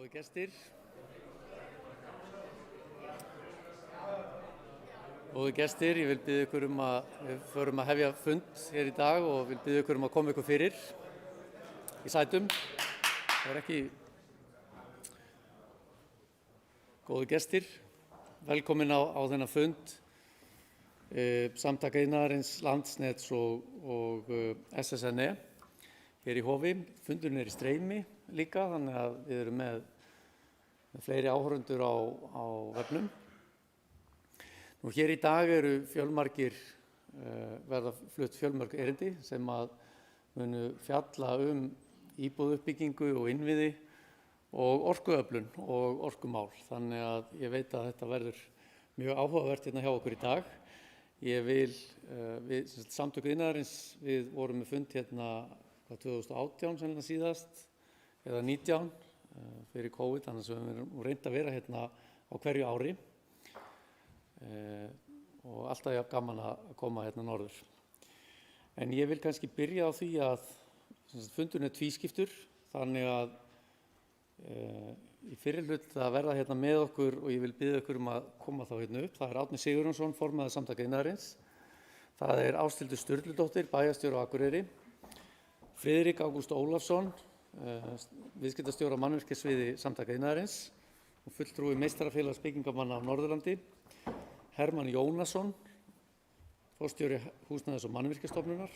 Góðir gestir. Góðir gestir, ég vil biðja ykkur að við förum að hefja fund hér í dag og vil biðja ykkur að koma ykkur fyrir í sætum. Það ekki. Góðir gestir, velkomin á þennan fund Samtaka iðnaðarins, Landsnets og SSNE hér í Hofi. Fundurinn í streymi líka, þannig að við erum með fleiri áhorfendur á vefnum. Nú hér í dag eru fjölmargir, verða flutt fjölmörg erindi sem að munu fjalla íbúðuppbyggingu og innviði og orkuöflun og orkumál. Þannig að ég veit að þetta verður mjög áhugavert hérna hjá okkur í dag. Ég vil, við Samtök iðnaðarins, við vorum með fund hérna 2018 sennilega síðast, eða 19 fyrir COVID, þannig að við erum reynt að vera hérna á hverju ári og alltaf jafn gaman að koma hérna norður. En ég vil kannski byrja á því að fundurinn er tvískiptur, þannig að í fyrri hluta að verða hérna með okkur og ég vil biðja ykkur að koma þá hérna upp. Það er Árni Sigurjónsson, formaður Samtaka iðnaðarins. Það er Ásthildur Sturludóttir, bæjarstjóri á Akureyri. Friðrik Ágúst Ólafsson, viðskiptastjóri á mannvirkjasviði Samtaka iðnaðarins og fulltrúi meistarafélags byggingamanna á Norðurlandi. Hermann Jónasson, forstjóri Húsnæðis- og mannvirkjastofnunar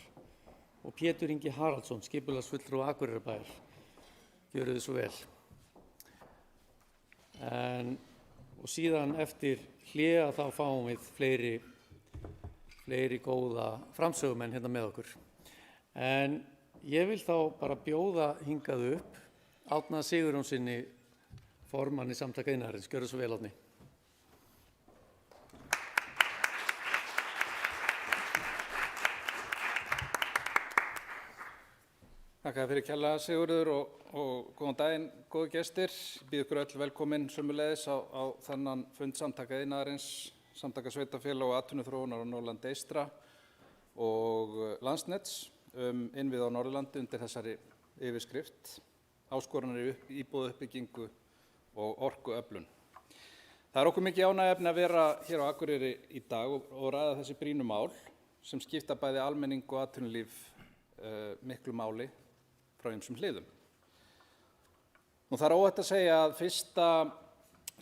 og Pétur Ingi Haraldsson, skipulagsfulltrúi Akureyrarbæjar. Gjörið þið svo vel. Og síðan eftir hlé að þá fáum við fleiri góða framsögumenn hérna með okkur. En ég vil þá bara bjóða hingað upp Árna Sigurjónsssyni, formanni Samtaka iðnaðarins. Gjörðu svo vel, Árni. Takk fyrir kærlega, Sigurður, og góðan daginn, góðu gestir. Ég býð ykkur öll velkomin sömuleiðis á þennan fund Samtaka iðnaðarins, Samtaka sveitarfélaga og atvinnuþróunar á Norðurlandi eystra og Landsnets innviði á Norðurlandi undir þessari yfirskrift, áskoranir í íbúðuppbyggingu og orkuöflun. Það er okkur mikið ánægjuefni að vera hér á Akureyri í dag og ræða þessi brýnu mál sem skipta bæði almenning og atvinnulíf miklu máli frá ýmsum hliðum. Nú það er óhætt að segja að fyrsta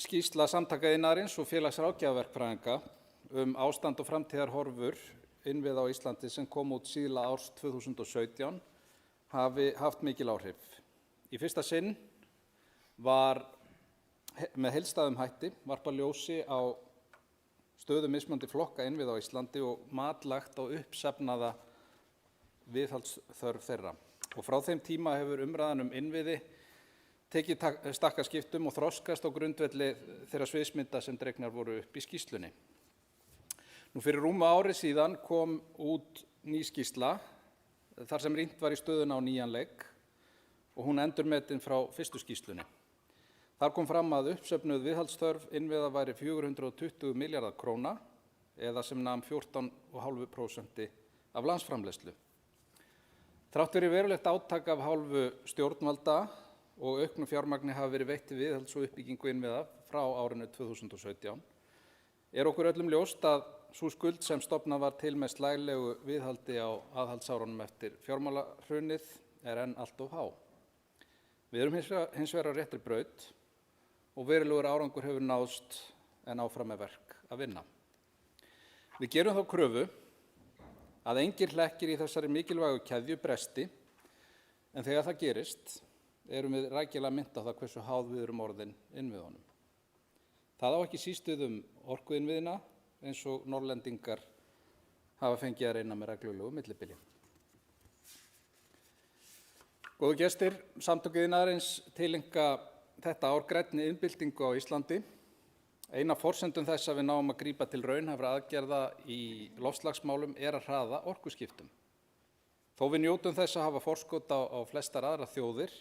skýrsla Samtaka iðnaðarins og félags ráðgjafarverkfræðinga ástand og framtíðarhorfur innviða á Íslandi sem kom út síðla árs 2017 hafi haft mikil áhrif. Í fyrsta sinn var með heildstæðum hætti varpað ljósi á stöðu mismunandi flokka innviða á Íslandi og mat lagt á uppsafnaða viðhaldsþörf þeirra. Og frá þeim tíma hefur umræðan innviði tekið stakkaskiptum og þroskast á grundvelli þeirra sviðsmynda sem dregnar voru upp í skýrslunni. Nú fyrir rúmu ári síðan kom út ný skýrsla þar sem rýnt var í stöðuna á nýjan leik og hún endurmetin frá fyrstu skýrslunni. Þar kom fram að uppsöfnuð viðhaldsþörf innviða væri 420 milljarðar króna eða sem nam 14,5% af landsframleiðslu. Þrátt fyrir verulegt átak af hálfu stjórnvalda og auknu fjármagni hafi verið veitt til viðhalds og uppbyggingu innviða frá árinu 2017 er okkur öllum ljóst að sú skuld sem stofnað var til með slæglegu viðhaldi á aðhaldsárunum eftir fjármálahrunið er enn allt of há. Við erum hins vegar á réttri braut og verulegur árangur hefur náðst en áfram er verk að vinna. Við gerum þá kröfu að engir hlekkir í þessari mikilvægu keðju bresti, en þegar það gerist erum við rækilega minnt á það hversu háð við erum orðin innviðunum. Það á ekki síst við orkuinnviðina eins og Norðlendingar hafa fengið að reyna með reglulegu millibili. Góðu gestir, Samtök iðnaðarins tileinka þetta ár grænni iðnbyltingu á Íslandi. Eina forsendum þess að við náum að grípa til raunhæfra aðgerða í loftslagsmálum er að hraða orkuskiptum. Þó við njótum þess að hafa forskot á flestar aðrar þjóðir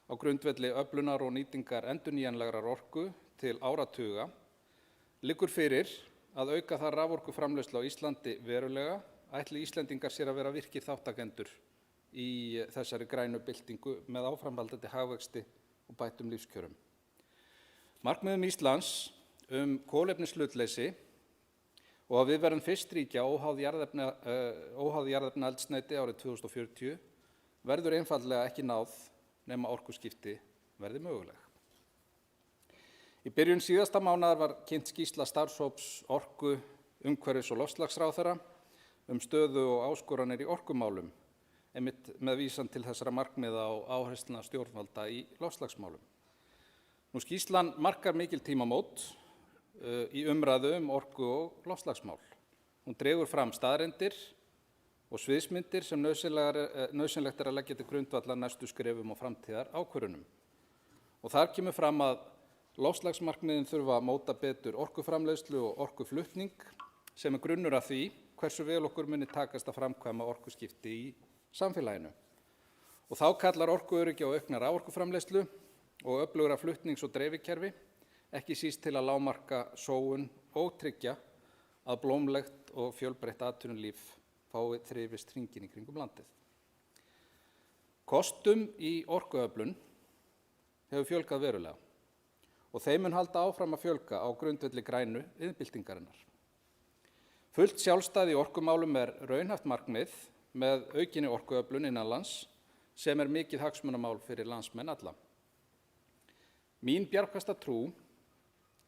á grundvelli öflunar og nýtingar endurnýjanlegrar orku til áratuga, liggur fyrir að auka þar raforkuframleiðslu á Íslandi verulega, ætli Íslendingar sér að vera virkir þáttakendur í þessari grænu byltingu með áframhaldandi hagvexti og bættum lífskjörum. Markmiðum Íslands kolefnishlutleysi og að við verðum fyrst ríkja óháð jarðefnaeldsneyti árið 2040 verður einfaldlega ekki náð nema orkuskipti verði möguleg. Í byrjun síðasta mánaðar var kynnt skýrsla starfshóps orku, umhverfis- og loftslagsráðherra stöðu og áskoranir í orkumálum, einmitt með vísan til þessara markmiða og áherslna stjórnvalda í loftslagsmálum. Skýrslan markar mikil tímamót í umræðu orku og loftslagsmál. Hún dregur fram staðreyndir og sviðsmyndir sem nauðsynlegt að leggja til grundvallar næstu skrefum og framtíðar ákvörðunum. Og þar kemur fram að loftslagsmarkmiðin þurfa að móta betur orkuframleiðslu og orkuflutning sem grunnur að því hversu vel okkur muni takast að framkvæma orkuskipti í samfélaginu. Og þá kallar orkuöryggi á aukna raforkuframleiðslu og öflugra flutnings- og dreifikerfi, ekki síst til að lágmarka sóun og tryggja að blómlegt og fjölbreytt atvinnulíf fái þrifist hringinn í kringum landið. Kostum í orkuöflun hefur fjölgað verulega og þeim mun halda áfram að fjölga á grundvelli grænu iðnbyltingarinnar. Fullt sjálfstæði í orkumálum raunhæft markmið með aukinni orkuöflun innanlands sem mikið hagsmunamál fyrir landsmenn alla. Mín bjargfasta trú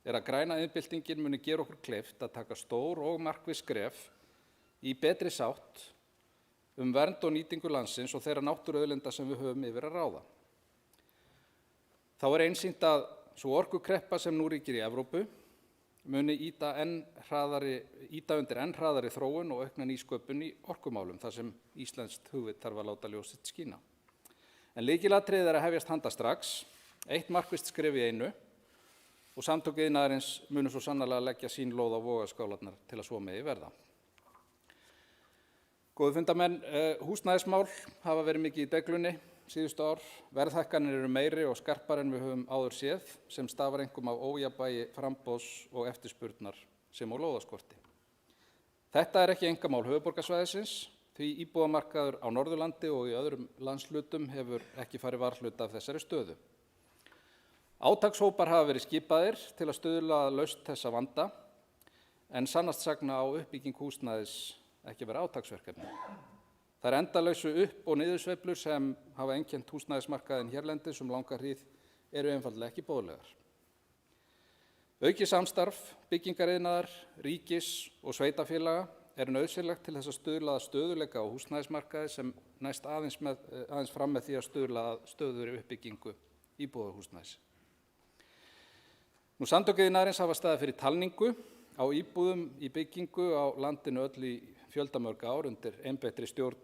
að græna iðnbyltingin muni gera okkur kleift að taka stór og markviss skref í betri sátt vernd og nýtingu landsins og þeirra náttúruauðlinda sem við höfum yfir að ráða. Þá einsýnt að sú orkukreppa sem nú ríkir í Evrópu muni ýta undir enn hraðari þróun og aukna nýsköpun í orkumálum þar sem íslenskt hugvit þarf að láta ljós sitt skína. En lykilatriðið að hefjast handa strax, eitt markvisst skref í einu og samtök iðnaðarins munu svo sannarlega leggja sín lóð á vogarskálarnar til að svo megi verða. Góðu fundarmenn, húsnæðismál hafa verið mikið í deiglunni síðustu ár. Verðhækkanir meiri og skarpari en við höfum áður séð sem stafar einkum af ójafnvægi framboðs og eftirspurnar sem og lóðaskorti. Þetta ekki einkamál höfuðborgarsvæðisins því íbúðamarkaður á Norðurlandi og í öðrum landshlutum hefur ekki farið varhluta af þessari stöðu. Átakshópar hafa verið skipaðir til að stuðla að lausn þessa vanda en sannast sagna á uppbygging húsnæðis ekki vera átaksverkefni. Þær endalausu upp- og niðursveiflur sem hafa einkennt húsnæðismarkaðinn hérlendis langa hríð eru einfaldlega ekki boðlegar. Aukið samstarf, byggingariðnaðar, ríkis og sveitarfélaga nauðsynlegt til þess að stuðla að stöðugleika á húsnæðismarkaði sem næst aðeins fram með því að stuðla að stöðugri uppbyggingu íbúðarhúsnæðis. Samtök iðnaðarins hafa staðið fyrir talningu á íbúðum í byggingu á landinu öll í fjöldamörg ár undir einbeittri stjórn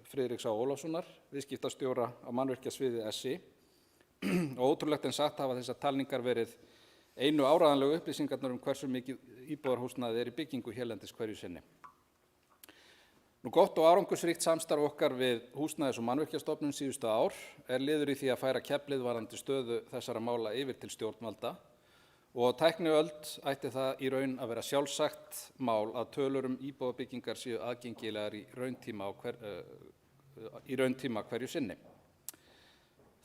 Friðriks A. Ólafssonar, viðskiptastjóra á mannvirkjasviði SÍ og ótrúlegt en satt hafa þessar talningar verið einu áreiðanlegu upplýsingarnar hversu mikið íbúðarhúsnæði í byggingu hérlendis hverju sinni. Gott og árangursríkt samstarf okkar við Húsnæðis- og mannvirkjastofnun síðustu ár liður í því að færa keflið varðandi stöðu þessara mála yfir til stjórnvalda og á tækniöld ætti það í raun að vera sjálfsagt mál að tölur íbúðabyggingar séu aðgengilegar í rauntíma hverju sinni.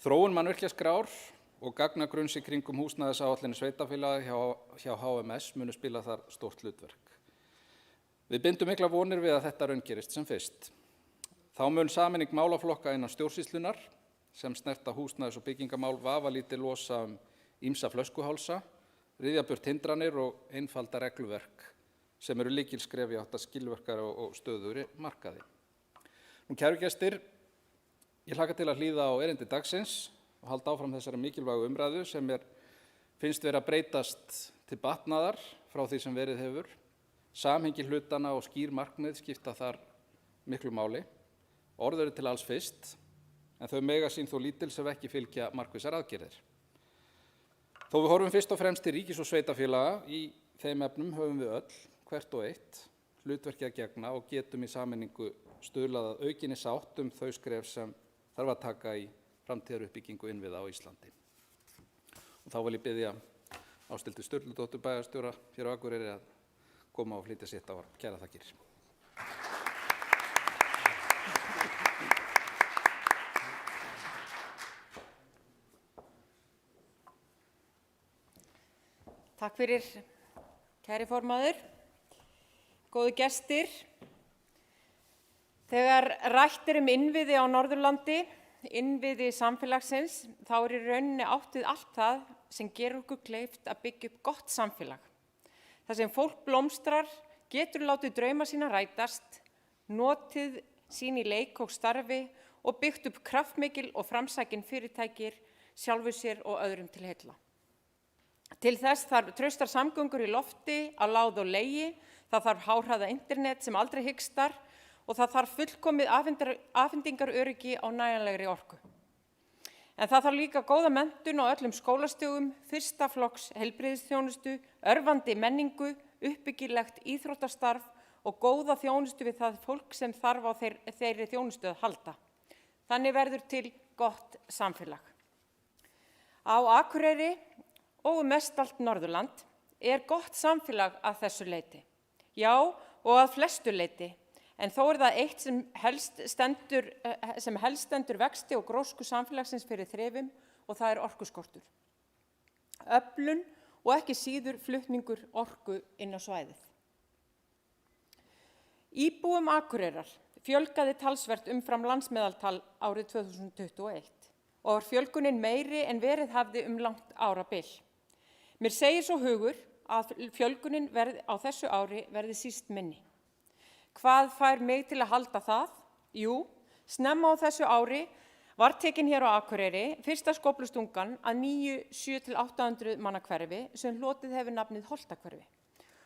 Þróun mannvirkjaskrár og gagnagrunns í kringum húsnæðisáætlanir sveitarfélaga hjá HMS munu spila þar stórt hlutverk. Við bindum miklar vonir við að þetta raungerist sem fyrst. Þá mun sameining málaflokka innan stjórnsýslunnar sem snerta húsnæðis- og byggingamál vafalítið losa ýmsa flöskuhálsa, ryðja burt hindranir og einfalda regluverk sem lykilskref í átt að skilvirkari og stöðugri markaði. Kæru gestir, ég hlakka til að hlýða á erindi dagsins og halda áfram þessari mikilvægu umræðu sem finnst vera að breytast til batnaðar frá því sem verið hefur. Samhengi hlutana og skýr markmið skipta þar miklu máli. Orð eru til alls fyrst, en þau mega sín þó lítil sem ekki fylgja markvissar aðgerðir. Þó við horfum fyrst og fremst til ríkis- og sveitarfélaga í þeim efnum höfum við öll, hvert og eitt, hlutverki að gegna og getum í sameiningu stuðlað að aukinni sátt þau skref sem þarf að taka í framtíðaruppbyggingu innviða á Íslandi. Og þá vil ég biðja Ásthildi Sturludóttur bæjarstjóra hér á Akureyri að koma og flytja sitt á kæra þakkir. Takk fyrir, kæri formaður, góðu gestir. Þegar rætt innviði á Norðurlandi, innviði samfélagsins, þá í rauninni átt við allt það sem gerir okkur kleift að byggja upp gott samfélag. Það sem fólk blómstrar, getur látið drauma sína rætast, notið sín í leik og starfi og byggt upp kraftmikil og framsækin fyrirtækir sjálfu sér og öðrum til heilla. Til þess þarf traustar samgöngur í lofti, á láð og legi, það þarf háhraða internet sem aldrei hikstar og það þarf fullkomið afhendingaröryggi á nægjanlegri orku. En það þarf líka góða menntun á öllum skólastigum, fyrsta flokks heilbrigðisþjónustu, örvandi menningu, uppbyggilegt íþróttastarf og góða þjónustu við það fólk sem þarf á þeirri þjónustu að halda. Þannig verður til gott samfélag. Á Akureyri og mestallt Norðurland gott samfélag að þessu leyti. Já, og að flestu leyti, en þó það eitt sem helst stendur vexti og grósku samfélagsins fyrir þrifum og það orkuskortur. Öflun og ekki síður flutningur orku inn á svæðið. Íbúum Akureyrar fjölgaði talsvert umfram landsmeðaltal árið 2021 og var fjölgunin meiri en verið hafði langt árabil. Mér segir svo hugur að fjölgunin á þessu ári verði síst minni. Hvað fær mig til að halda það? Jú, snemma á þessu ári var tekin hér á Akureyri fyrsta skóflustungan að nýju 700–800 manna hverfi sem hlotið hefur nafnið Holtahverfi.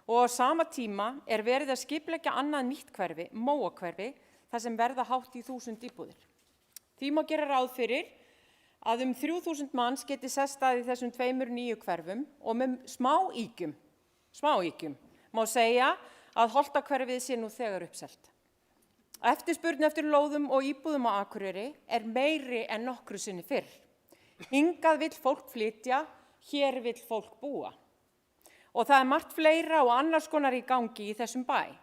Og á sama tíma verið að skipuleggja annað nýtt hverfi, Móahverfi, þar sem verða hátt í 1000 íbúðir. Því má gera ráð fyrir að 3000 manns geti sest að í þessum tveimur nýju hverfum og með smá ýkjum má segja að Holtahverfið sé nú þegar uppselt. Eftirspurn eftir lóðum og íbúðum á Akureyri meiri en nokkru sinni fyrr. Hingað vill fólk flytja, hér vill fólk búa. Og það margt fleira og annars konar í gangi í þessum bæ.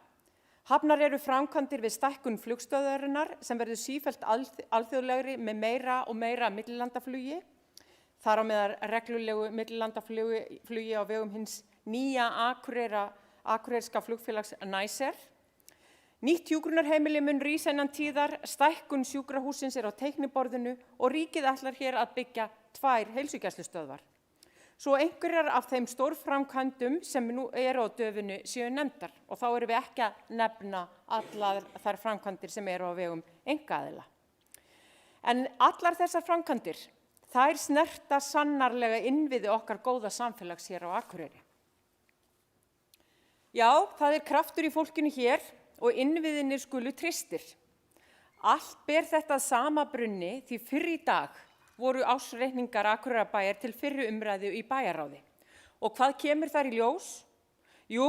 Hafnar framkvæmdir við stækkun flugstöðvarinnar sem verður sífellt alþjóðlegri með meira og meira millilandaflugi. Þar á meðal reglulegu millilandaflugi á vegum hins nýja akureyriska flugfélags NiceAir. Nýtt hjúkrunarheimili mun rísa innan tíðar, stækkun sjúkrahússins á teikniborðinu og ríkið ætlar hér að byggja 2 heilsugæslustöðvar. Svo einhverjar af þeim stórframkvæmdum sem nú á döfinu séu nefndar og þá við ekki að nefna allar þær framkvæmdir sem á vegum einkaaðila. En allar þessar framkvæmdir, þær snerta sannarlega innviði okkar góða samfélags hér á Akureyri. Já, það kraftur í fólkinu hér og innviðinir skulu trystir. Allt ber þetta sama brunni því fyrr í dag voru ársreikningar Akureyrarbæjar til fyrri umræðu í bæjarráði. Og hvað kemur þar í ljós? Jú,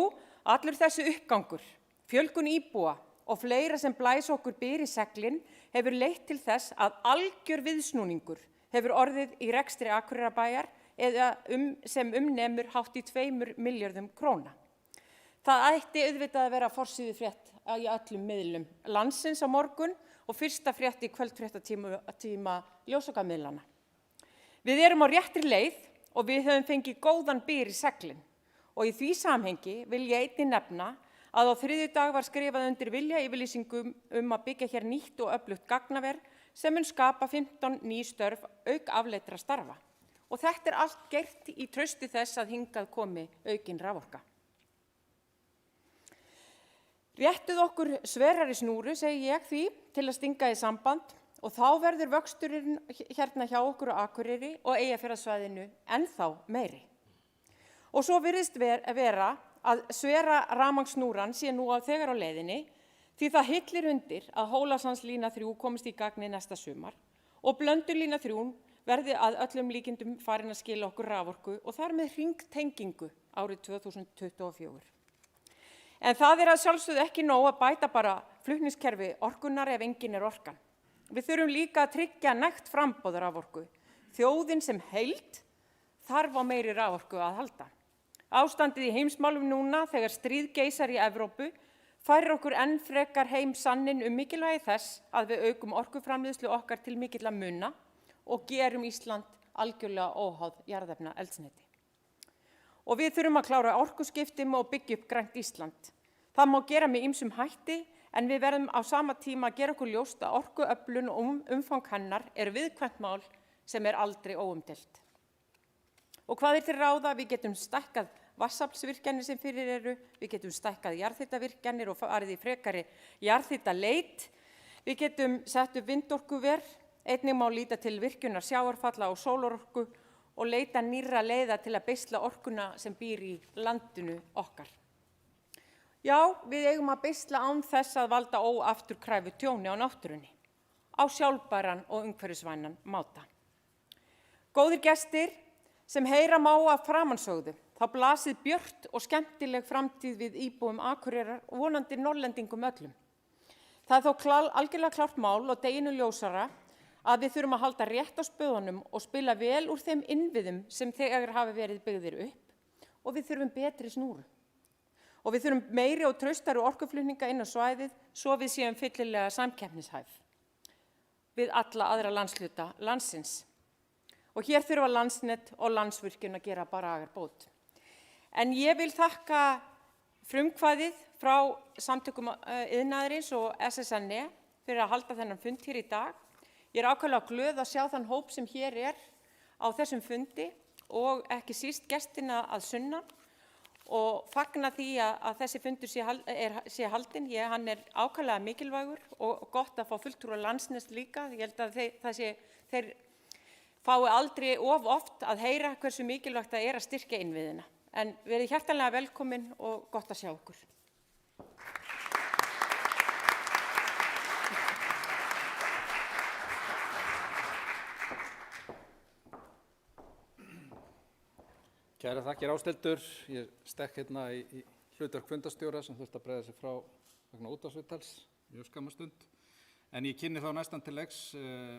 allur þessi uppgangur, fjölgun íbúa og fleira sem blæs okkur byr í seglin hefur leitt til þess að algjör viðsnúningur hefur orðið í rekstri Akureyrarbæjar eða sem nemur hátt í 2 milljörðum króna. Það ætti auðvitað að vera forsíðufrétt í öllum miðlum landsins á morgun og fyrsta frétt í kvöldfréttatíma ljósvakamiðlana. Við á réttri leið og við höfum fengið góðan byr í seglin og í því samhengi vil ég einnig nefna að á þriðjudag var skrifað undir viljayfirlýsingum að byggja hér nýtt og öflugt gagnaver sem mun skapa 15 ný störf auk afleiddra starfa. Og þetta allt gert í trausti þess að hingað komi aukin raforka. Réttið okkur sverari snúru, segi ég því, til að stinga í samband og þá verður vöxturinn hérna hjá okkur á Akureyri og Eyjafjarðarsvæðinu ennþá meiri. Og svo virðist vera að svera rafmagnssnúran sé nú þegar á leiðinni því það hillir undir að Hólasandslína 3 komist í gagni næsta sumar og Blöndulína 3 verði að öllum líkindum farin að skila okkur raforku og þar með hringtengingu árið 2024. En það að sjálfsögðu ekki nóg að bæta bara flutningskerfi orkunnar ef engin orkan. Við þurfum líka að tryggja nægt framboð raforku. Þjóðin sem heild þarf á meiri raforku að halda. Ástandið í heimsmálum núna þegar stríð geisar í Evrópu færir okkur enn frekar heim sannin mikilvægi þess að við aukum orkuframleiðslu okkar til mikilla muna og gerum Ísland algjörlega óháð jarðefnaeldsneyti. og við þurfum að klára orkuskiptum og byggja upp grænt Ísland. Það má gera með ýmsum hætti en við verðum á sama tíma að gera okkur ljóst að orkuöflun og umfang hennar er viðkvæmt mál sem er aldrei óumdeilt. Og hvað er til ráða? Við getum stækkað vatnsaflsvirkjanir sem fyrir eru, við getum stækkað jarðhitavirkjanir og farið í frekari jarðhitaleit, við getum sett upp vindorkuver, einnig má líta til virkjunar sjávarfalla og sólarorku og leita nýrra leiða til að beisla orkuna sem býr í landinu okkar. Já, við eigum að beisla án þess að valda óafturkræfu tjóni á náttúrunni, á sjálfbæran og umhverfisvænan máta. Góðir gestir, sem heyra má af framansögðu, þá blasir björt og skemmtileg framtíð við íbúum Akureyrar og vonandi Norrlendingum öllum. Það er þó algjörlega klárt mál og deginu ljósara að við þurfum að halda rétt á spöðunum og spila vel úr þeim innviðum sem þegar hafa verið byggðir upp og við þurfum betri snúru. Og við þurfum meiri og traustari orkuflutninga inn á svæðið svo við séum fyllilega samkeppnishæf við alla aðra landshluta landsins. Og hér þurfa Landsnet og Landsvirkjun að gera bragarbót. En ég vil þakka frumkvæðið frá Samtökum iðnaðarins og SSNE fyrir að halda þennan fund hér í dag. Ég er ákaflega glöð að sjá þann hóp sem hér er á þessum fundi og ekki síst gestina að sunnan og fagna því að þessi fundur sé haldinn. Hann er ákaflega mikilvægur og gott að fá fulltrúa Landsnets líka. Ég held að þeir fái aldrei of oft að heyra hversu mikilvægt það er að styrkja innviðina. En verið hjartanlega velkomin og gott að sjá okkur. Kærar þakkir Ásthildur. Ég stekk hérna í hlutverk fundarstjóra sem þurfti að bregða sig frá vegna útvarpsviðtals mjög skamma stund. En ég kynni þá næstan til leiks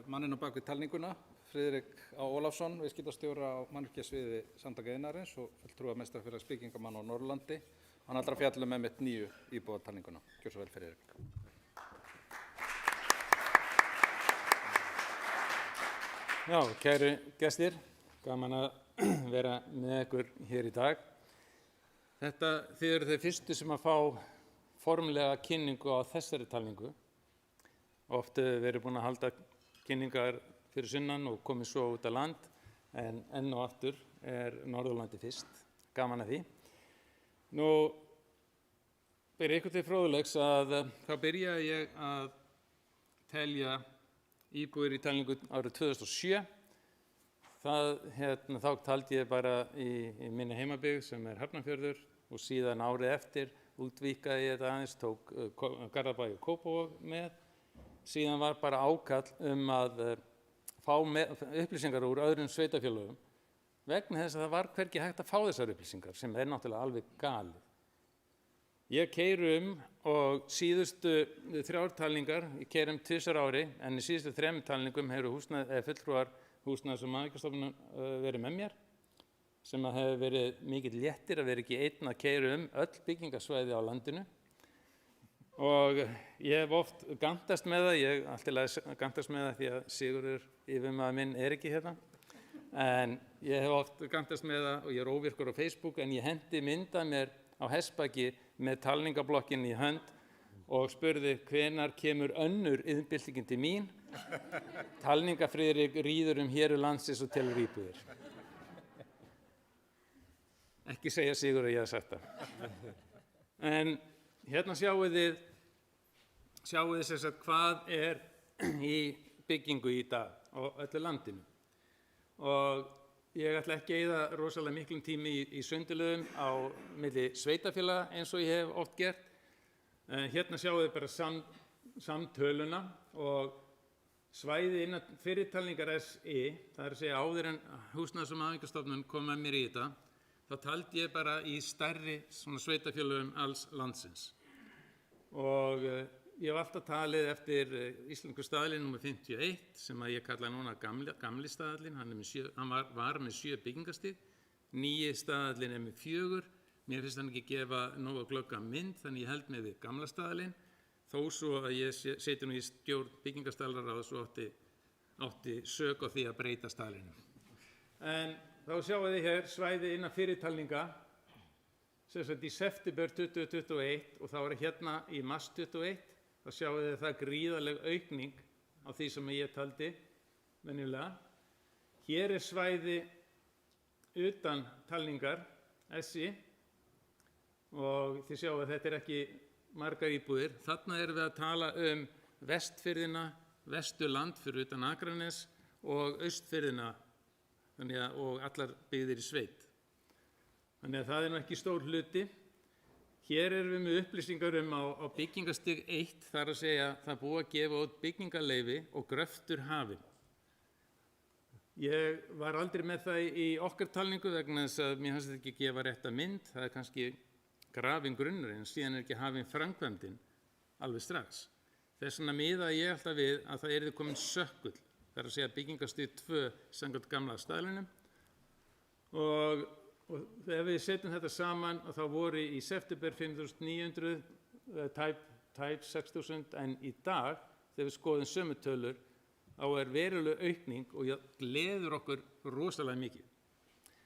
manninn á bak við talninguna, Friðrik A. Ólafsson, viðskiptastjóra á mannvirkjasviði Samtaka iðnaðarins og fulltrúa meistarafélags byggingamanna á Norðurlandi. Hann ætlar að fjalla með mitt nýju íbúðartalninguna. Gjörðu svo vel, Friðrik. Já, kæru gestir, gaman að vera með ykkur hér í dag. Þið eru þeir fyrstu sem að fá formlega kynningu á þessari talningu. Oft hefur verið búin að halda kynningar fyrir sunnan og komið svo út á land, en enn og aftur Norðurlandi fyrst, gaman að því. Nú, fyrir ykkur til fróðulegs þá byrja ég að telja íbúðir í talningu árið 2007. Þá taldi ég bara í minni heimabyggð sem Hafnarfjörður og síðan árið eftir útvíkkaði ég þetta aðeins, tók Garðabæ og Kópavog með. Síðan var bara ákall að fá upplýsingar úr öðrum sveitarfélögum vegna þess að það var hvergi hægt að fá þessar upplýsingar sem er náttúrulega alveg galið. Ég keyri og síðustu 3 talningar, ég keyri 2 ári, en í síðustu 3 talningum hefur fulltrúar Húsnæðis- og mannvirkjastofnunar verið með mér, sem að hefur verið mikill léttir að vera ekki einn að keyra öll byggingasvæði á landinu. Og ég hef oft gantast með það, ég alltaf gantast með það því að Sigurður yfirmaður minn er ekki hérna. En ég hef oft gantast með það og ég er óvirkur á Facebook, en ég hendi mynd af mér á hestbaki með talningablokkin í hönd og spurði hvenær kemur önnur iðnbyltingin til mín. Talningafriðrik ríður héru landsins og telur íbúðir. Ekki segja Sigurður að ég hef sagt það. En hérna sjáið þið sem sagt hvað er í byggingu í dag á öllu landinu. Og ég ætla ekki að eyða rosalega miklum tími í sundurliðum á milli sveitarfélaga eins og ég hef oft gert. Hérna sjáið þið bara samtöluna og svæði innan fyrirtalningar SI, það er að segja áður en Húsnæðis- og mannvirkjastofnun kom með mér í þetta, þá taldi ég bara í stærri sveitarfélögum alls landsins. Og ég hef alltaf talið eftir íslensku staðlinn nr. 51 sem að ég kalla núna gamli staðallinn, hann var með 7 byggingastig, nýji staðallinn með 4, mér finnst hann ekki gefa nógu glögga mynd, þannig ég held með við gamla staðallinn, þó svo að ég seti nú í stjórn byggingastaðlaráðs og átti sök á því að breyta staðallinum. En þá sjáum við hér svæði innan fyrirtalninga sem sagt í september 2021 og þá er hérna í mars 21, þá sjáum við það gríðarleg aukning á því sem ég taldi venjulega. Hér er svæði utan talningar, SI, og þið sjáum að þetta er ekki margar íbúðir. Þarna erum við að tala Vestfirðina, Vesturland fyrir utan Akranes og Austfirðina og allar byggðir í sveit. Þannig að það er nú ekki stór hluti. Hér erum við með upplýsingar á byggingastig 1, þar að segja það búið að gefa út byggingarleyfi og gröftur hafin. Ég var aldrei með það í okkar talningu vegna þess að mér fannst þetta ekki gefa rétta mynd. Það er kannski grafinn grunnurinn, síðan er ekki hafin framkvæmdin alveg strax. Þess vegna miðaði ég alltaf við að það yrði komin sökkull, það er að segja byggingastig 2 samkvæmt gamla staðlinum. Og ef við setjum þetta saman, þá voru í september 5.900, tæp 6.000, en í dag, þegar við skoðum sömu tölur, þá er veruleg aukning og gleður okkur rosalega mikið.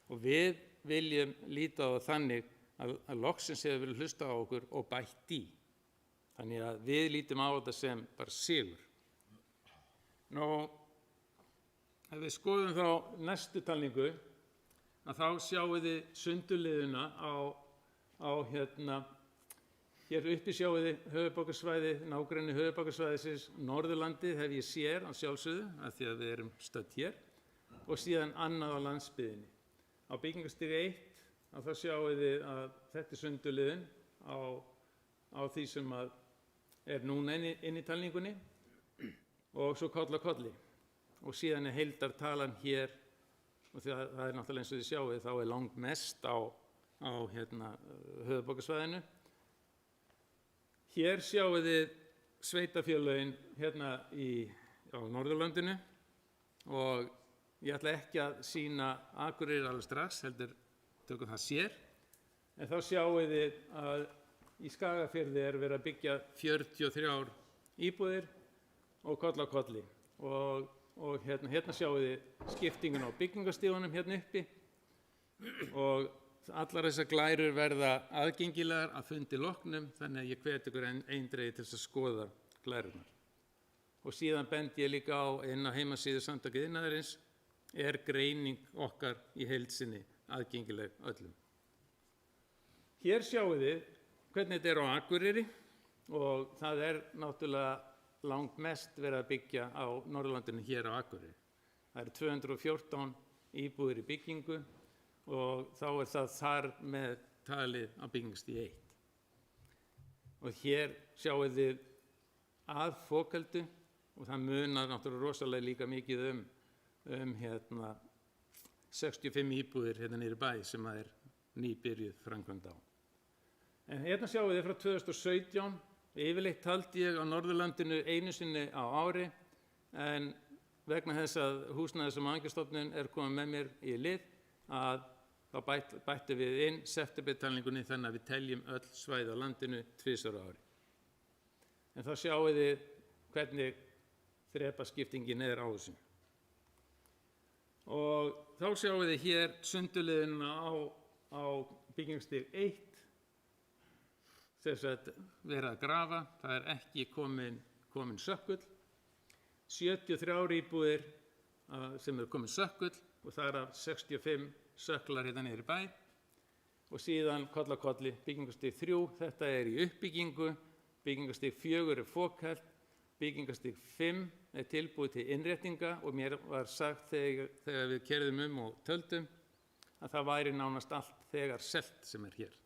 Og við viljum líta á þannig að loksins hefur verið hlusta á okkur og bætt í. Þannig að við lítum á þetta sem bara sigur. Nú, ef við skoðum þá næstu talningu, að þá sjáum við sundurliðuna hér uppi sjáum við höfuðborgarsvæði, nágrenni höfuðborgarsvæðisins, Norðurlandið hef ég sér á sjálfsögðu, af því að við erum stödd hér, og síðan annað á landsbyggðinni. Á byggingastig 1, að þá sjáum við að þetta er sundurliðun á því sem er núna inn í talningunni og svo koll á kolli. Og síðan er heildartalan hér, og það er náttúrulega eins og þið sjáum, þá er langmest á höfuðborgarsvæðinu. Hér sjáum við sveitarfélögin hérna á Norðurlandinu og ég ætla ekki að sýna Akureyri alveg strax, heldur tökum það sér. En þá sjáum við að í Skagafirði er verið að byggja 43 íbúðir og koll á kolli. Og hérna sjáum við skiptingun á byggingastígunum hérna uppi og allar þessar glærur verða aðgengilegar að fundi loknum, þannig að ég hvet ykkur eindregið til þess að skoða glærurnar. Og síðan bendi ég líka á inn á heimasíðu Samtaka iðnaðarins er greining okkar í heild sinni aðgengileg öllum. Hér sjáum við hvernig þetta er á Akureyri og það er náttúrulega langmest verið að byggja á Norðurlandinu hér á Akureyri. Það eru 214 íbúðir í byggingu og þá er það þar með talið á byggingastig 1. Og hér sjáum við að fókaldu og það munar náttúrulega rosalega líka mikið 65 íbúðir hérna niðri bæ sem er nýbyrjuð framkvæmd á. En hérna sjáum við frá 2017, yfirleitt taldi ég á Norðurlandinu einu sinni á ári, en vegna þess að Húsnæðis- og mannvirkjastofnun er komið með mér í lið, að þá bættum við inn septembertalningunni þannig að við teljum öll svæði á landinu 2 á ári. En þá sjáum við hvernig þrepaskiptingin er á þessu. Og þá sjáum við hér sundurliðina á byggingastig 1, þess að vera að grafa, það er ekki komin sökkull, 73 íbúðir sem er komin sökkull og það er 65 sökklar hérna niður í bæ og síðan koll á kolli byggingastig 3, þetta er í uppbyggingu, byggingastig 4 er fókhelt, byggingastig 5 er tilbúið til innréttinga og mér var sagt þegar við keyrðum og töldum að það væri nánast allt þegar selt sem er hér.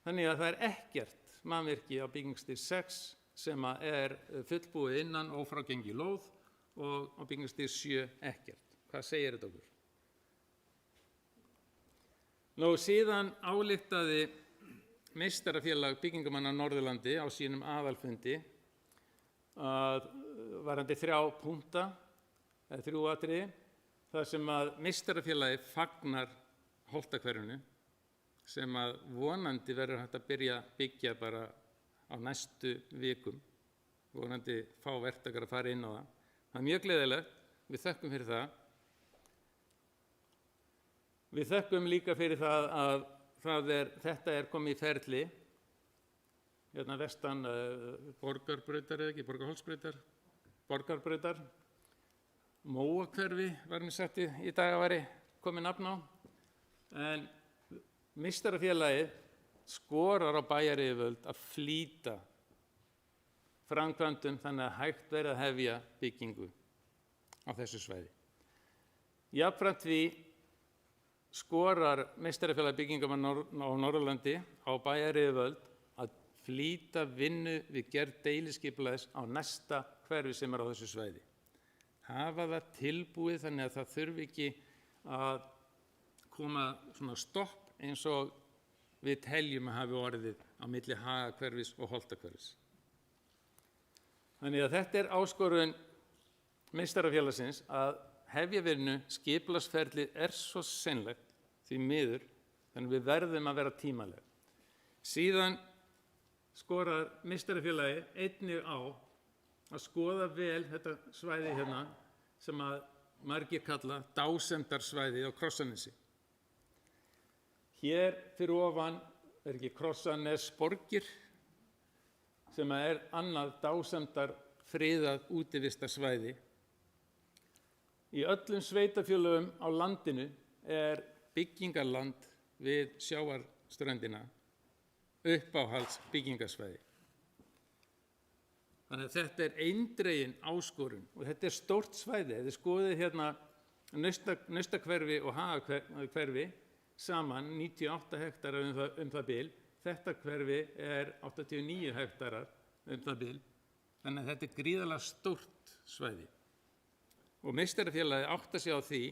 Þannig að það er ekkert mannvirki á byggingastig 6 sem er fullbúið innan ófrágengi lóð og á byggingastig 7 ekkert. Hvað segir þetta okkur? Nú síðan ályktaði meistarafélag byggingamanna á Norðurlandi á sínum aðalfundi að varðandi 3 punkta, eða 3 atriði, þar sem að meistarafélagi fagnar Holtahverfinu sem að vonandi verður hægt að byrja að byggja bara á næstu vikum, vonandi fá verktakar að fara inn á það. Það er mjög gleðilegt, við þökkum fyrir það. Við þökkum líka fyrir það að þetta er komið í ferli, hérna vestan Borgarbrautar eða ekki, Borgarbrautar, Móahverfi var mér sagt í dag að væri komið nafn á, en Meistarafélagið skorar á bæjaryfirvöld að flýta framkvæmdum þannig að hægt verði að hefja byggingu á þessu svæði. Jafnframt því skorar Meistarafélag byggingamanna á Norðurlandi á bæjaryfirvöld að flýta vinnu við gerð deiliskipulags á næsta hverfi sem er á þessu svæði. Hafa það tilbúið þannig að það þurfi ekki að koma svona stopp eins og við teljum að hafi orðið á milli Hagahverfis og Holtahverfis. Þannig að þetta er áskorun Meistarafélagsins að hefja vinnu, skipulagsferlið er svo seinlegt því miður, þannig við verðum að vera tímaleg. Síðan skorar Meistarafélagið einnig á að skoða vel þetta svæði hérna sem að margir kalla dásemdarsvæði á Krossanesi. Hér fyrir ofan er ekki Krossanesborgir sem er annað dásemdar friðað útivistarsvæði. Í öllum sveitarfélögum á landinu er byggingarland við sjávarströndina uppáhalds byggingarsvæði. Þannig að þetta er eindregin áskorun og þetta er stórt svæði. Þið skoðið hérna Naustahverfi og Hagahverfi saman 98 hektarar það bil. Þetta hverfi er 89 hektarar það bil. Þannig að þetta er gríðarlega stórt svæði. Og Meistarafélagið áttar sig á því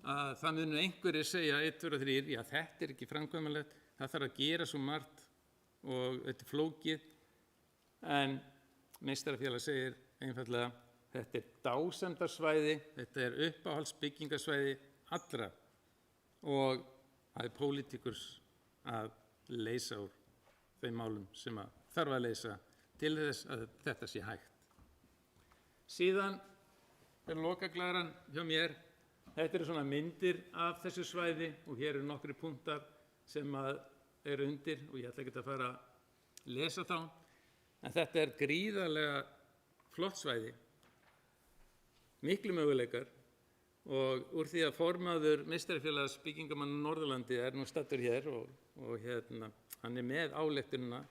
að það munu einhverjir segja 1, 2 og 3, já þetta er ekki framkvæmanlegt, það þarf að gera svo margt og þetta er flókið, en Meistarafélag segir einfaldlega þetta er dásemdarsvæði, þetta er uppáhaldsbyggingarsvæði allra og það er pólitíkurs að leysa úr þeim málum sem að þarf að leysa til þess að þetta sé hægt. Síðan er lokaglæran hjá mér. Þetta eru svona myndir af þessu svæði og hér eru nokkri punktar sem að eru undir og ég ætla ekki að fara að lesa þá. En þetta er gríðarlega flott svæði, miklu möguleikar og úr því að formaður Meistarafélags byggingamanna Norðurlandi er nú staddur hér og hann er með ályktunina,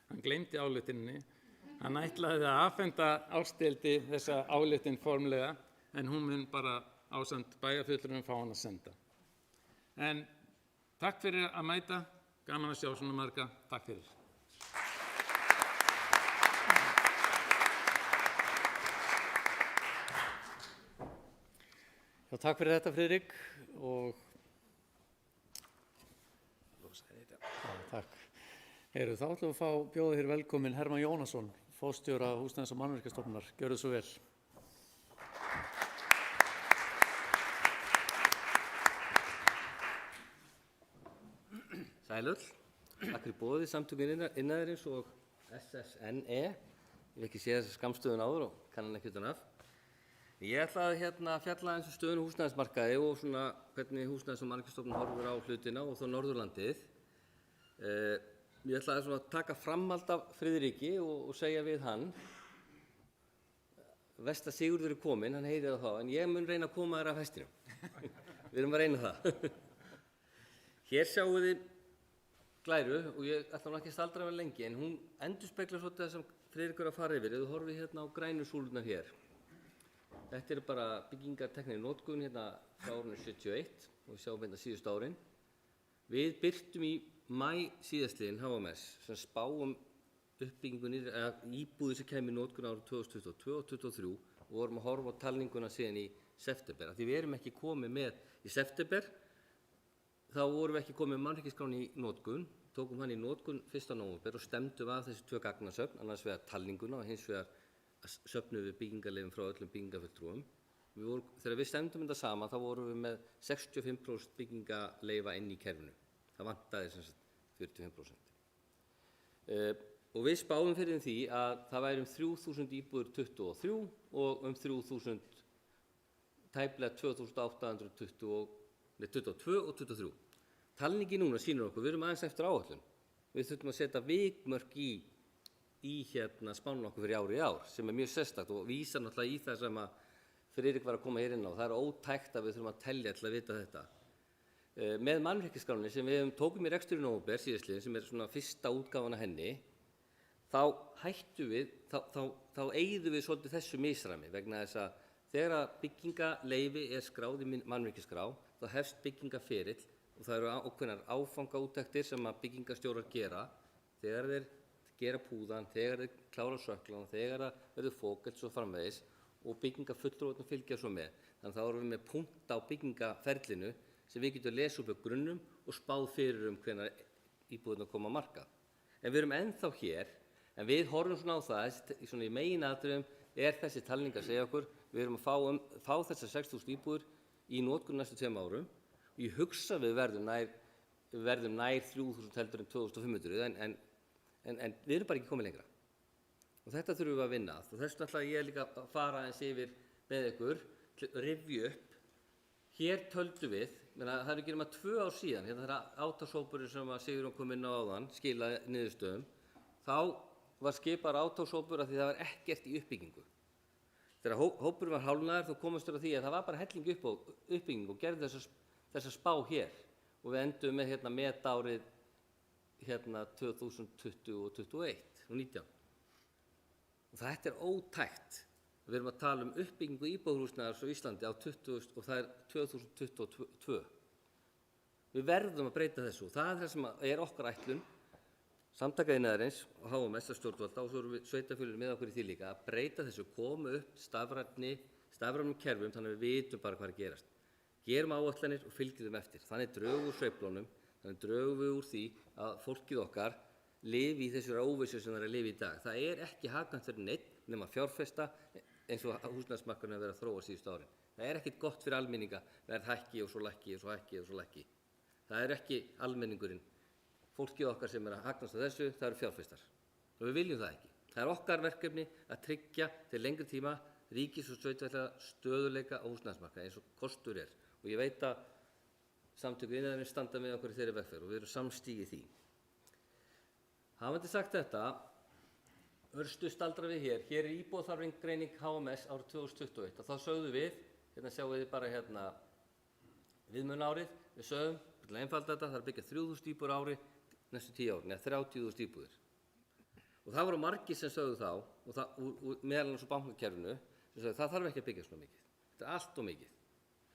hann gleymdi ályktuninni, hann ætlaði að afhenda Ásthildi þessa ályktun formlega en hún mun bara ásamt bæjarfulltrúum fá hann að senda. En takk fyrir að mæta, gaman að sjá svona marga, takk fyrir. Já, takk fyrir þetta, Friðrik. Og takk. Þá ætlum við að fá bjóða hér velkomin Hermann Jónasson, forstjóra Húsnæðis- og mannvirkjastofnunar. Gjörðu svo vel. Sæl öll. Takk fyrir boðið Samtökin Iðnaðarins og SSNE. Ég hef ekki séð þessa skammstöðun áður og kann hann ekki utan af. Ég ætla að fjalla eins og stöðun húsnæðismarkaði og svona hvernig Húsnæðis- og mannvirkjastofnun horfir á hlutina og þá Norðurlandið. Ég ætla að taka framhald af Friðriki og segja við hann. Vesta Sigurður er kominn, hann heyrir það þá, en ég mun reyna að koma þér af hestinum. Við erum að reyna það. Hér sjáum við glæru og ég ætla nú ekki að staldra vel lengi, en hún endurspeglar svolítið það sem Friðrikur er að fara yfir. Ef þú horfið hérna á grænu súlurnar hér. Þetta er bara byggingarteknísk notkun hérna frá árinu 71 og við sjáum hérna síðustu árin. Við birtum í maí síðastliðinn HMS sem spáum uppbyggingunni eða íbúðir sem kemur í notkun árið 2022 og 2023 og vorum að horfa á talninguna síðan í september. Því við erum ekki komið með í september, þá vorum við ekki komið með mannvirkjaskránni í notkun, tókum hann í notkun 1. nóvember og stemdum að þessi 2 gagnasöfn, annars vegar talninguna og hins vegar söfnum við byggingarleyfum frá öllum byggingarfulltrúum. Þegar við stemdum þetta saman þá vorum við með 65% byggingarleyfa inn í kerfinu. Það vantaði sem sagt 45%. Og við spáum fyrir því að það væri 3.000 íbúðir 23 og 3.000, tæplega 2.820, með 22 og 23. Talningi núna sýnir okkur, við erum aðeins eftir áætlun. Við þurfum að setja vikmörk í spánum okkur fyrir ári í ár, sem er mjög sérstakt og vísar náttúrulega í það sem að Friðrik var að koma hér inn á. Það er ótækt að við þurfum að telja til að vita þetta. Með mannvirkjaskránni sem við tókum í rekstur í nóvember síðastliðinn, sem er svona fyrsta útgáfan af henni, þá eyðum við svolítið þessu misræmi vegna þess að þegar byggingaleyfi er skráð í mannvirkjaskrá, þá hefst byggingaferill og það eru ákveðnar áfangaúttektir sem að byggingarstjórar gera þegar þeir gera púðan, þegar þeir klára söklan, þegar það verður fókelt svo framvegis og byggingafulltrúarnir fylgja svo með. Þannig að þá erum við með punkt á byggingaferlinu sem við getum lesið upp á grunnum og spáð fyrir hvenær íbúðirnar koma á markað. En við erum ennþá hér, en við horfum svona á það, svona í meginatriðum er þessi talning að segja okkur, við erum að fá þessar 6.000 íbúðir í notkun næstu 2 árum og ég hugsa við verðum nær 3.000 heldur en 2.500 en við erum bara ekki komið lengra. Og þetta þurfum við að vinna að og þess vegna ætla ég líka að fara eins yfir með ykkur, rifja upp. Hér töldu við, það er ekki nema 2 ár síðan, hérna þegar átakshópurinn sem að Sigurjón kom inn á áðan skilaði niðurstöðum, þá var skipaður átakshópur af því það var ekkert í uppbyggingu. Þegar hópurinn var hálfnaður þá komast við að því að það var bara helling upp á uppbyggingu og gerði þessa spá hér og við endum með metárið 2020 og 21 og 19. Og þetta er ótækt. Við erum að tala uppbyggingu íbúðarhúsnæðis á Íslandi og það er 2022. Við verðum að breyta þessu og það er það sem er okkar ætlun, Samtaka iðnaðarins og HMS stjórnvalda og svo erum við sveitarfélögin með okkur í því líka að breyta þessu, koma upp stafrænum kerfum þannig að við vitum bara hvað er að gerast. Gerum áætlanir og fylgjum þeim eftir. Þannig drögum við úr sveiflunum, þannig drögum við úr því að fólkið okkar lifi í þessu óvissu sem það er að lifa í dag. Það er ekki hagkvæmt fyrir neinn nema fjárfesta eins og húsnæðismarkaðurinn hefur verið að þróa síðustu árin. Það er ekkert gott fyrir almenninga, verð hækki og svo lækki og svo hækki og svo lækki. Það er ekki almenningurinn. Fólkið okkar sem er að hagnast á þessu, það eru fjárfestar. Og við viljum það ekki. Það er okkar verkefni að tryggja til lengri tíma ríkis- og sveitarfélaga stöðugleika á húsnæðismarkaði eins og kostur er. Og ég veit að Samtök iðnaðarins standa með okkur í þeirri vegferð og við erum samstíg í því. Hafandi sagt þetta, örstu staldra við hér. Hér er íbúðaþarfagreining HMS árið 2021 og þá sögðum við, hérna sjáum við bara viðmiðunarárið, við sögðum, til að einfalda þetta, það er að byggja 3.000 íbúðir á ári næstu 10 árin, eða 30.000 íbúðir. Og það voru margir sem sögðu þá, og meðal annars á bankakerfinu, sem sögðu það þarf ekki að byggja svona mikið. Þetta er allt og mikið.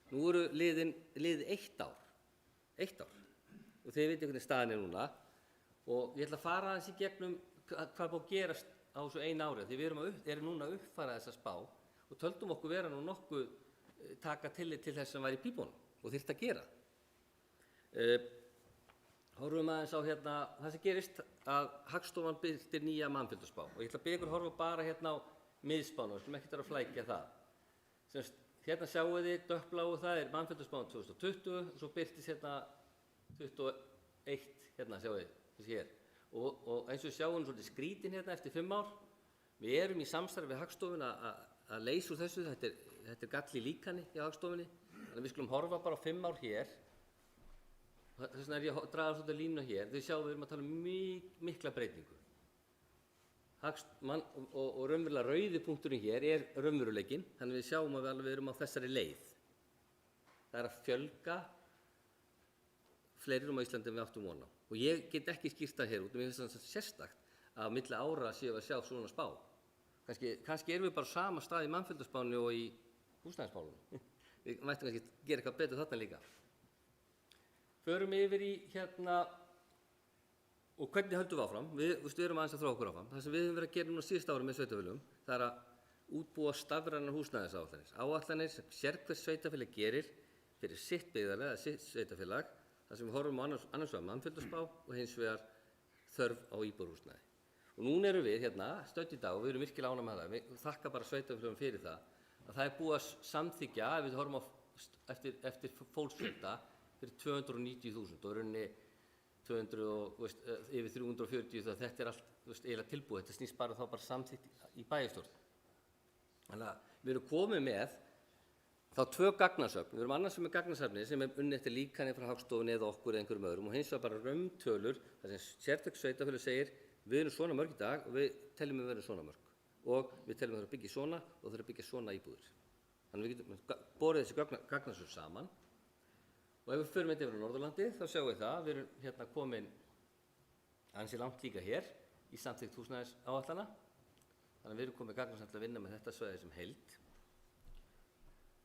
Nú eru liðið 1 ár. 1 ár. Og þið vitið hvernig staðan er núna. Og ég ætla að fara aðeins í gegnum hvað er búið að gerast á þessu 1 ári. Því við erum núna að uppfæra þessa spá og töldum okkur vera nú nokkuð taka tillit til þess sem var í pípunum og þyrfti að gera. Horfum aðeins á það sem gerist að Hagstofan birtir nýja mannfjöldaspá og ég ætla að biðja ykkur að horfa bara á miðspána, sem ekkert er að flækja það. Hérna sjáum við dökkbláu, það er mannfjöldaspáin 2020 og svo birtist 21, sjáum við, þessi hér. Og eins og við sjáum svolítið skrítin eftir 5 ár. Við erum í samstarfi við Hagstofun að leysa úr þessu, þetta er gall í líkani hjá Hagstofunni, þannig að við skulum horfa bara á 5 ár hér. Þess vegna er ég að draga svolítið línu hér. Þið sjáum við erum að tala mikla breytingu. Og raunverulega rauði punkturinn hér er raunveruleikinn, þannig að við sjáum að við erum á þessari leið. Það er að fjölga fleirum á Íslandi en við áttum von á. Og ég get ekki skýrt það hér út, mér finnst það sérstakt að á milli ára séum við að sjá svona spá. Kannski erum við bara á sama stað í mannfjöldaspánni og í húsnæðismálunum. Við mættum kannski gera eitthvað betur þarna líka. Förum yfir í og hvernig höldum við áfram? Við erum aðeins að þróa okkur áfram. Það sem við höfum verið að gera núna síðust ári með sveitarfélögum, það er að útbúa stafrænar húsnæðisáætlanir. Áætlanir sem sérhvert sveitarfélag gerir fyrir sitt byggðarlag eða sitt sveitarfélag, þar sem við horfum á annars vegar mannfjöldaspá og hins vegar þörf á íbúðarhúsnæði. Og núna erum við stödd í dag og við erum virkilega ánægð með það. Við þakka bara sveitarfélögum fyrir það. Að það er búið að samþykkja, ef við horfum á eftir fólksfjölda, fyrir 290.000 og rauninni 200 og yfir 340 það þetta er allt eiginlega tilbúið, þetta snýst bara samþykkt í bæjarstjórn. Þannig að við erum komið með þá 2 gagnasöfn. Við erum annars með gagnasafni sem unnið eftir líkanið frá Hagstofunni eða okkur eða einhverjum öðrum og hins vegar bara raumtölur þar sem sérstök sveitarfélag segir við erum svona mörg í dag og við teljum við verðum svona mörg og við teljum við þurfum að byggja svona og þurfum að byggja svona íbúðir. Þannig við getum borið þessi gagnasöfn saman og ef við förum þetta yfir á Norðurlandi þá sjáum við það við erum hérna komin ansi langt líka hér í samþykkt húsnæðisáætlana. Þannig að við erum komið gagnasöfn til að vinna með þetta svæði sem heild.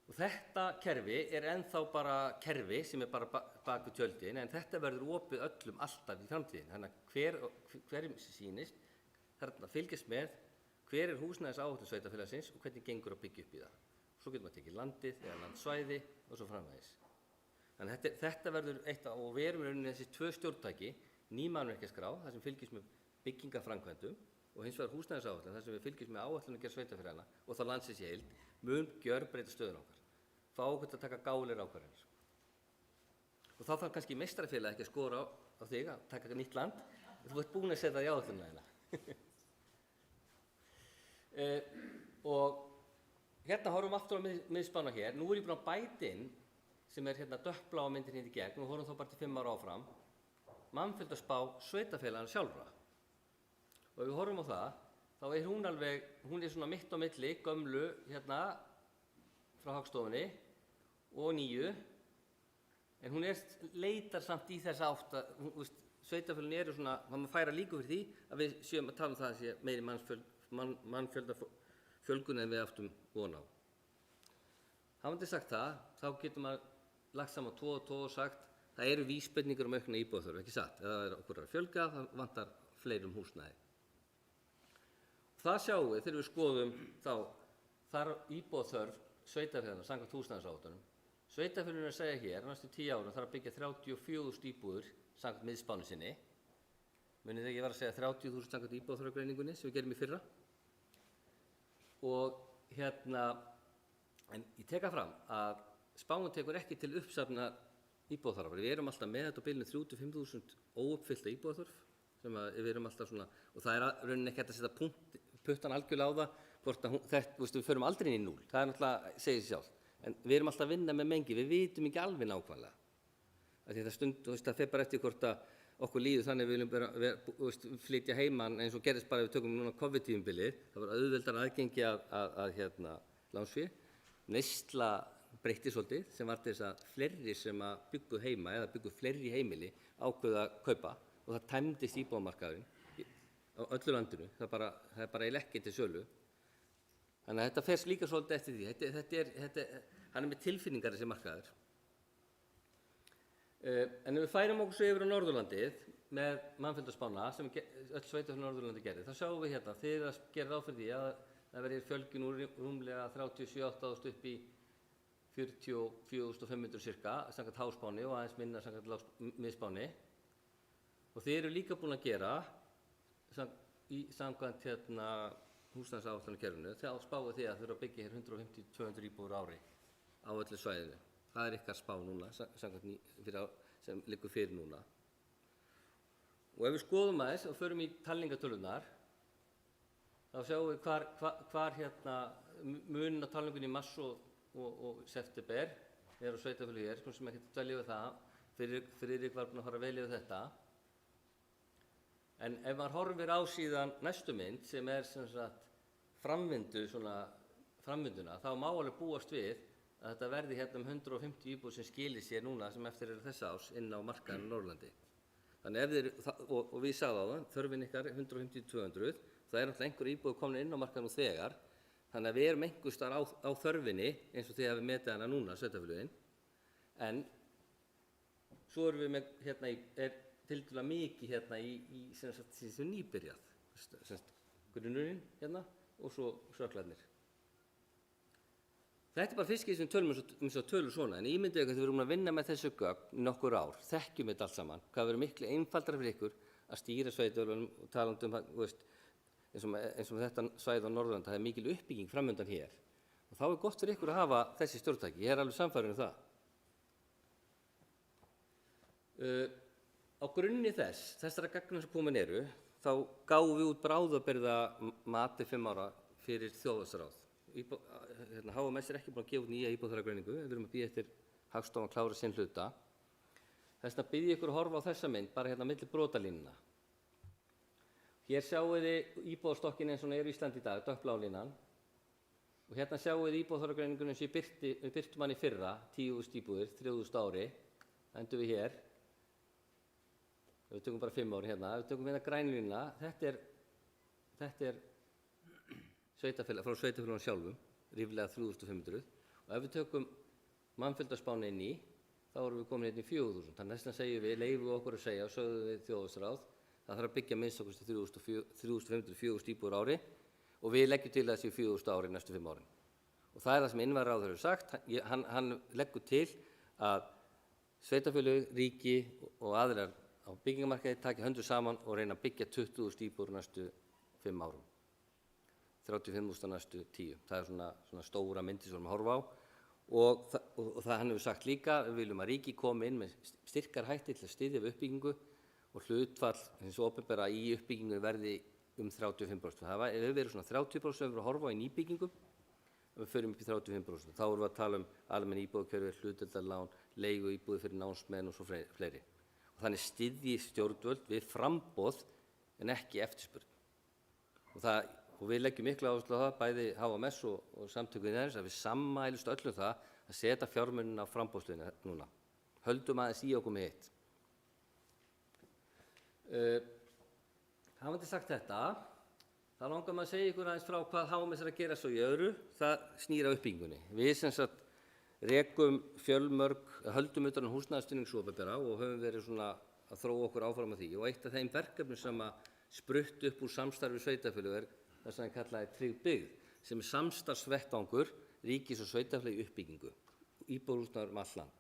Og þetta kerfi ennþá bara kerfi sem bara bak við tjöldin en þetta verður opið öllum alltaf í framtíðin. Þannig að hverjum sýnist þarna fylgjast með hver húsnæðisáætlun sveitarfélagsins og hvernig gengur að byggja upp í það. Svo getur maður tekið landið eða landsvæði og svo framvegis. Þannig að þetta verður eitt og við erum rauninni þessi 2 stjórntæki, ný mannvirkjaskrá þar sem fylgjast með byggingaframkvæmdum og hins vegar húsnæðisáætlun þar sem við fylgjast með áætlunargerð sveitarfélaganna og þá landsins í heild mun gjörbreyta stöðun okkar. Fá okkur til að taka gálir ákvarðanir. Og þá þarf kannski meistarafélag ekki að skora á þig að taka nýtt land, þú ert búin að setja það í áætlunina þína. Og hérna horfum aftur á miðspána hér. Nú er ég búin að bæta inn, sem hérna dökkbláa myndin hérna í gegn, og horfum þá bara til 5 ára áfram, mannfjöldaspá sveitarfélaganna sjálfra. Og ef við horfum á það, þá er hún svona mitt á milli, gömlu hérna frá Hagstofunni og nýju, en hún leitar samt í þessa átt að sveitarfélögin eru svona, maður færa líku fyrir því að við séum að tala um það að sé meiri mannfjöldafjölgun en við áttum von á. Hafandi sagt það, þá getur maður lagt saman 2 og 2 og sagt það eru vísbendingar um aukna íbúðaþörf, ekki satt? Eða okkur að fjölga, það vantar fleirum húsnæði. Það sjáum við þegar við skoðum þá þar íbúðaþörf sveitarfélaganna samkvæmt húsnæðisáætlunum. Sveitarfélögin að segja hér, næstu 10 árum þarf að byggja 34.000 íbúðir samkvæmt miðspáni sinni. Munið þegar ég var að segja 30.000 samkvæmt íbúðaþörfgreiningunni sem við gerum í fyrra. Og hérna, en ég teka fram að spáin tekur ekki til uppsafna íbúðaþarfar. Við erum alltaf með þetta á bilinu 3.000–5.000 óuppfyllta íbúðaþörf sem við erum alltaf svona, og það rauninni ekki hægt að setja puttan algjörlega á það, hvort að við förum aldrei inn í 0, það náttúrulega segir sér sjálf. En við erum alltaf að vinna með mengi, við vitum ekki alveg nákvæmlega. Því það fer bara eftir hvort að okkur líður þannig við viljum flytja heiman eins og gerðist bara ef við tökum núna COVID-tímabilið, það var auðveldara aðgengi að lánsfé. Neysla breytti svolítið sem var til þess að fleiri sem að byggu heima eða byggu fleiri heimili ákveðu að kaupa og það tæmdist íbúðamarkaðurinn á öllu landinu, það er bara eiginlega ekki til sölu. Þannig að þetta fer líka svolítið eftir því, hann með tilfinningar þessi markaður. En ef við færum okkur svo yfir á Norðurlandið með mannfjöldaspána sem öll sveitarfélög á Norðurlandi gerði, þá sjáum við hérna, þeir að gera ráð fyrir því að það verði fjölgun úr rúmlega 37.000 upp í 44.500 cirka, samkvæmt háspáni og aðeins minna samkvæmt miðspáni. Og þeir eru líka búin að gera, samkvæmt húsnæðisáætlunarkerfinu, þá spáið þið að þurfa að byggja hér 150–200 íbúðir á ári á öllu svæðinu. Það er ykkar spá núna, sem liggur fyrir núna. Og ef við skoðum aðeins og förum í talningatölunar, þá sjáum við hvar munin á talningunni í mars og september á sveitarfélög hér, sem ekki dvelja við það, Friðrik var búinn að fara vel yfir þetta. En ef maður horfir á síðan næstu mynd sem sem sagt framvinduna, þá má alveg búast við að þetta verði hérna 150 íbúðir sem skilir sér núna sem eftir þessa árs inn á markaðinn á Norðurlandi. Þannig og við sagðum á það, þörfin ykkar 150–200, það er náttúrulega einhver íbúðir komin inn á markaðinn nú þegar, þannig að við erum einhvers staðar á þörfinni eins og þið hafið metið hana núna, sveitarfélögin. En svo erum við með tiltölulega mikið í sem nýbyrjað, grunnurinn og svo söklarnir. Þetta bara fyrst sem tölum tölur svona, en ímyndið ykkur þegar við erum að vinna með þessu gögn í nokkur ár, þekkjum þetta allt saman, hvað verður miklu einfaldara fyrir ykkur að stýra sveitarfélögunum og talandi eins og þetta svæði á Norðurlandi, það er mikil uppbygging framundan hér. Og þá er gott fyrir ykkur að hafa þessi stjórntæki, ég er alveg sannfærður það. Á grunni þessara gagna sem komin eru, þá gáum við út bráðabirgða mat til 5 ára fyrir þjóðhagsráð HMS er ekki búin að gefa út nýja íbúðargreiningu, við erum að bíða eftir Hagstofan klára sinn hluta. Þess vegna bið ég ykkur að horfa á þessa mynd, bara hérna milli brotalínuna. Hér sjáum við íbúðarstokkin eins og hann er í Íslandi í dag, dökkblá línan. Og hérna sjáum við íbúðargreiningunum sem við birtum hann í fyrra, 10.000 íbúðir, 3.000 ári. Það endur við hér. Við tökum bara 5 ári hérna. Við tökum hérna grænlínuna. Þetta er sveitarfélag, frá sveitarfélagunum sjálfum, ríflega 3.500. Og ef við tökum mannfjöldaspána inn í, þá erum við komin hérna í 4.000. Þannig að þess vegna segjum við, leyfum við okkur að segja, og sögðum við þjóðhagsráð, það þarf að byggja minnst okkur 3.500-4.000 íbúðir á ári og við leggjum til þessi 4.000 ári næstu 5 árin. Og það er það sem innviðaráðherra hefur sagt. Hann leggur til að sveitarfélög, ríki og aðrar á byggingamarkaði taki höndum saman og reyna að byggja 20.000 íbúðir næstu 5 árum. 35.000 næstu 10. Það er svona stóra myndi sem við erum að horfa á. Og það hann hefur sagt líka, við viljum að ríki komi inn með styrkar hætti til að styðja við uppbyggingu og hlutfall hins opinbera í uppbyggingu verði 35%. Það hefur verið svona 30% sem við erum að horfa á í nýbyggingum og við förum upp í 35%. Þá erum við að tala um almenn íbúðakerfi, hlutdeildarlán, leigu íbúðir fyrir námsmenn og svo fleiri. Og þannig styðji stjórnvöld við framboð en ekki eftirspurn. Og við leggjum mikla áherslu á það, bæði HMS og samtöku iðnaðarins, að við sammælumst öllum það að setja fjármunina á framboðsliðina núna. Höldum aðeins í okkur með hitt. Hafandi sagt þetta, þá langar maður að segja ykkur aðeins frá hvað HMS er að gera svo í öðru. Það snýr að uppbyggingunni. Við sem sagt rekum höldum utan húsnæðisstuðnings opinbera og höfum verið svona að þróa okkur áfram á því. Og eitt af þeim verkefnum sem að sprutt upp úr samstarfi sveitarfélög er það sem kallaði Tryggð byggð, sem er samstarfsvettvangur ríkis og sveitarfélaga í uppbyggingu, íbúðarhúsnæði um allt land.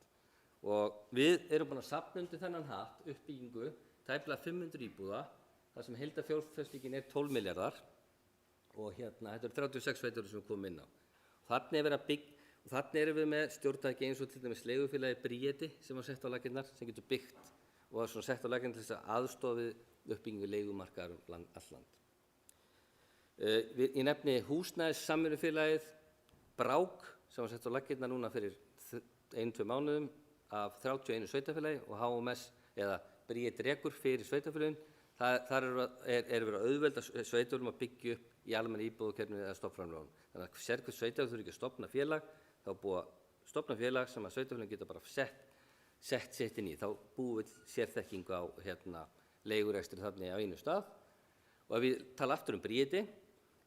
Og við erum búin að safna undir þennan hatt uppbyggingu tæplega 500 íbúða, þar sem heildarfjárfestingin er 12 milljarðar og hérna, þetta eru 36 sveitarfélög sem við komum inn á. Þannig erum við með stjórntæki eins og til dæmis leigufélagið Bríeti sem var sett á laggirnar, sem getur byggt og var svona sett á laggirnar til þess að aðstoða við uppbyggingu leigumarkaðar um allt land. Ég nefni húsnæðissamvinnufélagið Brák sem var sett á laggirnar núna fyrir 1-2 mánuðum af 31 sveitarfélagi og HMS eða Bríeti rekur fyrir sveitarfélögin. Þar er verið að auðvelda sveitarfélögum að byggja upp í almenna íbúðakerfinu eða stofnframlögum. Þannig að sérhvert sveitarfélag þurfi ekki að stofna félag, þá búið að stofna félag sem að sveitarfélögin geta bara sett sitt inn í. Þá búið við sérþekkingu á leigurekstri þannig á einu stað. Og ef við tala aftur um Bríeti,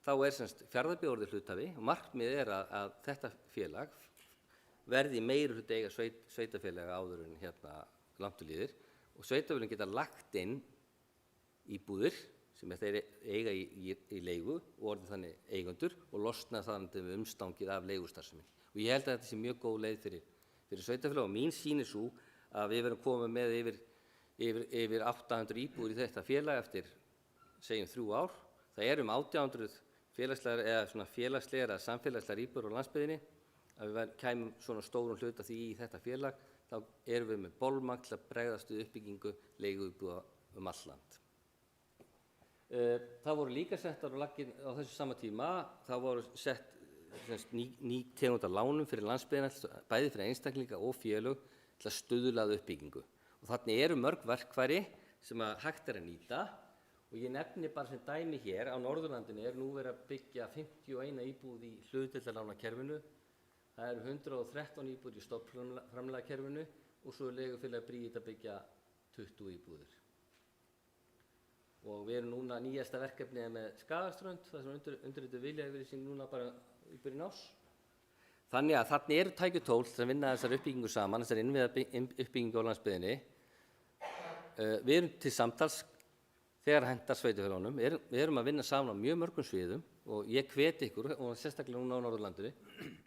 þá er semst Fjarðabyggð orðið hluthafi og markmiðið er að þetta félag verði meirihluta eiga sveitarfélaga áður en langt til líður og sveitarfélögin geta lagt inn íbúðir sem þeir eiga í leigu og orðið þannig eigendur og losna þannig við umstangið af leigustarfsemi. Og ég held að þetta sé mjög góð leið fyrir sveitarfélag og mín sýn er sú að við verðum komið með yfir 800 íbúðir í þetta félag eftir, segjum 3 ár. Það er 1800 félagslegar eða samfélagslegar íbúðir á landsbyggðinni. Að við kæmum svona stórum hluta því í þetta félag, þá erum við með bolmagn til að bregðast við uppbyggingu leiguíbúða um allt land. Það voru líka settar á laggir á þessu sama tíma, það voru sett ný tegund af lánum fyrir landsbyggðina, bæði fyrir einstaklinga og félög til að stuðla að uppbyggingu. Og þannig eru mörg verkfæri sem hægt er að nýta og ég nefni bara sem dæmi hér, á Norðurlandinu er nú verið að byggja 51 íbúð í hlutdeildarlánakerfinu, það eru 113 íbúðir í stofnframlagakerfinu og svo er leigufélagið Bríeti að byggja 20 íbúðir. Og við erum núna nýjasta verkefnið með Skagaströnd, það sem undirrituð viljayfirlýsing núna bara í byrjun árs. Þannig að þannig eru tækjutól sem vinna þessar uppbyggingu saman, þessar innviðauppbyggingu á landsbyggðinni. Við erum til samtals þegar hentar sveitarfélögunum. Við erum að vinna saman á mjög mörgum sviðum og ég hveti ykkur, og sérstaklega núna á Norðurlandinu,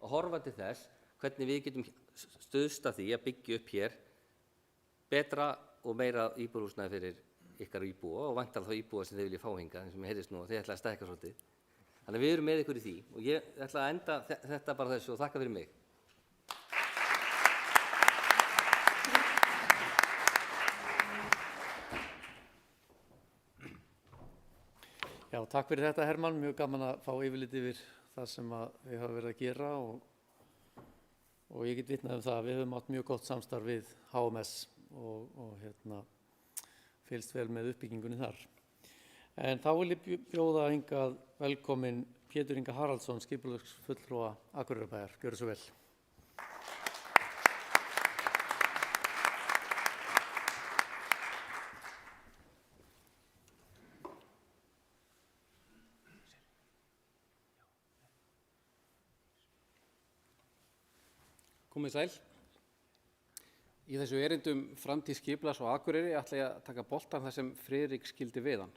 að horfa til þess hvernig við getum stuðst að því að byggja upp hér betra og meira íbúðarhúsnæði fyrir ykkar íbúa og væntanlega þá íbúa sem þið viljið fá hingað, eins og mér heyrðist nú og þið ætlaði að stækka svolítið. Þannig að við erum með ykkur í því og ég ætla að enda þetta bara þessu og þakka fyrir mig. Já, takk fyrir þetta Hermann, mjög gaman að fá yfirlit yfir það sem við hafa verið að gera og ég get vitnað það að við höfum átt mjög gott samstarf við HMS og fylgst vel með uppbyggingunni þar. En þá vil ég bjóða hingað velkomin Pétur Inga Haraldsson, skipulagsfulltrúa Akureyrarbæjar. Gjörðu svo vel. Komið sæl. Í þessu erindum framtíð skipulags á Akureyri ætla ég að taka boltann þar sem Friðrik skildi við hann.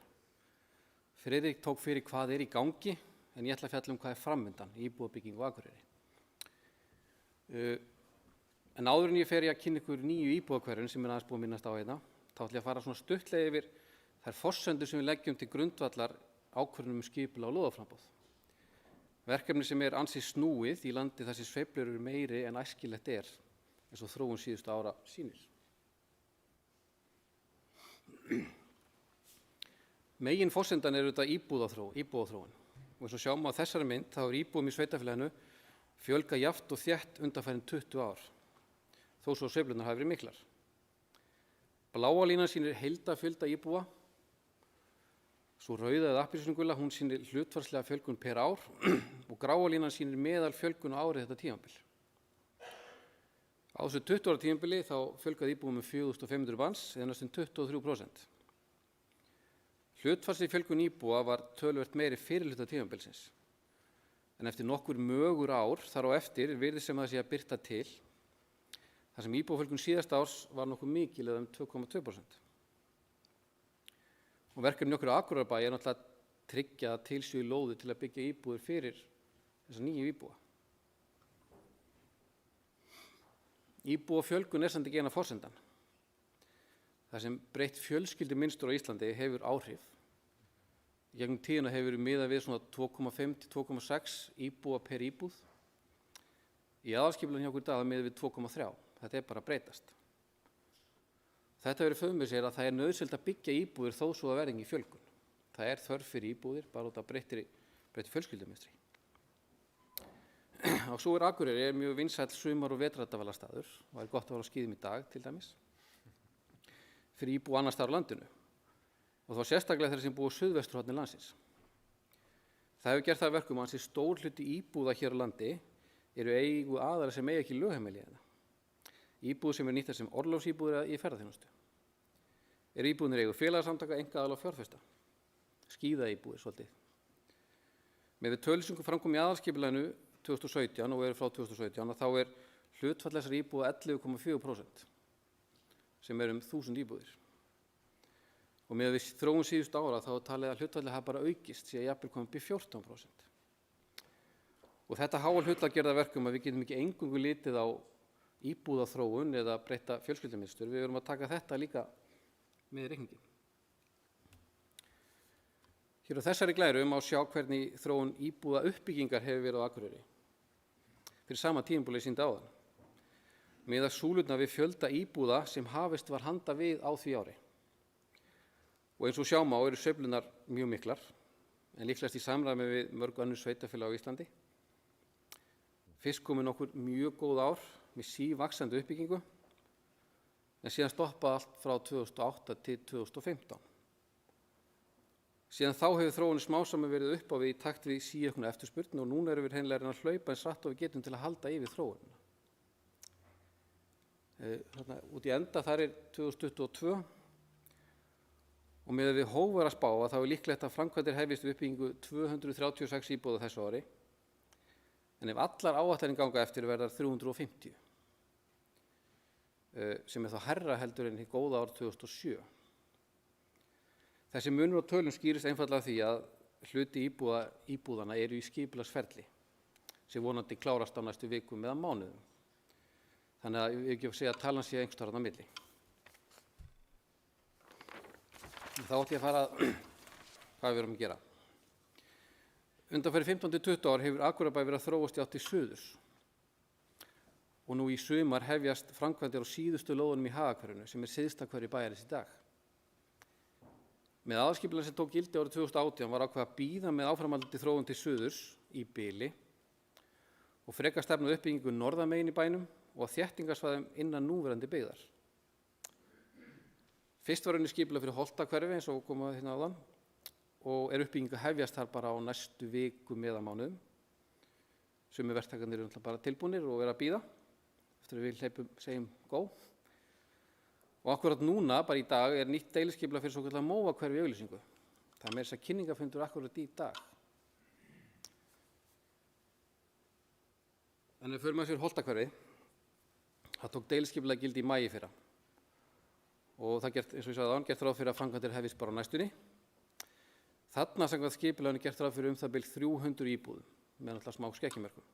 Friðrik tók fyrir hvað í gangi, en ég ætla að fjalla hvað framundan í íbúðabyggingu á Akureyri. En áður en ég fer að kynna ykkur nýju íbúðahverfin sem aðeins búið að minnast á hérna, þá ætla ég að fara svona stuttlega yfir þær forsendur sem við leggjum til grundvallar ákvörðunum skipulag og lóðaframboð. Verkefni sem ansi snúið í landi þar sem sveiflur eru meiri en æskilegt eins og þróun síðustu ára sýnir. Megin forsendan auðvitað íbúðaþróun. Og eins og sjáum á þessari mynd þá íbúðum í sveitarfélaginu fjölga jafnt og þétt undanfarin 20 ár, þó svo sveiflurnar hafi verið miklar. Bláa línan sýnir heildarfjölda íbúa, svo rauða eða appelsínugula, hún sýnir hlutfallslega fjölgun per ár og gráa línan sýnir meðal fjölgun á árið þetta tímabil. Á þessu 20 ára tímabili þá fjölgaði íbúum með 4.500 manns eða næstum 23%. Hlutfallsleg fjölgun íbúa var töluvert meiri fyrir hluta tímabilsins. En eftir nokkur mögur ár þar á eftir virðist sem það sé að birta til, þar sem íbúafjölgun síðasta árs var nokkuð mikil eða 2,2%. Og verkefni okkur á Akureyrarbæ náttúrulega að tryggja til séu lóðir til að byggja íbúðir fyrir þessa nýju íbúa. Íbúafjölgun samt ekki eina forsendan. Það sem breytt fjölskyldumynstur á Íslandi hefur áhrif. Í gegnum tíðina hefur miðað við svona 2,5 til 2,6 íbúa per íbúð. Í aðalskipulaginu hjá okkur í dag miðað við 2,3. Þetta bara að breytast. Þetta verður föðum við sér að það nauðsynlegt að byggja íbúðir þó svo að verði engin fjölgun. Það þörf fyrir íbúðir bara út af breyttri fjölskyldumynstri. Og svo Akureyri mjög vinsæll sumar- og vetrardvalarstaður og gott að vera á skíðum í dag til dæmis fyrir íbúa annars staðar á landinu og þá sérstaklega þeirra sem búa á suðvesturhorni landsins. Það hefur gert það að verkum að ansi stór hluti íbúða hér á landi eru eigu aðalar sem eiga ekki lögheimili hérna. Íbúðir sem nýttar sem orlofsíbúðir í ferðaþjónustu. Íbúðir eigu félagasamtaka, einkaaðila og fjárfesta. Skíðaíbúðir svolítið. Með tölusingum framkom í aðalskipulaginu 2017 og frá 2017 að þá hlutfall þessara íbúða 11,4% sem 1000 íbúðir. Og með við þróun síðustu ára þá talið að hlutfallið hafi bara aukist síðan jafnvel komið upp í 14%. Og þetta háa hlutfall gerði að verkum að við getum ekki eingöngu litið á íbúðaþróun eða breytta fjölskyldumynstur. Við verum að taka þetta líka með reikningi. Hér á þessari glæru má sjá hvernig þróun íbúða uppbyggingar hefur verið á Akureyri. Fyrir sama tímabili sýndi áðan. Miðað súlurnar við fjölda íbúða sem hafist var handa við á því ári. Og eins og sjá má eru sveiflurnar mjög miklar, en líklegast í samræmi við mörg önnur sveitarfélög á Íslandi. Fyrst komu nokkur mjög góð ár með sívaxandi uppbyggingu, en síðan stoppaði allt frá 2008 til 2015. Síðan þá hefur þróunin smásaman verið upp á við í takt við síaukna eftirspurn og núna erum við hreinlega að hlaupa eins hratt og við getum til að halda yfir þróunina. Þarna út í enda þar 2022 og með við hófara spá að þá líklegt að framkvæmdir hefjist við uppbyggingu 236 íbúða þessu ári, en ef allar áætlanir ganga eftir verða 350, sem þá hærra heldur en hið góða ár 2007. Þessi munur á tölum skýrist einfaldlega því að hluti íbúðana eru í skipulagsferli sem vonandi klárast á næstu vikum eða mánuðum. Þannig að við ekki að segja að talan sé einhvers staðar á milli. Þá ætla ég að fara hvað við erum að gera. Undanfarið 15 til 20 ár hefur Akureyrarbær verið að þróast í átt til suðurs. Og nú í sumar hefjast framkvæmdir á síðustu lóðunum í Hagahverfinu sem syðsta hverfi bæjarins í dag. Með aðalskipulagi sem tók gildi árið 2018 var ákveðið að bíða með áframhaldandi þróun til suðurs í bili og frekar stefna á uppbyggingu norðanmegin í bænum og á þéttingarsvæðum innan núverandi byggðar. Fyrst var skipulagt fyrir Holtahverfi eins og komið hérna áðan og uppbygging að hefjast þar bara á næstu vikum eða mánuðum. Sumir verktakarnir eru bara tilbúnir og vera að bíða eftir að við segjum go. Og akkurat núna, bara í dag, nýtt deiliskipulag fyrir svokallaða Móahverfi í auglýsingu. Það meira þess að kynningarfundur akkurat í dag. En ef við förum aðeins fyrir Holtahverfi, það tók deiliskipulag gildi í maí í fyrra. Og það gert, eins og ég sagði áðan, gert ráð fyrir að framkvæmdir hefjist bara á næstunni. Þarna samkvæmt skipulaginu gert ráð fyrir það bil 300 íbúðum með náttúrulega smá skekkjumörkum.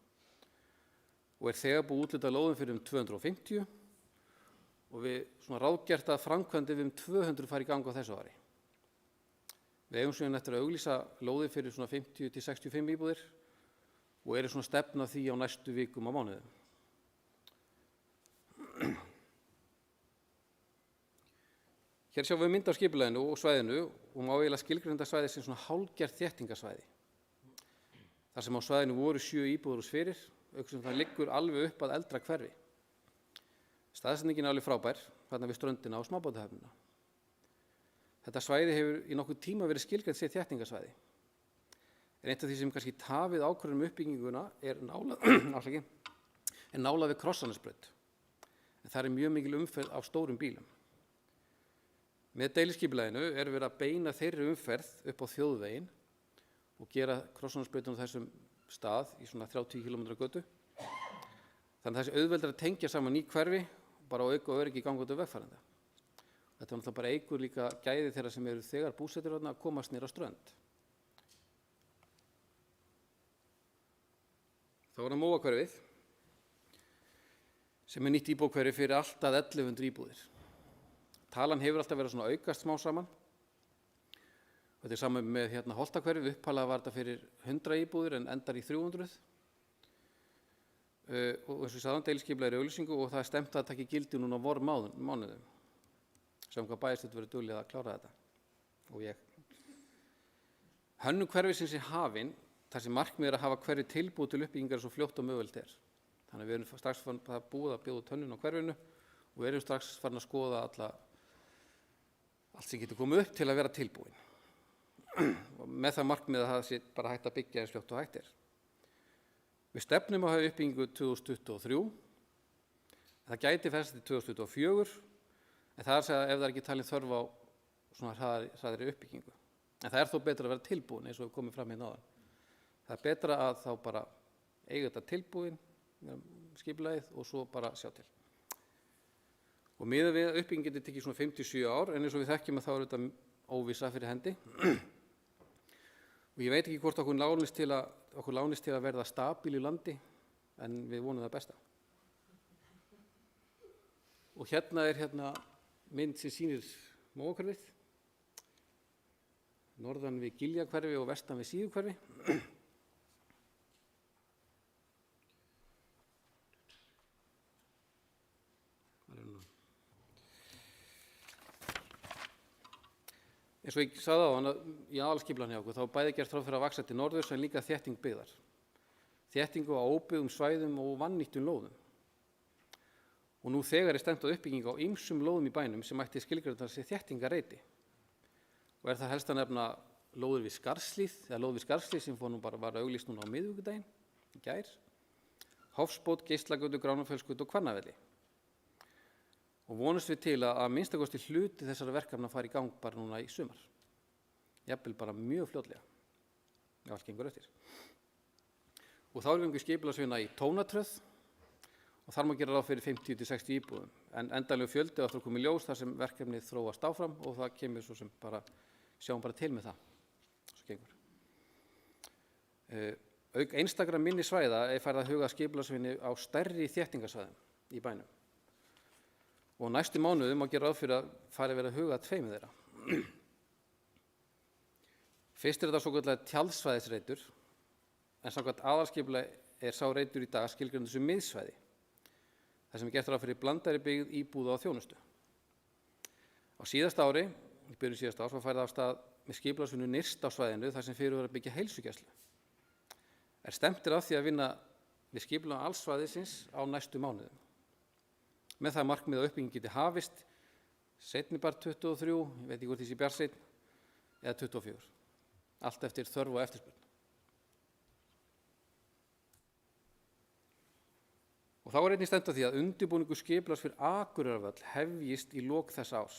Og þegar búið úthlutað lóðum fyrir 250 og við svona ráðgert að framkvæmdir við 200 fari í gang á þessu ári. Við eigum síðan eftir að auglýsa lóðir fyrir svona 50 til 65 íbúðir og eru svona stefna því á næstu vikum á mánuðum. Hér sjáum við mynd á skipulaginu og svæðinu og má eiginlega skilgreinda svæði sem svona hálfgert þéttingarsvæði. Þar sem á svæðinu voru 7 íbúðir og sferir, auk sem það liggur alveg upp að eldra hverfi. Staðsetningin er alveg frábær, þarna við ströndina og smábátahöfnina. Þetta svæði hefur í nokkuð tíma verið skilgreint sem þéttingarsvæði. En eitt af því sem kannski tafið ákvörðun uppbygginguna er nálað við Krossanesbraut. En það er mjög mikil umferð á stórum bílum. Með deiliskipulaginu er verið að beina þeirri umferð upp á þjóðveginn og gera Krossanesbrautina á þessum stað í svona 30 km götu. Þannig að þessi auðveldar að tengja saman ný hverfi bara á auka og öryggi gangandi vegfarenda. Þetta er náttúrulega bara eykur líka gæði þeirra sem eru þegar búsettir þarna að komast niður á strönd. Þá er það Móahverfið sem er nýtt íbúðahverfi fyrir allt að 1100 íbúðir. Talan hefur alltaf verið svona aukast smá saman. Þetta er saman með Holtahverfi, upphaflega var þetta fyrir 100 íbúðir en endar í 300. Og eins og ég sagði deiliskipulagið í auglýsingu og það er stefnt að taka gildi núna á vormánuðum. Sem hvað bæjarstjórn verið dugleg að klára þetta. Og ég. Hönnun hverfisins í hafin, þar sem markmið er að hafa hverfi tilbúið til uppbyggingar svo fljótt og mögulegt er. Þannig að við erum strax búið að bjóða út hönnun á hverfinu og við erum strax farin að skoða allt sem getur komið upp til að vera tilbúin. Og með það markmið að það sé bara hægt að byggja eins fljótt og hægt er. Við stefnum að hafa uppbyggingu 2023, það gæti fest til 2024, en það er ef það er ekki talin þörf á svona hraðri uppbyggingu. En það er þó betra að vera tilbúin eins og við komum fram hérna áðan. Það er betra að þá bara eiga þetta tilbúin, skipulagið og svo bara sjá til. Og miðað við að uppbygging getur tekið svona 57 ár, en eins og við þekkjum að þá er þetta óvissa fyrir hendi. Og ég veit ekki hvort okkur lánist til að verða stabíl í landi, en við vonum það besta. Og hérna er mynd sem sýnir Móahverfið, norðan við Giljahverfi og vestan við Síðuhverfi. Eins og ég sagði áðan í aðalskipulaginu hjá okkur, þá bæði gert ráð fyrir að vaxa til norðurs en líka þétting byggðar. Þéttingu á óbyggðum svæðum og vannýttum lóðum. Og nú þegar er stefnt á uppbyggingu á ýmsum lóðum í bænum sem ætti skilgreinda sem þéttingareiti. Og er það helst að nefna lóðir við Skarðshlíð, eða lóð við Skarðshlíð sem var auglýst núna á miðvikudaginn, í gær, Hofsbót, Geislagötu, Gránafellsgötu og Hvannavelli. Og vonumst við til að minnstakosti hluti þessara verkefna fari í gang bara núna í sumar. Jafnvel bara mjög fljótlega, ef allt gengur eftir. Og þá erum við skipulagsvinna í Tónatröð og þar má gera ráð fyrir 50 til 60 íbúðum. En endanlegu fjöldi áttur að koma í ljós þar sem verkefnið þróast áfram og það kemur svo sem sjáum bara til með það. Svo gengur. Auk einstakra minni svæða er farið að huga skipulagsvinni á stærri þéttingarsvæðum í bænum. Og næstu mánuðum má gera ráð fyrir að fari verið að huga að 2 þeirra. Fyrst er þetta svokallaðir tjaldsvæðisreitur, en samkvæmt aðalskipulagi er sá reitur í dag skilgreindur sem miðsvæði, þar sem er gert ráð fyrir blandaðri byggð íbúða og þjónustu. Á síðasta ári, í byrjun síðasta árs, var farið af stað með skipulagsvinnu nyrst á svæðinu þar sem fyrir var að byggja heilsugæslu. Stefnt er að því að vinna við skipulag alls svæðisins á næstu mánuðum. Með það markmið að uppbygging geti hafist seinni part 23, ég veit ekki hvort því sé bjartsýnn, eða 24, allt eftir þörf og eftirspurn. Og þá einnig stefnt að því að undirbúningur skipulags fyrir Akureyrarvöll hefjist í lok þess árs.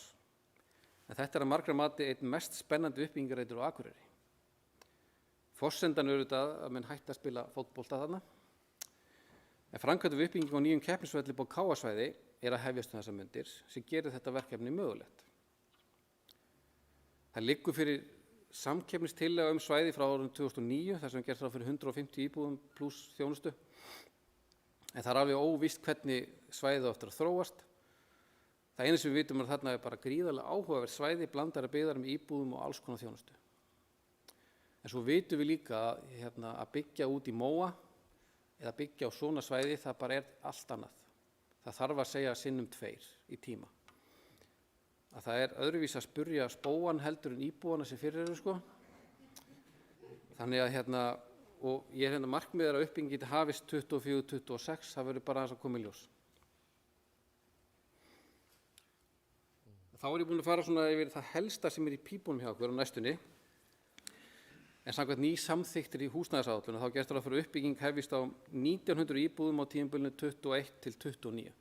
En þetta að margra mati einn mest spennandi uppbyggingarreitur á Akureyri. Forsendan auðvitað að menn hætti að spila fótbolta þarna. En framkvæmd við uppbygging á nýjum keppnisvelli á Káasvæði að hefjast þessar mundir sem gerir þetta verkefni mögulegt. Það liggur fyrir samkeppnistillaga svæði frá árinu 2009 þar sem gert ráð fyrir 150 íbúðum pluss þjónustu. En það alveg óvíst hvernig svæðið á eftir að þróast. Það eina sem við vitum að þarna bara gríðarlega áhugaverð svæði, blandara byggðar með íbúðum og alls konar þjónustu. En svo vitum við líka að byggja út í móa eða byggja á svona svæði, það bara allt annað. Það þarf að segja sinnum 2 í tíma. Að það öðruvís að spurja spóan heldur en íbúana sem fyrir eru sko. Þannig að og ég markmið að uppbygging geti hafist 24-26, það verður bara aðeins að koma í ljós. Þá ég búin að fara svona yfir það helsta sem í pípunum hjá okkur á næstunni. En samkvæmt ný samþykktir í húsnæðisáætlun þá gert ráð fyrir uppbygging hefjist á 1900 íbúðum á tímabilinu 21 til 29.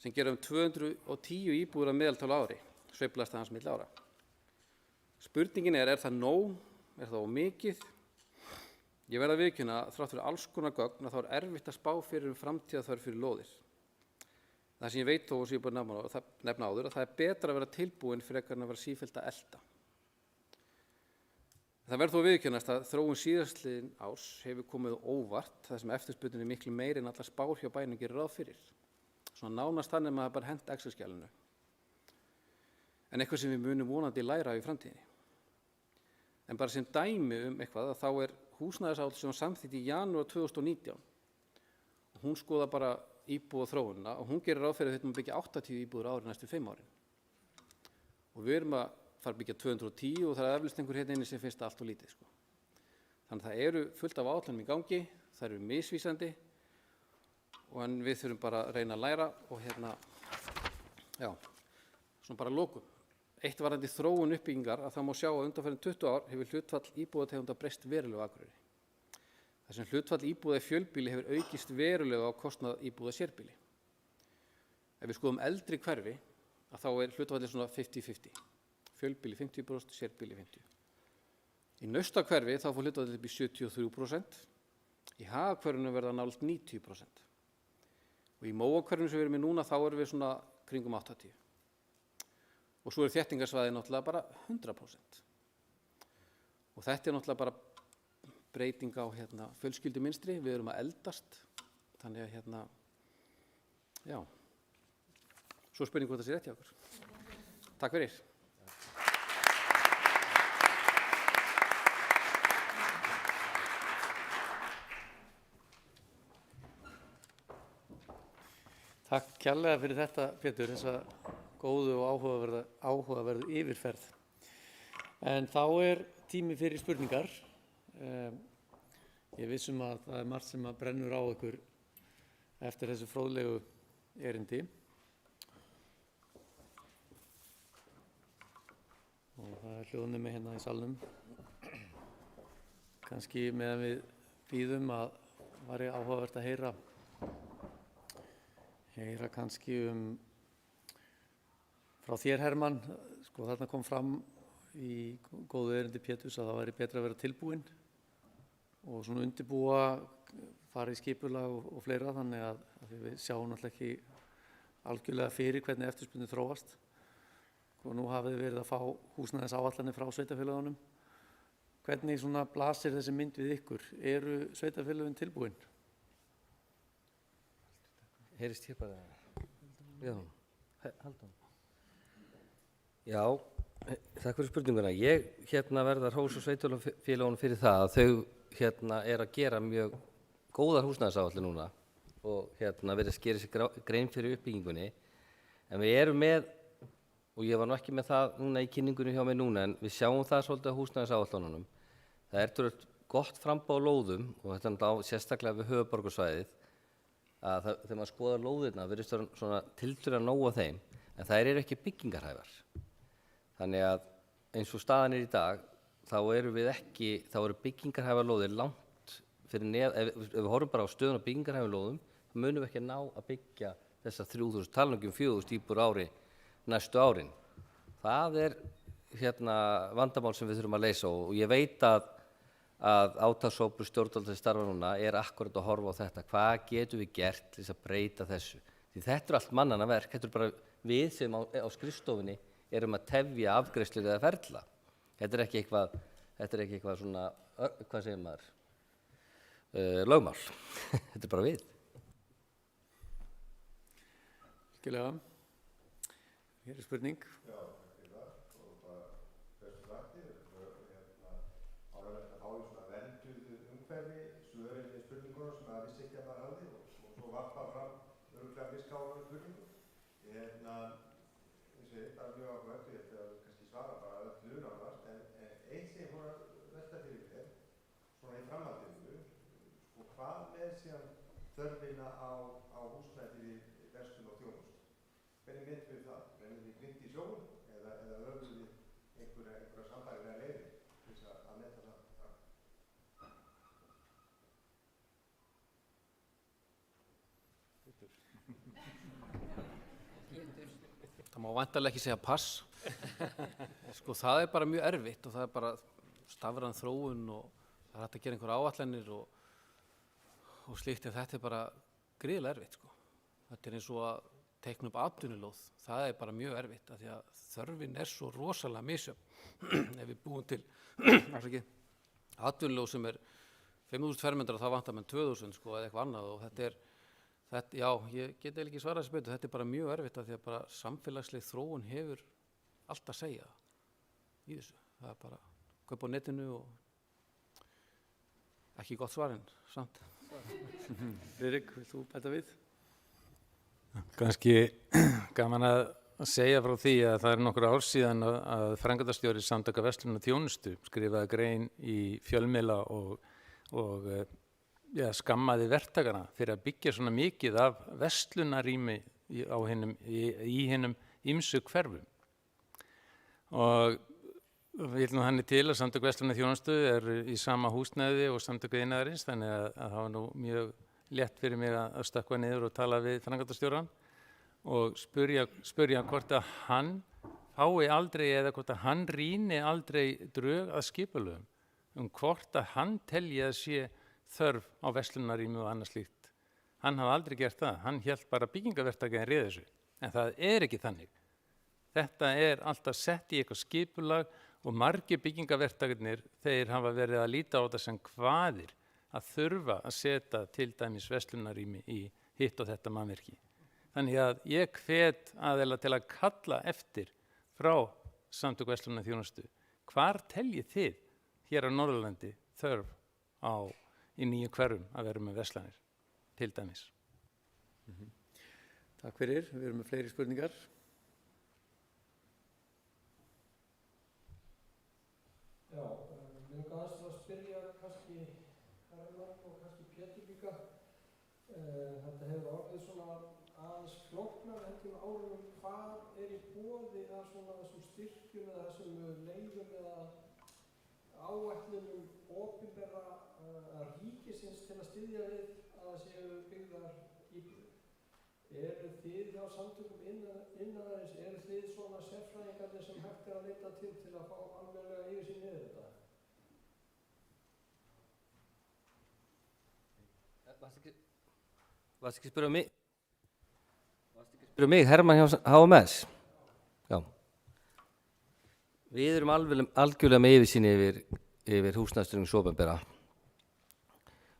Sem gera 210 íbúður að meðaltali á ári, sveiflast aðeins milli ára. Spurningin það nóg, það of mikið? Ég verð að viðurkenna að þrátt fyrir alls konar gögn þá erfitt að spá fyrir framtíðarþörf fyrir lóðir. Það sem ég veit þó og sem ég búið að nefna áður að það betra að vera tilbúin frekar en að vera sífellt að elta. Það verður þó að viðurkennast að þróun síðastliðin árs hefur komið óvart þar sem eftirspurnin miklu meiri en allar spár hjá bænum gerir ráð fyrir. Svona nánast þannig að maður bara hent Excel-skjalinu. En eitthvað sem við munum vonandi læra í framtíðinni. En bara sem dæmi eitthvað að þá húsnæðisáætlun sem var samþykkt í janúar 2019. Hún skoða bara íbúða þróunina og hún gerir ráð fyrir að þetta byggja 80 íbúður ári næstu 5 árin. Og við erum að fara að byggja 210 og það eflaust einhver inni sem finnst allt og lítið sko. Þannig að það eru fullt af áætlunum í gangi, það eru misvísandi en við þurfum bara að reyna að læra og svona bara lokum. Eitt varðandi þróun uppbyggingar að það má sjá að undanfarin 20 ár hefur hlutfall íbúðategunda breyst verulega á Akureyri. Þar sem hlutfall íbúða í fjölbýli hefur aukist verulega á kostnað íbúða sérbýli. Ef við skoðum eldri hverfi að þá hlutfallið svona 50-50. Fjölbýli 50%, sérbýli 50%. Í Naustahverfi þá fór hlutfallið upp í 73%. Í Hagahverfinu verða nálægt 90%. Og í Móahverfinu sem við erum í núna þá erum við svona kringum 80%. Og svo þéttingarsvæði náttúrulega bara 100%. Og þetta náttúrulega bara breyting á fjölskyldumynstri, við erum að eldast, þannig að svo spurning hvort það sé rétt hjá okkur. Takk fyrir. Takk kærlega fyrir þetta, Pétur, þessa góðu og áhugaverðu yfirferð. En þá tími fyrir spurningar. Ég vissum að það margt sem brennur á ykkur eftir þessu fróðlegu erindi. Og það hljóðnumi hérna í salnum. Kannski meðan við bíðum að væri áhugavert að heyra kannski frá þér, Hermann. Sko, þarna kom fram í góðu erindi Péturs að það væri betra að vera tilbúin og svona undirbúa, fara í skipulag og fleira, þannig að við sjáum náttúrulega ekki algjörlega fyrir hvernig eftirspurnin þróast. Og nú hafið verið að fá húsnæðisáætlanir frá sveitarfélögunum. Hvernig svona blasir þessi mynd við ykkur? Eru sveitarfélögin tilbúin? Heyrist hér bara? Já, Halldór. Já, takk fyrir spurninguna. Ég verð að hrósa sveitarfélögunum fyrir það að þau að gera mjög góðar húsnæðisáætlanir núna og verið að gera sér grein fyrir uppbyggingunni. En við erum með, og ég var nú ekki með það núna í kynningunni hjá mig núna, en við sjáum það svolítið á húsnæðisáætlununum. Það gott framboð á lóðum og þetta á sérstaklega við höfuðborgarsvæðið að þegar maður skoðar lóðirna virðist vera svona tiltölulega nóg af þeim en þær eru ekki byggingarhæfar. Þannig að eins og staðan í dag þá eru byggingarhæfar lóðir langt fyrir ef við horfum bara á stöðun á byggingarhæfum lóðum þá munum við ekki ná að byggja þessar 3.000 talningum 4.000 íbúðir á ári næstu árin. Það er vandamál sem við þurfum að leysa og ég veit að átakshópur stjórnvalda sem starfa núna er akkúrat að horfa á þetta. Hvað getum við gert til þess að breyta þessu? Því þetta er allt mannanna verk, þetta er bara við sem á skrifstofunni erum að tefja afgreiðslur eða ferla. Þetta er ekki eitthvað svona, hvað segir maður, lögmál. Þetta er bara við. Skiljaða. Hér er spurning. Þörfina á húsnæði við verslun og þjónustu. Hvernig metum við það? Rennum við blint í sjóinn eða höfum við einhverja sambærilega leiðir til þess að meta það? Það má væntanlega ekki segja pass. Sko það er bara mjög erfitt og það er bara stafræn þróun og það er hægt að gera einhver áætlanir og slíkt en þetta er bara gríðarlega erfitt sko. Þetta er eins og að teikna upp atvinnulóð, það er bara mjög erfitt af því að þörfin er svo rosalega misjöfn. Ef við búum til atvinnulóð sem er 5.000 fermetrar þá vantar menn 2.000 sko eða eitthvað annað og já, ég get ekki svarað þessu betur, þetta er bara mjög erfitt af því að bara samfélagsleg þróun hefur allt að segja í þessu. Það er bara kaupa á netinu og ekki gott svarinn, samt. Friðrik, vilt þú bæta við? Kannski gaman að segja frá því að það er nokkur ár síðan að framkvæmdastjóri Samtaka verslunar og þjónustu skrifaði grein í fjölmiðla og skammaði verktakana fyrir að byggja svona mikið af verslunarrými í hinum ýmsu hverfum. Og við viljum þannig til að Samtök verslunar og þjónustu er í sama húsnæði og Samtök iðnaðarins þannig að það var nú mjög létt fyrir mig að stökkva niður og tala við framkvæmdastjórann og spurja hvort að hann fái aldrei eða hvort að hann rýni aldrei drög að skipulögum hvort að hann telji að sé þörf á verslunarrými og annað slíkt. Hann hafði aldrei gert það, hann hélt bara byggingaverktakinn réði þessu, en það er ekki þannig. Þetta er alltaf sett í eitthvað skipulag og margir byggingaverktakirnir þeir hafa verið að líta á þetta sem kvaðir að þurfa að setja til dæmis verslunarrými í hitt og þetta mannvirki. Þannig að ég hvet aðeila til að kalla eftir frá Samtök verslunar og þjónustu. Hvar teljið þið hér á Norðurlandi þörf í nýju hverfum að vera með verslanir til dæmis? Takk fyrir, við erum með fleiri spurningar. Já, mér gafst að spyrja kannski Hermann og kannski Pétur líka. Þetta hefur orðið svona aðeins flóknar heldur árunum hvað er í boði að svona þessum styrkjum eða þessum leiðum eða áætlunum opinberra ríkisins til að styðja við að það séu byggðar íbúðir. Eru þið hjá samtökum iðnaðarins, eru þið svona sérfræðingarnir sem hægt er að leita til að fá almennilega yfirsýn yfir þetta? Varstu ekki að spyrja mig? Hermann hjá HMS? Já. Við erum algjörlega með yfirsýn yfir húsnæðisstuðning opinbera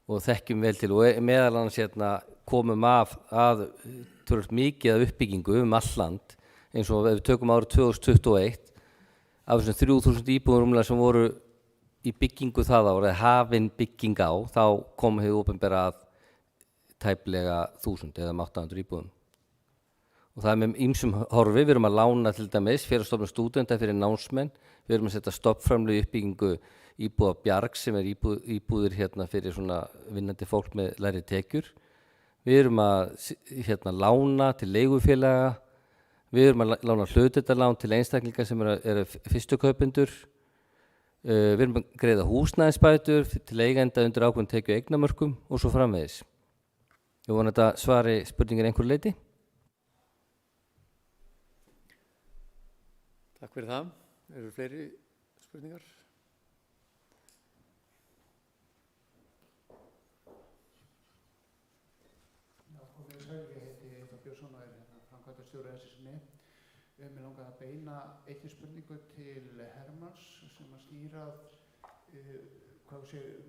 og þekkjum vel til og meðal annars komum að tölvöld mikið af uppbyggingu all land eins og ef við tökum árið 2021 af þessum 3.000 íbúðum rúmlega sem voru í byggingu það ár eða hafin bygging á þá kom hið opinbera að tæplega 1.000 eða 800 íbúðum og það er með ýmsum horfi. Við erum að lána til dæmis Félagsstofnun stúdenta fyrir námsmenn, við erum að setja stofnframlög í uppbyggingu íbúða Bjarg sem er íbúðir hérna fyrir svona vinnandi fólk með lægri tekjur. Við erum að lána til leigufélaga, við erum að lána hlutdeildarlán til einstaklinga sem eru fyrstu kaupendur. Við erum að greiða húsnæðisbætur til eigenda undir ákveðin tekju eignamörkum og svo framvegis. Ég vona þetta svari spurningin einhverju leyti. Takk fyrir það. Eru fleiri spurningar? Komið sæl, ég heiti Heiðar Björnsson og er framkvæmdastjóri SSN. Mig langaði að beina einni spurningu til Hermanns sem að snýra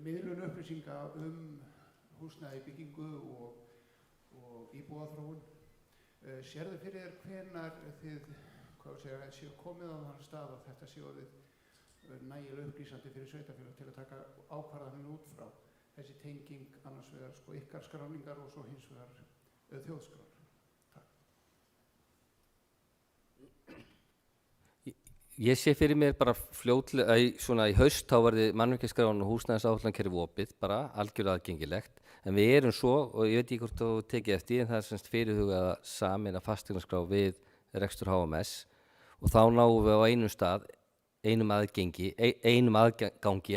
miðlun upplýsinga húsnæði byggingu og íbúðaþróun. Sérðu fyrir þér hvenær þið séu komið á þann stað að þetta séu orðið nægilega upplýsandi fyrir sveitarfélag til að taka ákvarðanir út frá þessi tenging annars vegar ykkar skráningar og svo hins vegar þjóðskrár? Ég sé fyrir mér bara fljótlega, svona í haust þá verði mannvirkjaskráin og húsnæðisáætlunarkerfi opið, bara algjörlega aðgengilegt. En við erum svo, og ég veit ekki hvort þú tekið eftir, en það er semst fyrirhugað að sameina fasteignaskrá við rekstur HMS og þá náum við á einum stað, einum aðgangi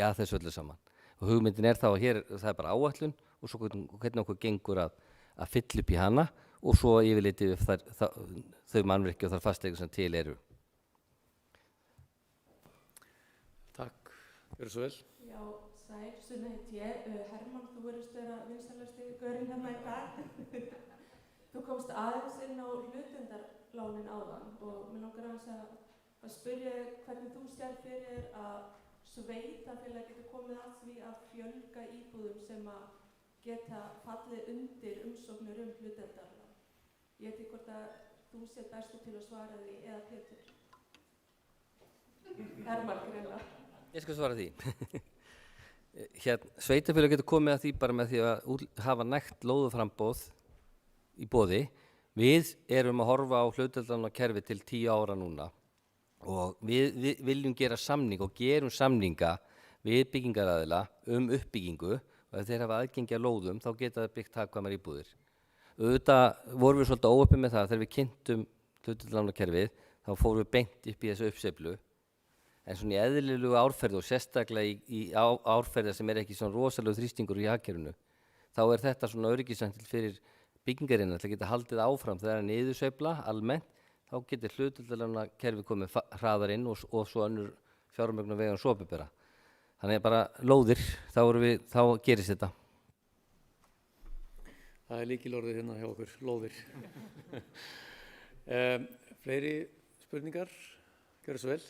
að þessu öllu saman. Og hugmyndin er þá að hér, það er bara áætlun og svo hvernig okkur gengur að fylla upp í hana og svo yfirlitið við þau mannvirki og þar fasteignir sem til eru. Takk, gjörðu svo vel. Já, sæl, Sunna heiti ég. Hermann, þú verðist vera vinsælasti gaurinn hérna í dag. Þú komst aðeins inn á hlutendarlánin áðan og mér langar aðeins að spyrja hvernig þú sér fyrir að sveitarfélag getur komið að því að fjölga íbúðum sem að geta fallið undir umsóknir hlutendarlán. Ég veit ekki hvort að þú sér bestu til að svara því eða Pétur. Hermann, greinlega. Ég skal svara því. Sveitarfélag getur komið að því bara með því að hafa nægt lóðuframboð í boði. Við erum að horfa á hlutdeildarlánakerfi til 10 ára núna og við viljum gera samning og gerum samninga við byggingaraðila uppbyggingu og ef þeir hafa aðgengi að lóðum þá geta það byggt hagkvæmar íbúðir. Auðvitað vorum við svolítið óheppnir með það þegar við kynntum hlutdeildarlánakerfið þá fórum við beint upp í þessu uppsveiflu. En svona í eðlilegu árferði og sérstaklega í árferði sem er ekki svona rosalegu þrýstingur í hagkerfinu, þá er þetta svona öryggisventil fyrir byggingarinn að geta haldið áfram þegar það er niðursveifla almennt, þá getur hlutdeildarlánakerfið komið hraðar inn og svo önnur fjármögnun vegans opinbera. Þannig bara lóðir, þá gerist þetta. Það er lykilorðið hérna hjá okkur, lóðir. Fleiri spurningar? Gjörðu svo vel.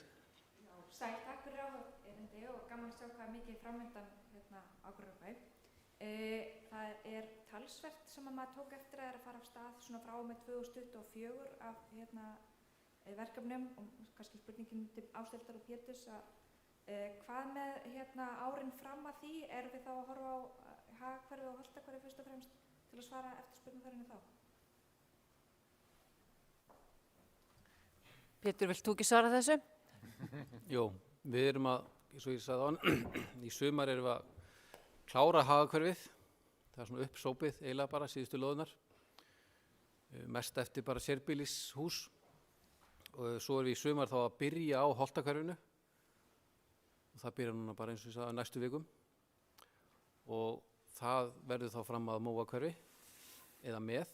Sæl, takk fyrir áhugavert og gaman að sjá hvað mikið framöndan hérna á Akureyrarbæ. Það er talsvert sem að maður tók eftir að fara af stað svona frá með 2024 af verkefnum og kannski spurningin til Ásdeldar og Péturs hvað með árin fram að því, erum við þá að horfa á Hagahverfi og Holtahverfi fyrst og fremst til að svara eftirspurningarinnu þá? Pétur, vilt þú ekki svara þessu? Jó, við erum eins og ég sagði áðan, í sumar erum við að klára Hagahverfið. Það er svona uppsópið eiginlega bara síðustu lóðunar. Mest eftir bara sérbýlishús. Og svo erum við í sumar þá að byrja á Holtahverfinu. Og það byrja núna bara eins og ég sagði næstu vikum. Og það verður þá fram að Móahverfi eða með.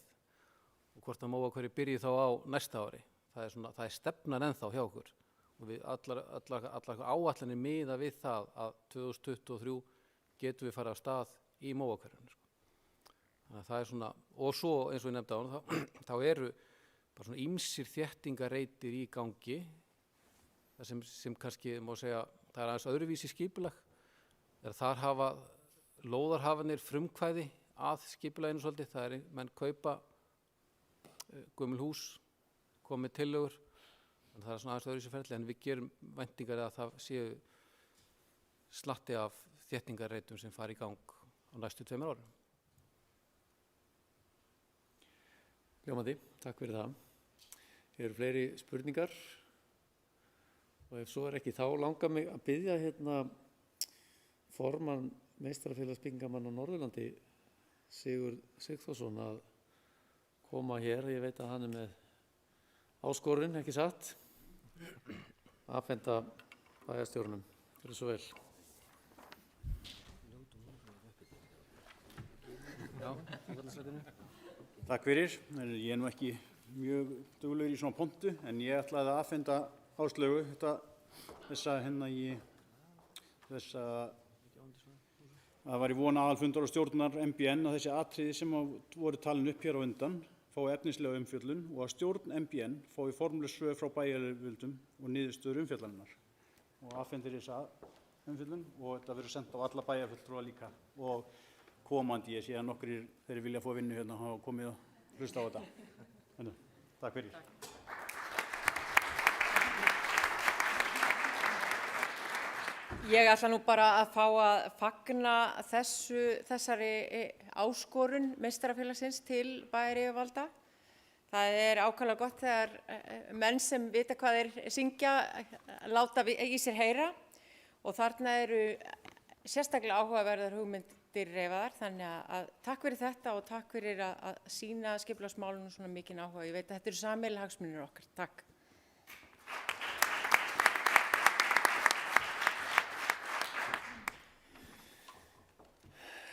Og hvort að Móahverfi byrji þá á næsta ári. Það er stefnan ennþá hjá okkur. Og við allar áætlanir miða við það að 2023 getum við farið af stað í Móahverfinu. Þannig að það er svona, og svo eins og ég nefndi á hann, þá eru bara svona ýmsir þéttingarreitir í gangi, það sem kannski má segja, það er aðeins öðruvísi skipulag, þar hafa lóðarhafanir frumkvæði að skipulaginu svolítið, það er menn kaupa gömul hús, komið tillögur, en það er svona aðeins öðruvísi ferli, en við gerum væntingar að það séu slatti af þéttingarreitum sem fari í gang á næstu 2 árum. Ljómandi, takk fyrir það. Eru fleiri spurningar? Og ef svo ekki, þá langar mig að biðja formann Meistarafélags byggingamanna á Norðurlandi, Sigurð Sigþórsson, að koma hér. Ég veit að hann með áskorun, ekki satt, afhenda bæjarstjórnum. Gjörðu svo vel. Takk fyrir. Ég nú ekki mjög duglegur í svona pontu, en ég ætlaði að afhenda Áslaugu það var í von aðalfundar og stjórnar MBN að þessi atriði sem voru talin upp hér á undan fái efnislega umfjöllun og að stjórn MBN fái formleg svör frá bæjaryfirvöldum og niðurstöður umfjöllarinnar. Og afhendir þessa umfjöllun og þetta verður sent á alla bæjarfulltrúa líka og komandi. Ég sé að nokkrir þeir vilja fá vinnu hérna hafa komið og hlusta á þetta. Takk fyrir. Ég ætla nú bara að fá að fagna þessari áskorun Meistarafélagsins til bæjaryfirvalda. Það er ákaflega gott þegar menn sem vita hvað þeir syngja láta í sér heyra og þarna eru sérstaklega áhugaverðar hugmyndir reifaðar. Þannig að takk fyrir þetta og takk fyrir að sýna skipulagsmálunum svona mikinn áhuga. Ég veit að þetta eru sameiginlegir hagsmunir okkar. Takk.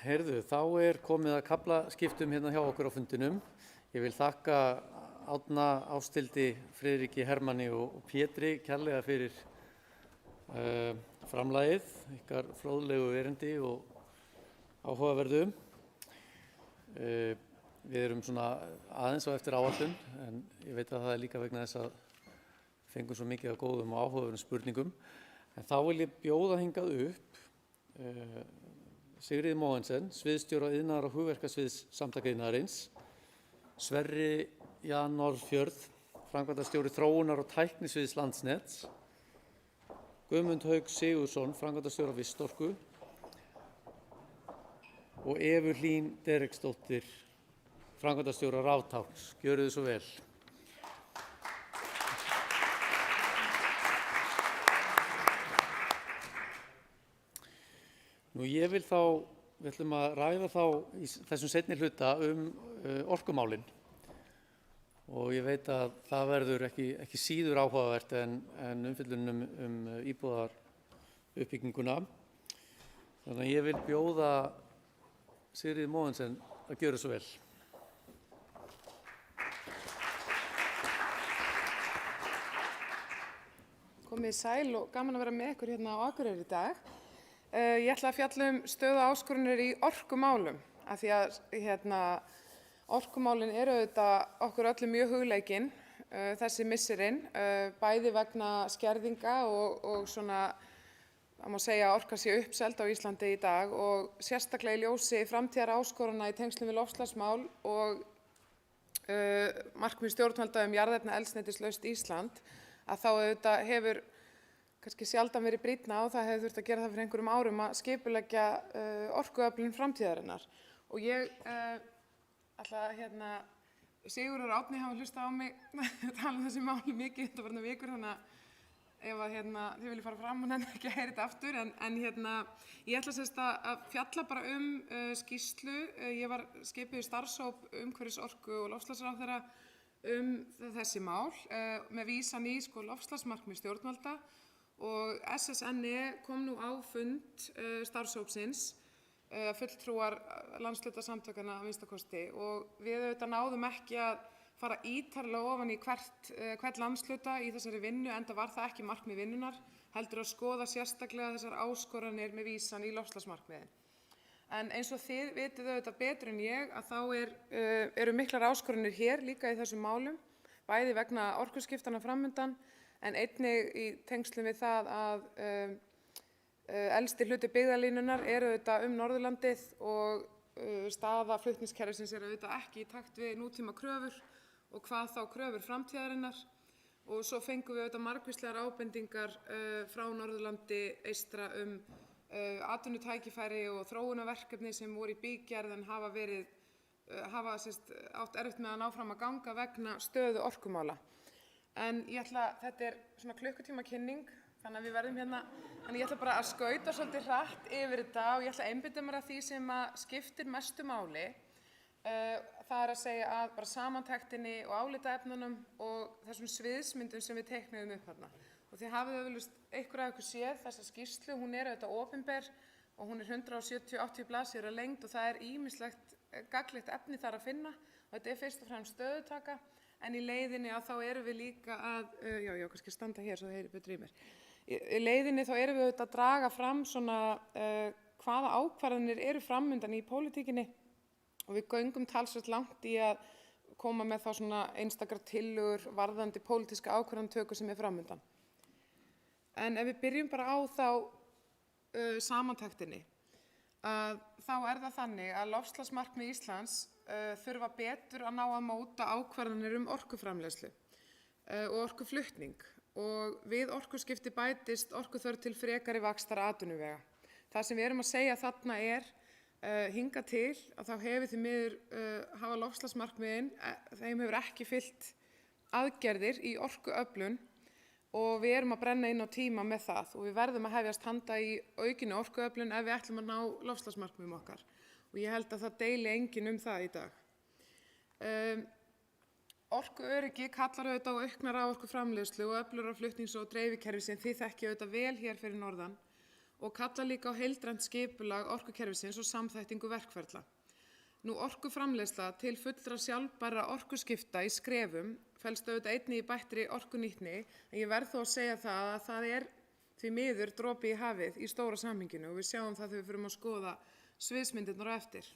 Heyrðu, þá er komið að kaflaskiptum hérna hjá okkur á fundinum. Ég vil þakka Árna, Ásthildi, Friðriki, Hermanni og Pétri kærlega fyrir framlagið, ykkar fróðlegu erindi og áhugaverðu. Við erum svona aðeins á eftir áætlun, en ég veit að það er líka vegna þess að fengum svo mikið af góðum og áhugaverðum spurningum. En þá vil ég bjóða hingað upp Sigríði Mogensen, sviðsstjóra iðnaðar- og hugverkasviðs Samtaka iðnaðarins, Sverri Jan Norðfjörð, framkvæmdastjóri þróunar- og tæknisviðs Landsnets, Guðmund Hauk Sigurðsson, framkvæmdastjóra Vistorku og Evu Hlín Derriksdóttir, framkvæmdastjóra Raftákns. Gjörið þið svo vel. Nú við ætlum að ræða þá í þessum seinni hluta orkumálin og ég veit að það verður ekki síður áhugavert en umfjöllun íbúðaruppbygginguna. Þannig að ég vil bjóða Sigríði Mogensen að gjöra svo vel. Komið sæl og gaman að vera með ykkur hérna á Akureyri í dag. Ég ætla að fjalla stöðu áskorunir í orkumálum af því að orkumálin eru auðvitað okkur öllum mjög hugleikin þessi misserin, bæði vegna skerðinga og svona, það má segja að orka sé uppseld á Íslandi í dag og sérstaklega í ljósi framtíðar áskoruna í tengslum við loftslagsmál og markmið stjórnvalda jarðefnaeldsneytislaust Ísland, að þá auðvitað hefur kannski sjaldan verið brýnna og það hefði þurft að gera það fyrir einhverjum árum að skipuleggja orkuöflun framtíðarinnar. Og ég ætla Sigurður og Árni hafa hlustað á mig tala þessi máli mikið undanfarnar vikur, þannig að ef þið viljið fara fram og nenni ekki að heyra þetta aftur. En ég ætla semst að fjalla bara skýrslu. Ég var skipuð í starfshóp umhverfis-, orku- og loftslagsráðherra þessi mál með vísan í loftslagsmarkmið stjórnvalda. Og SSNE kom nú á fund starfshópsins, fulltrúar landshlutasamtakanna að minnsta kosti, og við auðvitað náðum ekki að fara ítarlega ofan í hvern landshluta í þessari vinnu, enda var það ekki markmið vinnunnar, heldur að skoða sérstaklega þessar áskoranir með vísan í loftslagsmarkmiðin. En eins og þið vitið auðvitað betur en ég að þá eru miklar áskoranir hér líka í þessum málum, bæði vegna orkuskiptanna framundan, en einnig í tengslum við það að elsti hluti byggðalínunar auðvitað Norðurlandið og staða flutningskerfisins auðvitað ekki í takt við nútíma kröfur og hvað þá kröfur framtíðarinnar. Og svo fengum við auðvitað margvíslegar ábendingar frá Norðurlandi eystra atvinnutækifæri og þróunarverkefni sem voru í bígerð en hafa átt erfitt með að ná fram að ganga vegna stöðu orkumála. En þetta svona klukkutíma kynning, þannig að við verðum hérna, en ég ætla bara að skauta svolítið hratt yfir þetta og ég ætla að einbeita mér að því sem að skiptir mestu máli. Það að segja að bara samantektinni og álitaefnunum og þessum sviðsmyndum sem við teiknuðum upp þarna. Og þið hafið auðvitað einhver af ykkur séð þessa skýrslu, hún auðvitað opinber og hún 170-80 blaðsíður að lengd og það ýmislegt gagnlegt efni þar að finna og þetta fyrst og fremst stöðutaka, en í leiðinni að þá erum við líka að, kannski standa hér svo það heyri betur í mér. Í leiðinni þá erum við auðvitað að draga fram svona hvaða ákvarðanir eru framundan í pólitíkinni og við göngum talsvert langt í að koma með þá svona einstakar tillögur varðandi pólitíska ákvarðanatöku sem framundan. En ef við byrjum bara á þá samantektinni, þá það þannig að loftslagsmarkmið Íslands þurfa betur að ná að móta ákvarðanir orkuframleiðslu og orkuflutning og við orkuskipti bætist orkuþörf til frekari vaxtar atvinnuvega. Það sem við erum að segja þarna hingað til að þá hefur því miður hafa loftslagsmarkmiðin, þeim hefur ekki fylgt aðgerðir í orkuöflun og við erum að brenna inn á tíma með það og við verðum að hefjast handa í aukinni orkuöflun ef við ætlum að ná loftslagsmarkmiðum okkar og ég held að það deili enginn það í dag. Orkuöryggi kallar auðvitað á aukna raforkuframleiðslu og öflugra flutnings- og dreifikerfi sem þið þekkið auðvitað vel hér fyrir norðan og kallar líka á heildrænt skipulag orkukerfisins og samþættingu verkferla. Orkuframleiðsla til fullra sjálfbærra orkuskipta í skrefum felst auðvitað einnig í bættri orkunýtni, en ég verð þó að segja að það því miður dropi í hafið í stóra samhenginu og við sjáum það þegar við förum að skoða sviðsmyndirnar á eftir.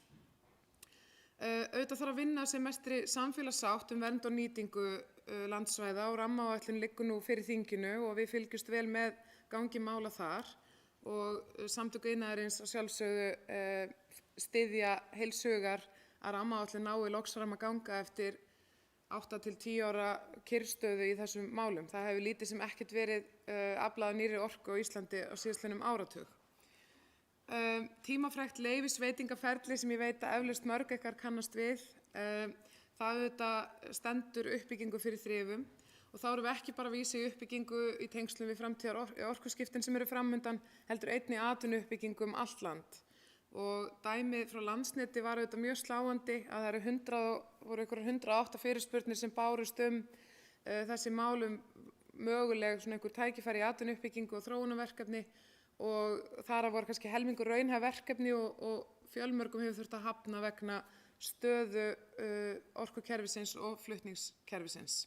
Auðvitað þarf að vinna sem mestri samfélagssátt vernd og nýtingu landsvæða og rammaáætlun liggur nú fyrir þinginu og við fylgjumst vel með gangi mála þar og Samtök iðnaðarins að sjálfsögðu styðja heils hugar að rammaáætlun nái loks fram að ganga eftir 8 til 10 ára kyrrstöðu í þessum málum. Það hefur lítið sem ekkert verið aflað af nýrri orku á Íslandi á síðastliðnum áratug. Tímafrekt leyfisveitingaferli sem ég veit að eflaust mörg ykkar kannast við, það auðvitað stendur uppbyggingu fyrir þrifum og þá erum við ekki bara að vísa í uppbyggingu í tengslum við framtíðar orkuskiptin sem eru framundan, heldur einnig atvinnuuppbyggingu allt land. Og dæmið frá Landsneti var auðvitað mjög sláandi að það voru einhverjar 108 fyrirspurnir sem bárust þessi málum möguleg einhver tækifæri í atvinnuuppbyggingu og þróunarverkefni og þar voru kannski helmingur raunhæf verkefni og fjölmörgum hefur þurft að hafna vegna stöðu orkukerfisins og flutningskerfisins.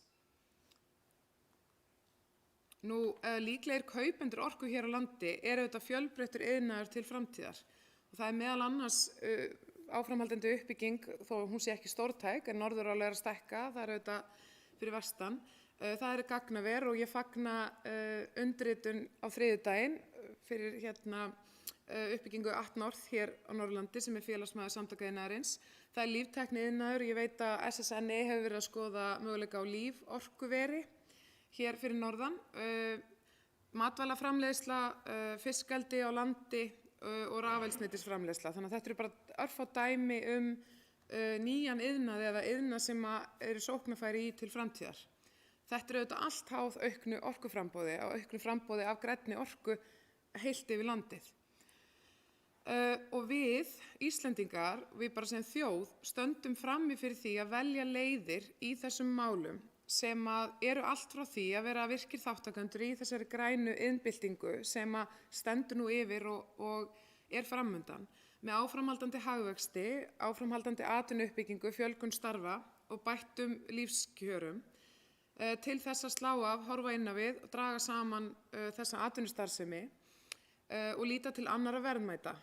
Líklegir kaupendur orku hér á landi auðvitað fjölbreyttur iðnaður til framtíðar. Og það meðal annars áframhaldandi uppbygging, þó hún sé ekki stórtæk, en Norðurál að stækka, það auðvitað fyrir vestan. Það gagnaver og ég fagna undirritun á þriðjudaginn fyrir uppbyggingu Atnorð hér á Norðurlandi sem félagsmaður Samtaka iðnaðarins. Það líftækni iðnaður, ég veit að SSNE hefur verið að skoða möguleika á líforkuveri hér fyrir norðan. Matvælaframleiðsla, fiskeldi á landi og rafeldsneytisframleiðsla. Þannig að þetta bara örfá dæmi nýjan iðnað eða iðnað sem eru sóknarfæri í til framtíðar. Þetta auðvitað allt háð auknu orkuframboði og auknu framboði af grænni orku heilt yfir landið. Og við, Íslendingar, við bara sem þjóð, stöndum frammi fyrir því að velja leiðir í þessum málum sem eru allt frá því að vera virkir þáttakendur í þessari grænu iðnbyltingu sem stendur nú yfir og framundan með áframhaldandi hagvexti, áframhaldandi atvinnuuppbyggingu, fjölgun starfa og bættum lífskjörum til þess að slá af, horfa inn á við og draga saman þessa atvinnustarfsemi og líta til annarra verðmæta.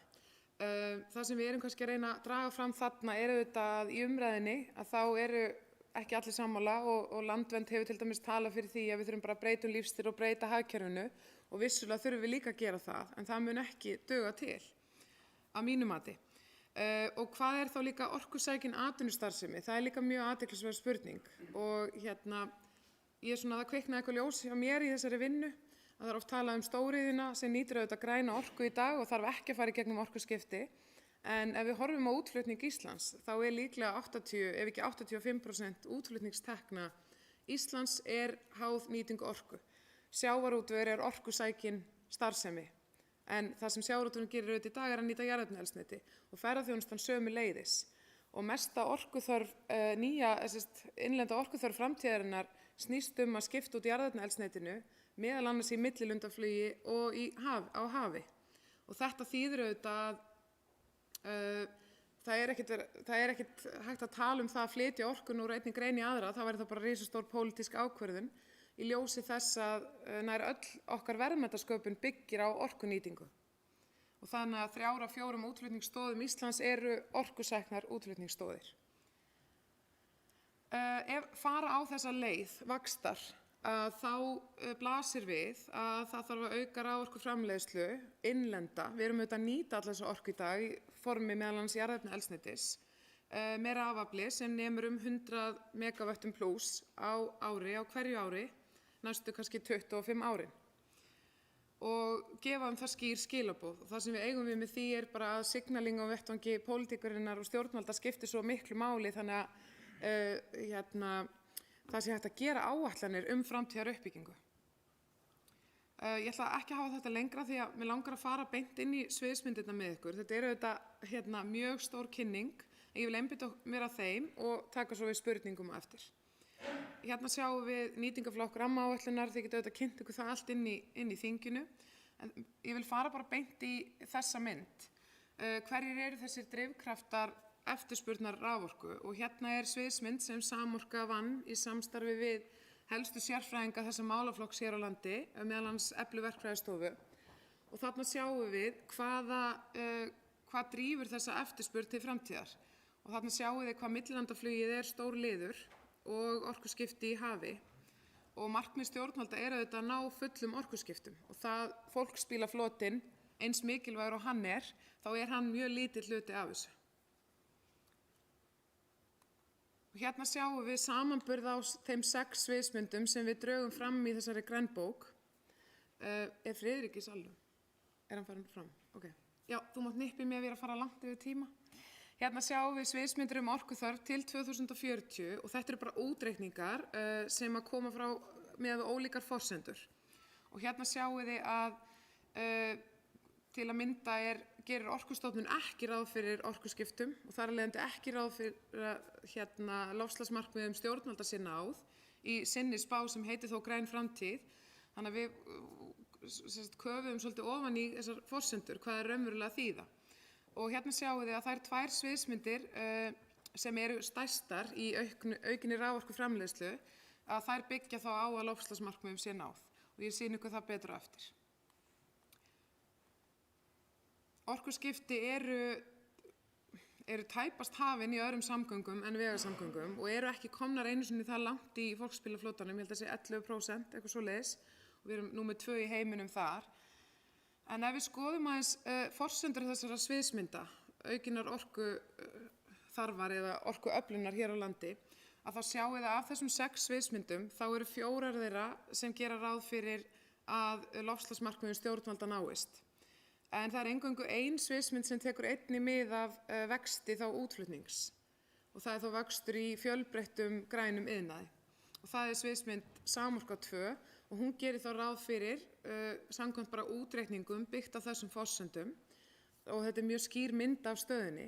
Það sem við erum kannski að reyna að draga fram þarna auðvitað í umræðinni að þá eru ekki allir sammála og Landvernd hefur til dæmis talað fyrir því að við þurfum bara að breyta lífsstíl og breyta hagkerfinu og vissulega þurfum við líka að gera það, en það mun ekki duga til að mínu mati. Og hvað þá líka orkusækin atvinnustarfsemi? Það líka mjög athyglisverð spurning og það kviknaði eitthvað ljós hjá mér í þessari vinnu að það oft talað stóriðjuna sem nýtir auðvitað græna orku í dag og þarf ekki að fara í gegnum orkuskipti. En ef við horfum á útflutning Íslands þá líklega 80, ef ekki 85% útflutningstekna Íslands háð nýtingu orku. Sjávarútvegur orkusækin starfsemi, en það sem sjávarútvegurinn gerir auðvitað í dag að nýta jarðefnaeldsneyti og ferðaþjónustan sömuleiðis. Og mesta orkuþörf, innlenda orkuþörf framtíðarinnar snýst að skipta út jarðefnaeldsneytinu, meðal annars í millilundaflugi og á hafi. Og þetta þýðir auðvitað að það er ekkert hægt að tala það að flytja orkun úr einni grein í aðra, það væri þá bara risastór pólitísk ákvörðun í ljósi þess að nær öll okkar verðmætasköpun byggir á orkunýtingu. Og þannig að 3 af 4 útflutningsstoðum Íslands eru orkusæknar útflutningsstoðir. Ef fara á þessa leið vaxtar, þá blasir við að það þarf að auka raforkuframleiðslu innlenda. Við erum auðvitað að nýta alla þessa orku í dag í formi meðal annars jarðefnaeldsneytis með rafafli sem nemur 100 megavöttum pluss á hverju ári, næstu kannski 25 árin. Og gefa það skýr skilaboð. Og það sem við eigum við með því bara að signaling á vettvangi pólitíkurinnar og stjórnvalda skiptir svo miklu máli þannig að það sé hægt að gera áætlanir framtíðar uppbyggingu. Ég ætla ekki að hafa þetta lengra því að mig langar að fara beint inn í sviðsmyndirnar með ykkur. Þetta auðvitað mjög stór kynning, en ég vil einbeita mér að þeim og taka svo við spurningum á eftir. Hérna sjáum við nýtingaflokk rammaáætlunar, þið getið auðvitað kynnt ykkur það allt inn í þinginu, en ég vil fara bara beint í þessa mynd. Hverjir eru þessir drifkraftar eftirspurnar raforku? Og hérna sviðsmynd sem Samorka vann í samstarfi við helstu sérfræðinga þessa málaflokks hér á landi, meðal annars Eflu verkfræðistofu. Og þarna sjáum við hvað drífur þessa eftirspurn til framtíðar. Og þarna sjáum við hvað millilandaflugið stór liður og orkuskipti í hafi. Og markmið stjórnvalda auðvitað að ná fullum orkuskiptum. Og það fólksbílaflotinn, eins mikilvægur og hann þá hann mjög lítill hluti af þessu. Og hérna sjáum við samanburð á þeim 6 sviðsmyndum sem við drögum fram í þessari grænbók. Friðrik í salnum? Hann farin fram? Ok. Já, þú mátt nippi mig að vera að fara langt yfir tíma. Hérna sjáum við sviðsmyndir orkuþörf til 2040 og þetta bara útreikningar sem að koma frá með ólíkar forsendur. Og hérna sjáum við að til að mynda gerir Orkustofnun ekki ráð fyrir orkuskiptum og þar af leiðandi ekki ráð fyrir loftslagsmarkmiðum stjórnvalda sé náð í sinni spá sem heitir þó græn framtíð. Þannig að við köfum svolítið ofan í þessar forsendur, hvað raunverulega þýða. Og hérna sjáum við að þær 2 sviðsmyndir sem eru stærstar í aukinni raforkuframleiðslu, að þær byggja þá á að loftslagsmarkmiðum sé náð. Og ég sýni ykkur það betur á eftir. Orkuskipti eru tæpast hafin í öðrum samgöngum en vegasamgöngum og eru ekki komnar einu sinni það langt í fólksbílaflotanum, ég held að sé 11%, eitthvað svoleiðis, og við erum númer 2 í heiminum þar. En ef við skoðum aðeins forsendur þessara sviðsmynda, aukinnar orku þarfar eða orkuöflunar hér á landi, að þá sjáum við að af þessum 6 sviðsmyndum þá eru 4 þeirra sem gera ráð fyrir að loftslagsmarkmiðum stjórnvalda náist. En það eingöngu ein sviðsmynd sem tekur einnig mið af vexti þá útflutnings og það þó vöxtur í fjölbreyttum grænum iðnaði. Og það sviðsmynd Samorka 2 og hún gerir þá ráð fyrir samkvæmt bara útreikningum byggt á þessum forsendum og þetta mjög skýr mynd af stöðunni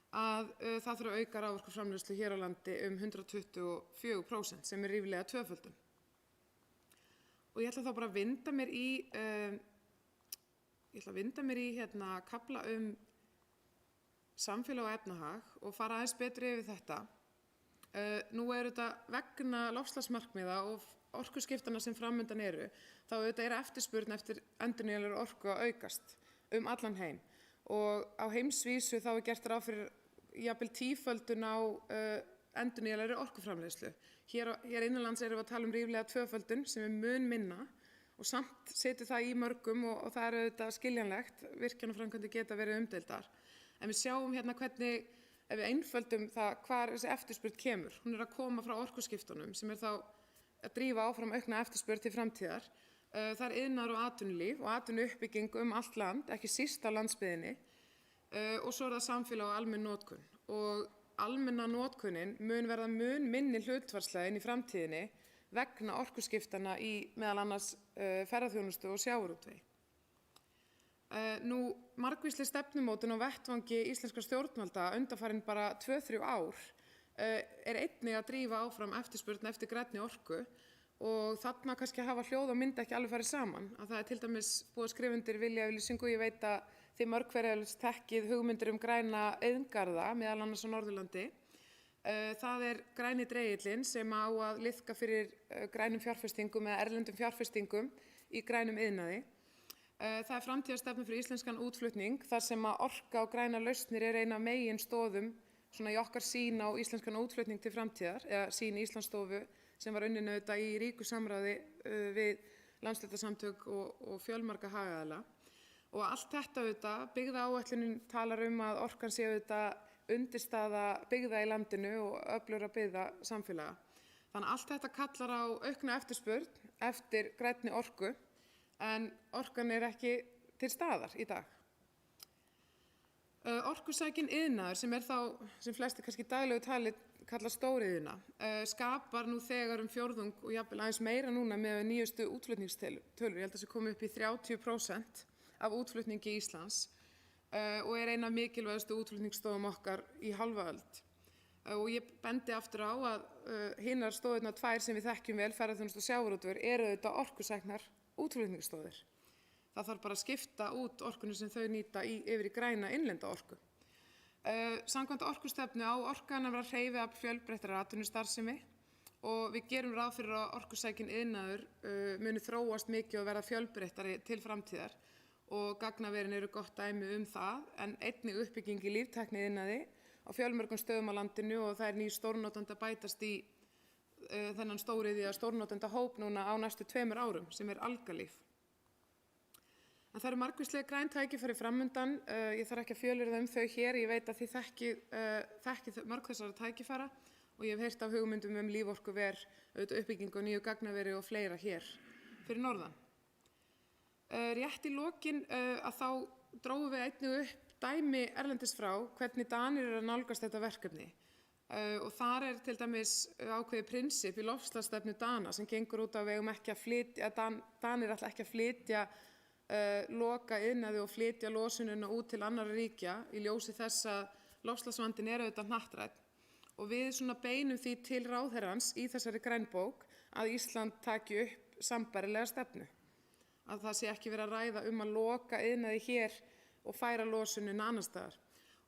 að það þarf að auka raforkuframleiðslu hér á landi 124% sem ríflega 2-földun. Og ég ætla þá bara að vinda mér í kafla samfélag og efnahag og fara aðeins betur yfir þetta. Nú þetta vegna loftslagsmarkmiða og orkuskiptana sem framundan þá auðvitað eftirspurn eftir endurnýjanlegri orku að aukast allan heim. Og á heimsvísu þá gert ráð fyrir jafnvel 10-földun á endurnýjanlegri orkuframleiðslu. Hér innanlands erum við að tala ríflega 2-földun sem mun minna og samt setur það í mörgum og það auðvitað skiljanlegt, virkjanaframkvæmdir geta verið umdeildar. En við sjáum hérna hvernig, ef við einföldum það hvar þessi eftirspurn kemur, hún að koma frá orkuskiptunum sem þá að drífa áfram aukna eftirspurn til framtíðar. Það iðnaður og atvinnulíf og atvinnuuppbygging allt land, ekki síst á landsbyggðinni og svo það samfélag og almenn notkun. Og almenna notkunin mun verða mun minni hlutfallslega inn í framtíðinni vegna orkuskiptana í meðal annars ferðaþjónustu og sjávarútvegi. Nú, margvísleg stefnumótun á vettvangi íslenskra stjórnvalda undanfarin bara 2-3 ár einnig að drífa áfram eftirspurn eftir grænni orku og þarna kannski hafa hljóð og mynd ekki alveg farið saman. Að það til dæmis búið að skrifa undir viljayfirlýsingu, ég veit að þið mörg hverjir þekkið hugmyndir græna iðngarða, meðal annars á Norðurlandi. Það græni dregill sem á að liðka fyrir grænum fjárfestingum eða erlendum fjárfestingum í grænum iðnaði. Það framtíðarstefna fyrir íslenskan útflutning þar sem að orka og grænar lausnir ein af meginstoðum svona í okkar sýn á íslenskan útflutning til framtíðar, eða sýn Íslandsstofu sem var unnin auðvitað í ríku samráði við landshlutasamtök og fjölmarga hagaðila. Og allt þetta auðvitað, byggðaáætlunin talar að orkan sé auðvitað undirstaða byggða í landinu og öflugra byggða samfélaga. Þannig að allt þetta kallar á aukna eftirspurn eftir grænni orku, en orkan ekki til staðar í dag. Orkusækinn iðnaður sem flestir kannski daglegu tali kalla stóriðjuna, skapar nú þegar fjórðung og jafnvel aðeins meira núna með nýjustu útflutningstölur. Ég held að það komi upp í 30% af útflutningi Íslands og ein af mikilvægustu útflutningsstofum okkar í hálfa öld. Og ég bendi aftur á að hinar stóðirnar tvær sem við þekkjum vel, ferðaþjónusta og sjávarútvegur, auðvitað orkusæknar útflutningsstóðir. Það þarf bara að skipta út orkunni sem þau nýta yfir í græna innlenda orku. Samkvæmt orkustefnu á orkan að vera hreyfiafl fjölbreyttrar atvinnustarfsemi og við gerum ráð fyrir að orkusækinn iðnaður muni þróast mikið og verða fjölbreyttari til framtíðar og gagnaverin eru gott dæmi það, en einnig uppbygging í líftækniiðnaði á fjölmörgum stöðum á landinu og það ný stórnotanda bætast í þennan stóriðja stórnotanda hóp núna á næstu 2 árum sem algalíf. En það eru margvísleg græn tækifæri framundan, ég þarf ekki að fjölyrða þau hér, ég veit að þið þekkið mörg þessara tækifæra og ég hef heyrt af hugmyndum líforkuver, uppbyggingu og nýju gagnaveri og fleira hér fyrir norðan. Rétt í lokin að þá drógum við einnig upp dæmi erlendis frá hvernig Danir að nálgast þetta verkefni. Og þar til dæmis ákveðið prinsip í loftslagsstefnu Dana sem gengur út á við eigum ekki að flytja, Danir ætla ekki að flytja loka iðnaði og flytja losunina út til annarra ríkja í ljósi þess að loftslagsvandinn auðvitað hnattrænn. Og við beinum því til ráðherrans í þessari grænbók að Ísland taki upp sambærilega stefnu. Að það sé ekki verið að ræða að loka iðnaði hér og færa losunina annars staðar.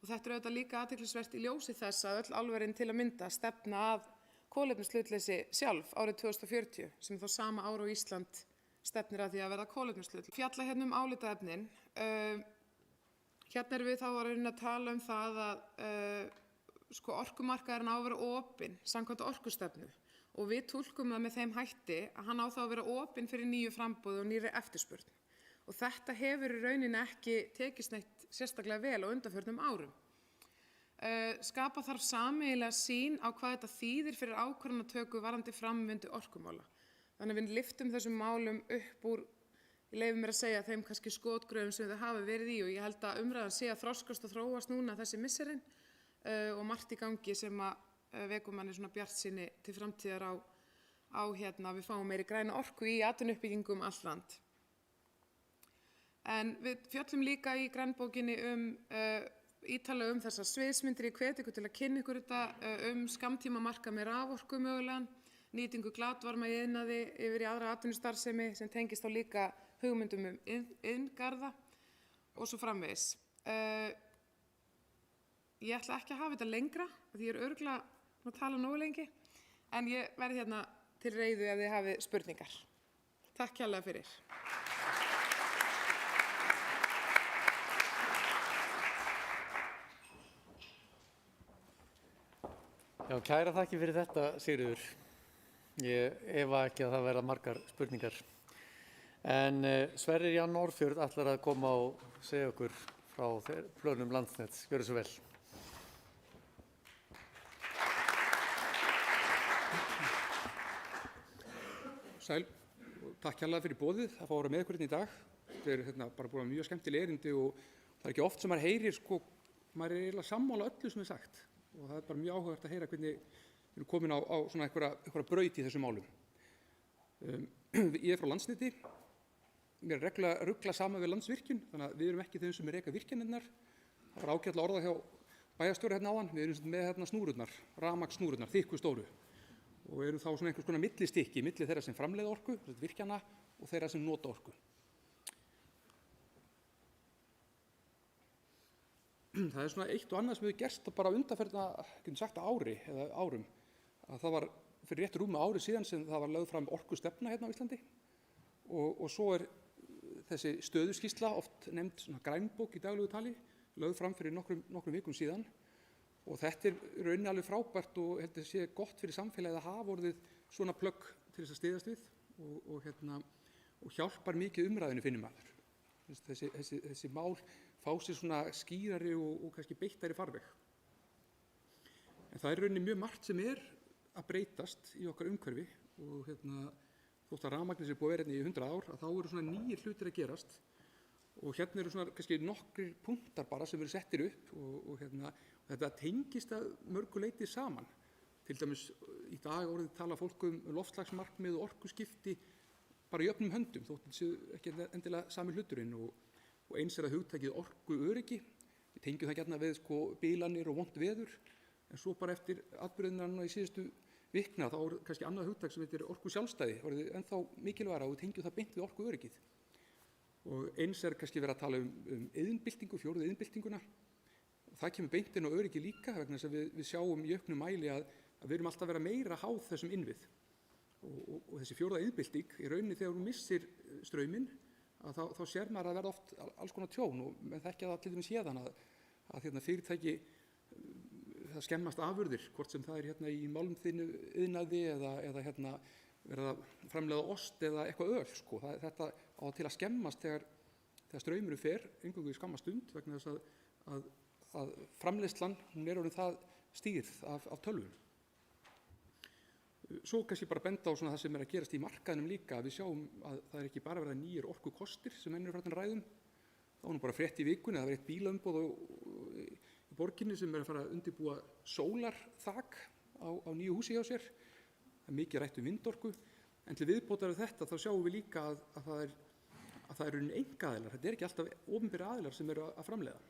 Og þetta auðvitað líka athyglisvert í ljósi þess að öll álverin til að mynda stefna að kolefnishlutleysi sjálf árið 2040 sem þá sama ár og Ísland stefnir að því að verða kolefnishlutlaust. Fjalla álitaefnin. Erum við þá að reyna að tala það að orkumarkaðurinn á að vera opinn samkvæmt orkustefnu og við túlkum það með þeim hætti að hann á þá að vera opinn fyrir nýju framboði og nýrri eftirspurn. Og þetta hefur í rauninni ekki tekist neitt sérstaklega vel á undanförnum árum. Skapa þarf sameiginlega sýn á hvað þetta þýðir fyrir ákvarðanatöku varðandi framvindu orkumála. Þannig að við lyftum þessum málum upp úr, ég leyfi mér að segja, þeim kannski skotgröfum sem þau hafa verið í og ég held að umræðan sé að þroskast og þróast núna þessi misserin og margt í gangi sem að vekur manni bjartsýni til framtíðar á við fáum meiri græna orku í atvinnuuppbyggingum allt land. En við fjöllum líka í grænbókinni ítarlega þessar sviðsmyndir, ég hvet ykkur til að kynna ykkur þetta skammtímamarkað með raforku mögulegan, nýtingu glatvarma í iðnaði yfir í aðra atvinnustarfsemi sem tengist þá líka hugmyndum iðngarða og svo framvegis. Ég ætla ekki að hafa þetta lengra, því ég örugglega að tala nógu lengi, en ég verð hérna til reiðu ef þið hafið spurningar. Takk kærlega fyrir. Já, kæra þakki fyrir þetta, Sigríður. Ég efa ekki að það verða margar spurningar. En Sverrir Jan Norðfjörð ætlar að koma og segja okkur frá plönum Landsnets. Gjörðu svo vel. Sæl, og takk kærlega fyrir boðið að fá að vera með ykkur í dag. Þetta bara búið mjög skemmtileg erindi og það ekki oft sem maður heyrir, maður eiginlega sammála öllu sem sagt. Og það bara mjög áhugavert að heyra hvernig við erum komin á svona einhverja braut í þessum málum. Ég frá Landsneti, mér reglulega rugla saman við Landsvirkjun, þannig að við erum ekki þeim sem reka virkjanirnar. Það var ágætlega orðað hjá bæjarstjóra hérna áðan, við erum með hérna snúrurnar, rafmagnssnúrurnar, þykku stóru, og erum þá svona einhvers konar millistykki milli þeirra sem framleiða orku, virkjana, og þeirra sem nota orku. Það er svona eitt og annað sem hefur gerst bara undanfarna, getum sagt ári eða árum, að það var fyrir rétt rúmu ári síðan sem það var lögð fram orkustefna hérna á Íslandi, og svo er þessi stöðuskýrsla, oft nefnd svona grænbók í daglegu tali, lögð fram fyrir nokkrum vikum síðan, og þetta er rauninni alveg frábært og heldur sé gott fyrir samfélagið að hafa orðið svona plögg til þess að styðjast við og hjálpar mikið umræðinu finnum maður. Þessi mál fá sér svona skýrari og kannski beittari farveg. En það er rauninni mjög margt sem er að breytast í okkar umhverfi og þótt að rafmagnið sé búið að vera hérna í 100 ár, að þá eru svona nýir hlutir að gerast og hérna eru svona kannski nokkrir punktar bara sem eru settir upp og þetta tengist að mörgu leyti saman. Til dæmis í dag orðið tala fólk loftslagsmarkmið og orkuskipti bara í jöfnum höndum, þótt þetta séu ekki endilega sami hluturinn og eins er að hugtakið orkuöryggi. Við tengjum það gjarna við bilanir og vont veður, en svo bara eftir atburðina núna í síðustu vikna þá er kannski annað hugtak sem heitir orkusjálfstæði, orðið ennþá mikilvægara og við tengjum það beint við orkuöryggið. Og eins er kannski verið að tala um iðnbyltingu, fjórðu iðnbyltinguna. Það kemur beint inn á öryggi líka vegna þess að við sjáum í auknum mæli að við erum alltaf að vera meira háð þessum innvið. Og þessi fjórða iðnbylting, í rauninni þegar hún missir strauminn, þá sér maður að verða oft alls konar tjón og menn þekkja það til dæmis héðan að fyrirtæki það skemmast afurðir, hvort sem það er í málmþynnu iðnaði eða verið að framleiða ost eða eitthvað öl. Þetta á til að skemmast þegar straumurinn fer, eingöngu í skamma stund, vegna þess að framleiðslan, hún er orðin það stýrð af tölvum. Svo kannski bara benda á það sem er að gerast í markaðinum líka, við sjáum að það er ekki bara verið nýjir orkukostir sem menn eru farin að ræðum. Það var nú bara frétt í vikunni, það var eitt bílaumboð í borginni sem er að fara að undirbúa sólarþak á nýju húsi hjá sér. Það er mikið rætt vindorku, en til viðbótar við þetta þá sjáum við líka að það er rauninni einkaaðilar, þetta er ekki alltaf opinberir aðilar sem eru að framleiða.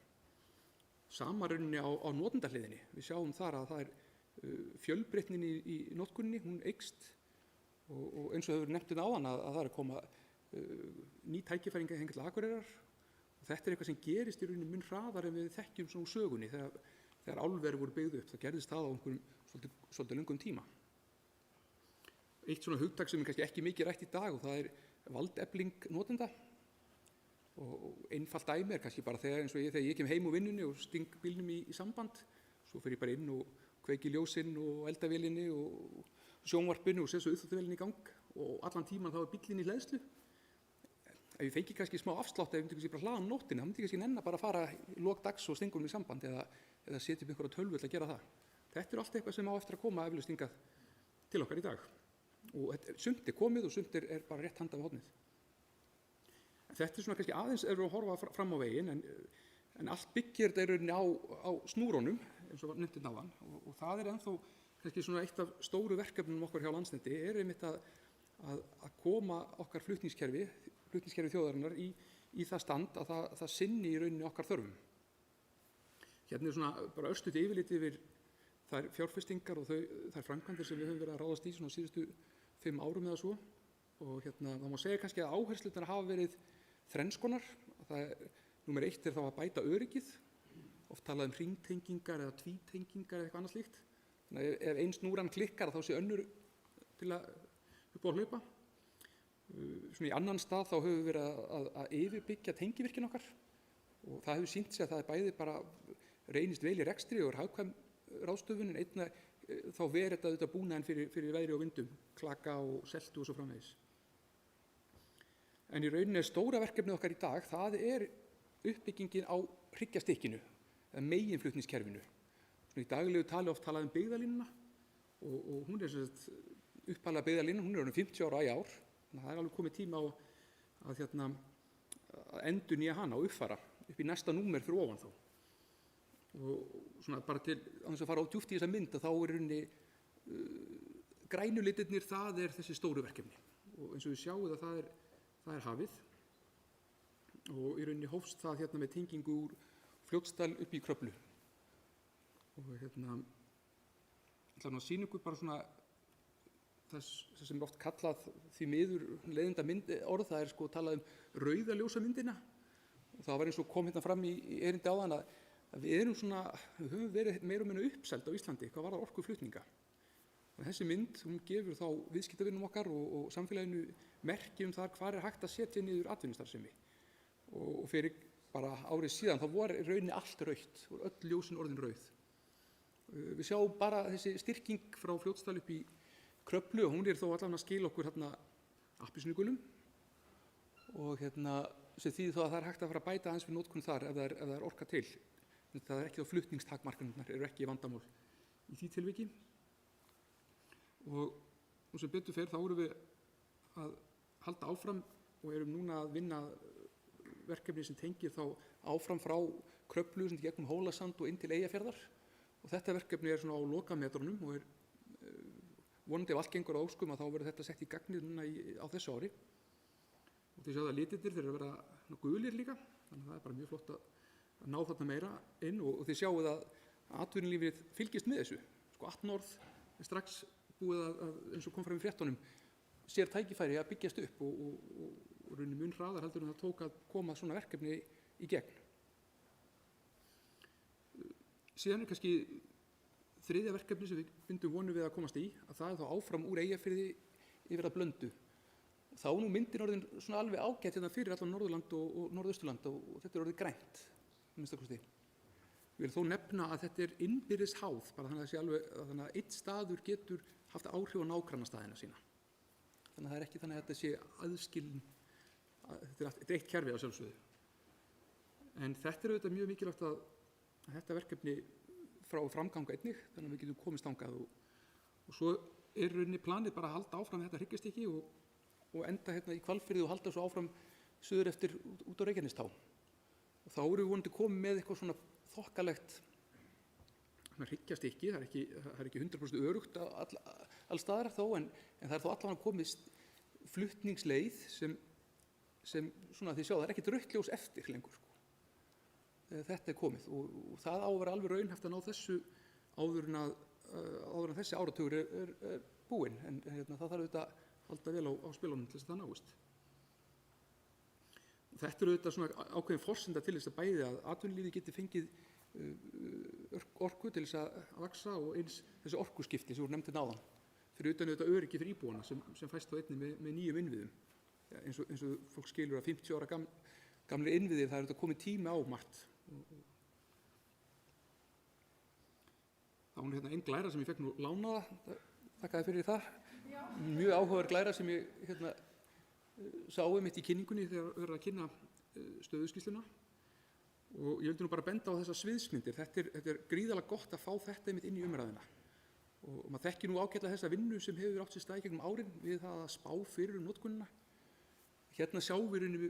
Sama rauninni á notendahliðinni, við sjáum þar að það er fjölbreytnin í notkunni, hún eykst og eins og hefur nefnt áðan að það er að koma ný tækifæringa hingað til Akureyrar og þetta er eitthvað sem gerist í rauninni mun hraðar en við þekkjum svona úr sögunni þegar álver voru byggð upp, það gerðist það á einhverjum svolítið löngum tíma. Eitt svona hugtak sem er kannski ekki mikið rætt í dag og það er valdefling notenda og einfalt dæmi er kannski bara þegar ég kem heim úr vinnunni og sting bílnum í samband, svo fer ég bara inn og kveiki ljósinn og eldavélinni og sjónvarpinu og setja svo uppþvottavélinni í gang og allan tíman þá er bíllinn í hleðslu. Ef ég fengi kannski smá afslátt ef ég myndi kannski bara hlaða nóttina, þá myndi ég kannski nenna bara að fara í lok dags og stinga honum í samband eða setja upp einhverja tölvu til að gera það. Þetta er allt eitthvað sem á eftir að koma eflaust hingað til okkar í dag. Og sumt er komið og sumt er bara rétt handað við hornið. Þetta er svona kannski aðeins ef við horfa fram á veginn en allt byggir þetta í rauninni á snúrónum eins og var nefnt áðan og það er ennþá kannski svona eitt af stóru verkefnum okkar hjá Landsneti er einmitt að koma okkar flutningskerfi þjóðarinnar í það stand að það sinni í rauninni okkar þörfum. Hérna er svona bara örstutt yfirlit yfir þær fjárfestingar og þær framkvæmdir sem við höfum verið að ráðast í svona síðustu 5 árum eða svo og það má segja kannski að áherslurnar hafa verið þrenns konar. Númer 1 er þá að bæta öryggið, oft talað hringtengingar eða tvítengingar eða eitthvað annað slíkt. Þannig að ef ein snúran klikkar þá sé önnur til að upp á að hlaupa. Svona í annan stað þá höfum við verið að yfirbyggja tengivirkin okkar og það hefur sýnt sig að það er bæði bara reynist vel í rekstri og er hagkvæm ráðstöfun en einna þá verið þetta auðvitað búnaðinn fyrir veðri og vindum, klaka og seltu og svo framvegis. En í rauninni er stóra verkefnið okkar í dag, það er uppbyggingin á hryggjastykkinu, eða meginflutningskerfinu. Svona í daglegu tali oft talað byggðalínuna og hún er upphaflega byggðalínan, hún er orðin 50 ára í ár, þannig að það er alveg komið tíma á að endurnýja hana og uppfæra upp í næsta númer fyrir ofan þá. Og svona bara til að fara á djúpt í þessa mynd að þá er rauninni grænulitirnir það er þessi stóru verkefni og eins og við sjáum að það er hafið og í rauninni hófst það hérna með tengingu úr Fljótsdal upp í Kröflu. Og hérna, ég ætla nú að sýna ykkur bara svona þess sem er oft kallað því miður leiðinda orð, það er sko talað rauða ljósamyndina. Og það var eins og kom hérna fram í erindi áðan að við höfum verið meira og minna uppselt á Íslandi hvað varðar orkuflutninga. Og þessi mynd, hún gefur þá viðskiptavinum okkar og samfélaginu merki þar hvar hægt að setja niður atvinnustarfsemi. Og fyrir bara árið síðan þá var rauninni allt rautt og öll ljósin orðin rauð. Við sjáum bara þessi styrking frá Fljótsdal upp í Kröflu og hún þó allavega að skila okkur hérna appelsínugulum og hérna sem þýðir þá að það hægt að fara að bæta aðeins við notkun þar ef það er orka til. Það er ekki þá flutningstakmarkanirnar eru ekki vandamál í því tilviki. Og sem betur fer þá erum við að halda áfram og erum núna að vinna verkefni sem tengir þá áfram frá Kröflu sem gegnum Hólasand og inn til Eyjafjarðar. Og þetta verkefni er svona á lokametrunum og er vonandi ef allt gengur á óskum að þá verður þetta sett í gagnið núna á þessu ári. Og þið sjáðu að litirnir þeir eru að vera gulir líka, þannig að það er bara mjög flott að ná þarna meira inn og þið sjáuð að atvinnulífið fylgist með þessu. Sko 18 orð er strax búið að eins og kom fram í fréttunum sér tækifæri að byggjast upp og rauninni mun hraðar heldur en það tók að koma svona verkefni í gegn. Síðan er kannski þriðja verkefni sem við bindum vonu við að komast í, að það er þá áfram úr Eyjafirði yfir að Blöndu. Þá nú myndin orðin svona alveg ágætt hérna fyrir allan Norðurland og Norðausturland og þetta er orðið grænt, minnsta kosti. Ég vil þó nefna að þetta er innbyrðis háð, bara þannig að það sé alveg þannig að einn staður getur haft áhrif á nágrannastaðina sína. Þannig að það er ekki þannig að þetta sé aðskilin, þetta er eitt kerfi á sjálfsögðu. En þetta er auðvitað mjög mikilvægt að þetta verkefni frá framganga einnig, þannig að við getum komist þangað og svo er rauninni planið bara að halda áfram þetta hryggjarstykki og enda hérna í Hvalfirði og halda svo áfram suður eftir út á Reykjanestá. Og þá erum við vonandi komið með eitthvað svona þokkalegt hryggjarstykki, það er ekki 100% örugt alls staðar þó, en það er þó allavega komið flutningsleið sem svona þið sjá, það er ekkert rautt ljós eftir lengur sko. Þetta er komið og það á að vera alveg raunhæft að ná þessu áður en þessi áratugur er búinn, en það þarf auðvitað að halda vel á spilunum til þess að það náist. Þetta er auðvitað svona ákveðin forsenda til þess að bæði að atvinnulífið geti fengið orku til þess að vaxa og eins þessi orkuskipti sem voru nefnt áðan. Fyrir utan auðvitað öryggi fyrir íbúana sem fæst þá einnig með nýjum innviðum. Eins og fólk skilur að 50 ára gamlir innviðir, það er auðvitað komið tími á margt. Það var hérna einn glæra sem ég fekk nú lánaða, þakkaði fyrir það. Mjög áhugaverð glæra sem ég sá einmitt í kynningunni þegar við verðum að kynna stöðuskýrsluna. Og ég vildi nú bara benda á þessar sviðsmyndir. Þetta er gríðarlega gott að fá þetta einmitt inn í umræðina. Og maður þekkir nú ágætlega þessa vinnu sem hefur átt sér stað í gegnum árin við það að spá fyrir notkunina. Hérna sjáum við rauninni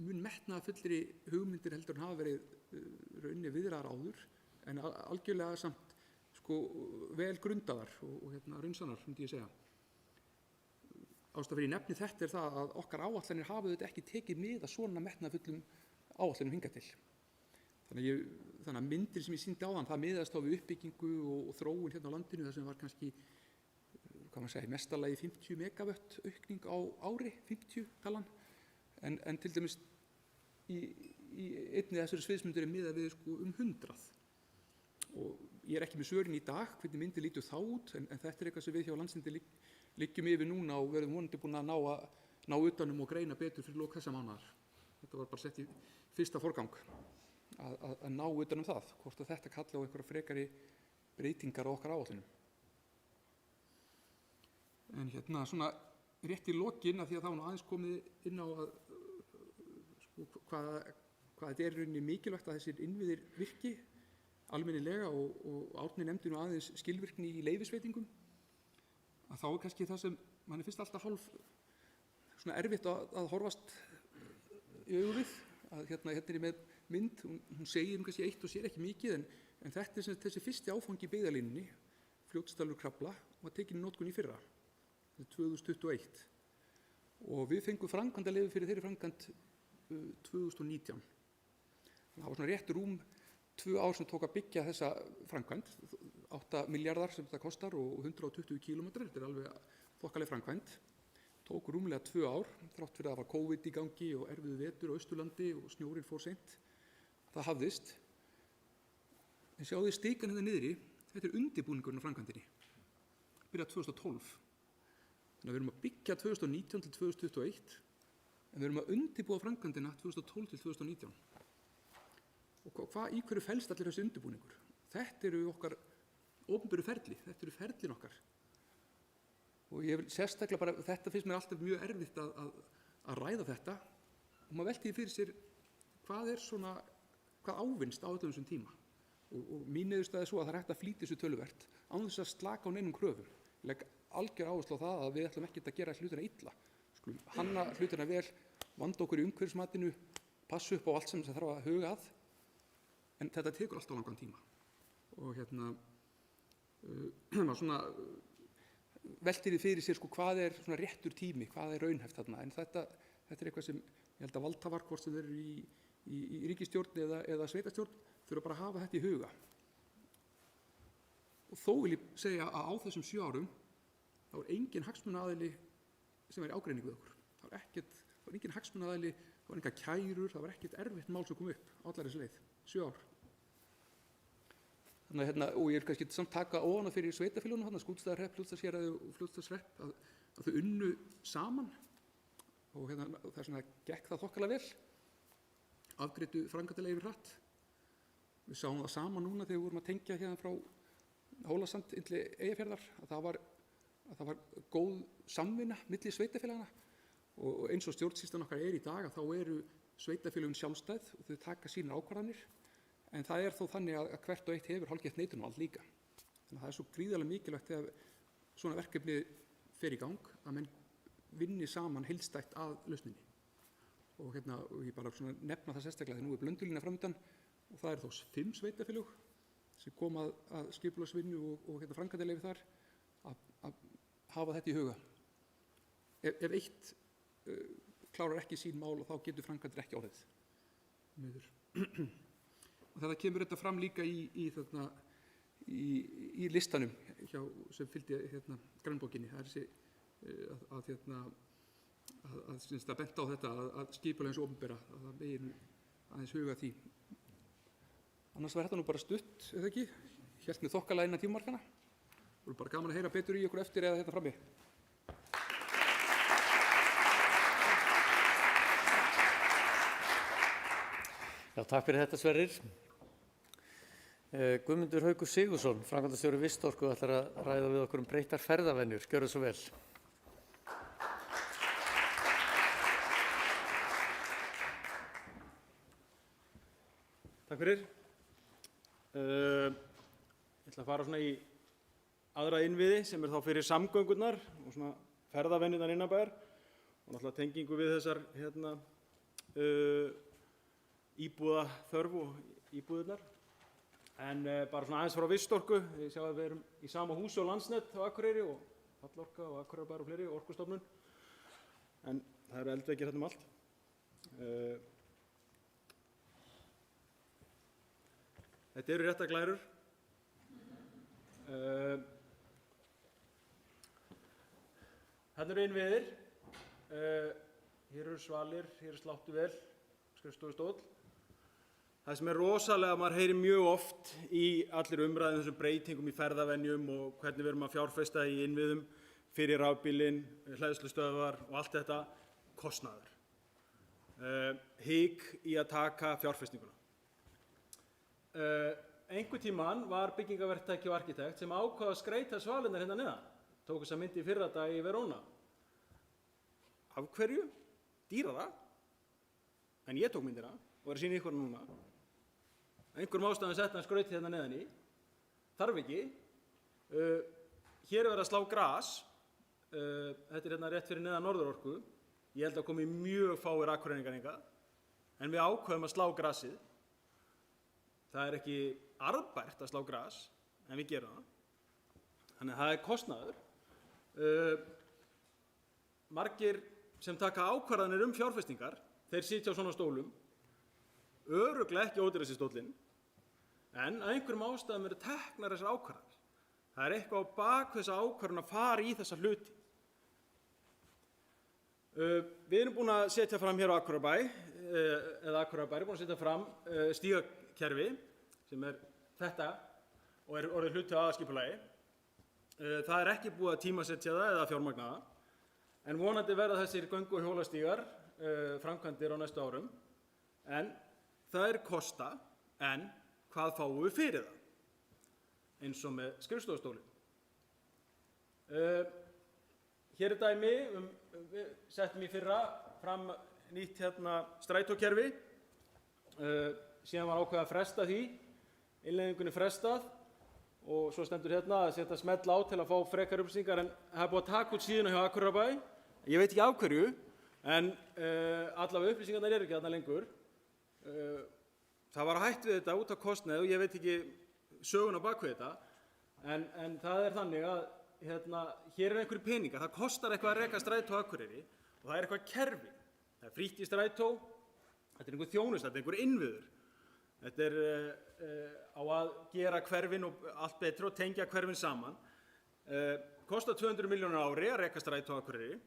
mun metnaðarfullri hugmyndir heldur en hafa verið rauninni viðraðar áður, en algjörlega samt sko vel grundaðar og raunsannar, myndi ég segja. Ástæða fyrir nefni þetta er það að okkar áætlanir hafa þetta ekki tekið mið að svona metnaðarfullum áætlanum hingað til. Þannig að myndir sem ég sýndi áðan, það miðast á við uppbyggingu og þróun hérna á landinu, það sem var kannski mestalagi 50 megavött aukning á ári, 50 talan, en til dæmis í einni þessari sviðsmyndir er miðað við sko 100. Og ég er ekki með svörin í dag hvernig myndir lítur þá út, en þetta er eitthvað sem við hjá Landsneti liggjum yfir núna og verðum vonandi búin að ná utanum og greina betur fyrir lok þessa mánaðar. Þetta var bara sett í fyrsta forgang að ná utanum það, hvort að þetta kalli á einhverja frekari breytingar á okkar áætlunum. En hérna svona rétt í lokin, af því að það var nú aðeins komið inn á að sko, hvað þetta er rauninni mikilvægt að þessir innviðir virki almennilega og Árni nefndi nú aðeins skilvirkni í leyfisveitingum, að þá er kannski það sem manni finnst alltaf hálf svona erfitt að horfast í augu við, að hérna er ég með mynd, hún segir kannski eitt og sér ekki mikið, en þetta er þessi fyrsti áfangi í byggðalínunni, Fljótsdalur Krafla, og var tekin í notkun í fyrra, 2021. og við fengum framkvæmdaleyfi fyrir þeirri framkvæmd 2019. Það var svona rétt rúm 2 ár sem tók að byggja þessa framkvæmd, 8 miljardar sem þetta kostar og 120 kílómetrar, þetta alveg þokkaleg framkvæmd. Tók rúmlega 2 ár, þrátt fyrir að það var COVID í gangi og erfiðu vetur á Austurlandi og snjórinn fór seint. Það hafðist. En sjáðu þið stikan hérna niðri, þetta undirbúningurinn á framkvæmdinni. Byrjað 2012. Þannig að við erum að byggja 2019 til 2021, en við erum að undirbúa framkvæmdina 2012 til 2019. Og í hverju felst allir þessi undirbúningur? Þetta eru okkar opinberu ferli, þetta eru ferlin okkar. Og ég vil sérstaklega bara, þetta finnst mér alltaf mjög erfitt að ræða þetta og maður velti því fyrir sér hvað ávinnst á öllum þessum tíma. Og mín niðurstaða er svo að það er hægt að flýta þessu töluvert án þess að slaka á neinum kröfum. Ég legg algjör áherslu á það að við ætlum ekkert að gera hlutina illa. Skulum hanna hlutina vel, vanda okkur í umhverfismatinu, passa upp á allt sem það þarf að huga að, en þetta tekur alltaf langan tíma. Og maður svona veltir því fyrir sér hvað er svona réttur tími, hvað er raunhæft þarna, en þetta er eitthvað sem ég held að valdhafar, hvort sem þeir eru í ríkisstjórn eða sveitastjórn, þurfa bara að hafa þetta í huga. Og þó vil ég segja að á þessum 7 árum þá er engin hagsmunaaðili sem er í ágreiningu við okkur. Það var engin hagsmunaaðili, það var enga kærur, það var ekkert erfitt mál sem kom upp á allar þessi leið, 7 ár. Þannig að og ég er kannski samt taka ofan fyrir sveitarfélögunum, Skútustaðahrepp, Fljótsdalshéraði og Fljótsdalshrepп, að þau unnu saman og það er svona gekk það þokkalega vel, afgreiddu framkvæmdaleyfi hratt. Við sáum það sama núna þegar við vorum að tengja hérna frá Hólasand inn til Eyjafjarðar, að það var góð samvinna milli sveitarfélagana og eins og stjórnsýslan okkar er í dag, að þá eru sveitarfélögin sjálfstæð og þau taka sínar ákvarðanir. En það er þó þannig að hvert og eitt hefur hálfgert neitunarvald líka. Þannig að það er svo gríðarlega mikilvægt þegar svona verkefni fer í gang að menn vinni saman heildstætt að lausninni. Og ég bara svona nefna það sérstaklega þegar nú er Blöndulína framöndan og það er þó 5 sveitarfélög sem koma að skipulagsvinnu og framkvæmdaleyfi þar að hafa þetta í huga. Ef eitt klárar ekki sín mál og þá getur framkvæmdir ekki orðið. Miður. Og þetta kemur þetta fram líka í listanum sem fylgdi grænbókinni. Það er þessi að benda á þetta að skipulag hins opinbera, að það megin aðeins huga því. Annars var þetta nú bara stutt, eða ekki? Hélt með þokkalega innan tímamarkana. Það voru bara gaman að heyra betur í ykkur eftir eða þetta frammi. Já, takk fyrir þetta, Sverrir. Guðmundur Haukur Sigurðsson, framkvæmdastjóri Vistorku, ætlar að ræða við okkur breyttar ferðavenjur. Gjörðu svo vel. Takk fyrir. Ég ætla að fara svona í aðra innviði sem er þá fyrir samgöngurnar og svona ferðavenjurnar innanbæjar og náttúrulega tengingu við þessar íbúðaþörf og íbúðirnar. En bara svona aðeins frá Vistorku, ég sjá að við erum í sama húsi á Landsnet á Akureyri og Hallorka og Akureyrarbær og fleiri, Orkustofnun. En það eru eldveggir hérna allt. Þetta eru réttar glærur. Hérna eru innviðir. Hér eru svalir, hér er sláttuvél, skrifstofustóll. Það sem er rosalega, maður heyrir mjög oft í allir umræðum þessum breytingum í ferðavenjum og hvernig við erum að fjárfesta í innviðum fyrir rafbílinn, hleðslustöðvar og allt þetta, kostnaður. Hik í að taka fjárfestinguna. Einhvern tímann var byggingaverktaki og arkitekt sem ákvað að skreyta svalirnar hérna neðan. Tók þessa mynd í fyrradag í Verona. Af hverju? Dýrara. En ég tók myndina og er að sýna ykkur núna. Einhverjum ástæðum sett hann skrautið hérna neðan í. Þarf ekki. Hér er verið að slá gras. Þetta er hérna rétt fyrir neðan Norðurorku. Ég held að komi mjög fáir akureyringar hingað. En við ákveðum að slá grasið. Það er ekki arðbært að slá gras, en við gerum það. Þannig að það er kostnaður. Margir sem taka ákvarðanir fjárfestingar, þeir sitja á svona stólum, örugglega ekki ódýrasti stóllinn, en að einhverjum ástæðum eru teknar þessar ákvarðanir. Það er eitthvað á bak þessa ákvarðan að fara í þessa hluti. Við erum búin að setja fram hér á Akureyrarbæ, Akureyrarbær er búin að setja fram stígakerfi sem er þetta og er orðið hluti af aðalskipulagi. Það er ekki búið að tímasetja það eða fjármagna það, en vonandi verða þessir göngu- og hjólastígar framkvæmdir á næstu árum. En það er kosta, en hvað fáum við fyrir það? Eins og með skrifstofustólinn. Hér er dæmi, við settum í fyrra fram nýtt strætókerfi, síðan var ákveðið að fresta því, innleiðingunni frestað og svo stendur hérna að setja smell á til að fá frekar upplýsingar en það er búið að taka út síðuna hjá Akureyrarbæ. Ég veit ekki af hverju, en allavega upplýsingarnar eru ekki þarna lengur. Það var hætt við þetta út af kostnaði og ég veit ekki söguna bak við þetta, en það er þannig að hér er einhverjir peningar, það kostar eitthvað að reka strætó á Akureyri og það er eitthvað kerfi. Það er frítt í strætó, þetta er einhver þjónusta, þetta er einhver innviður. Þetta er á að gera hverfin og allt betra og tengja hverfin saman. Kostar 200 milljónir á ári að reka strætó á Akureyri.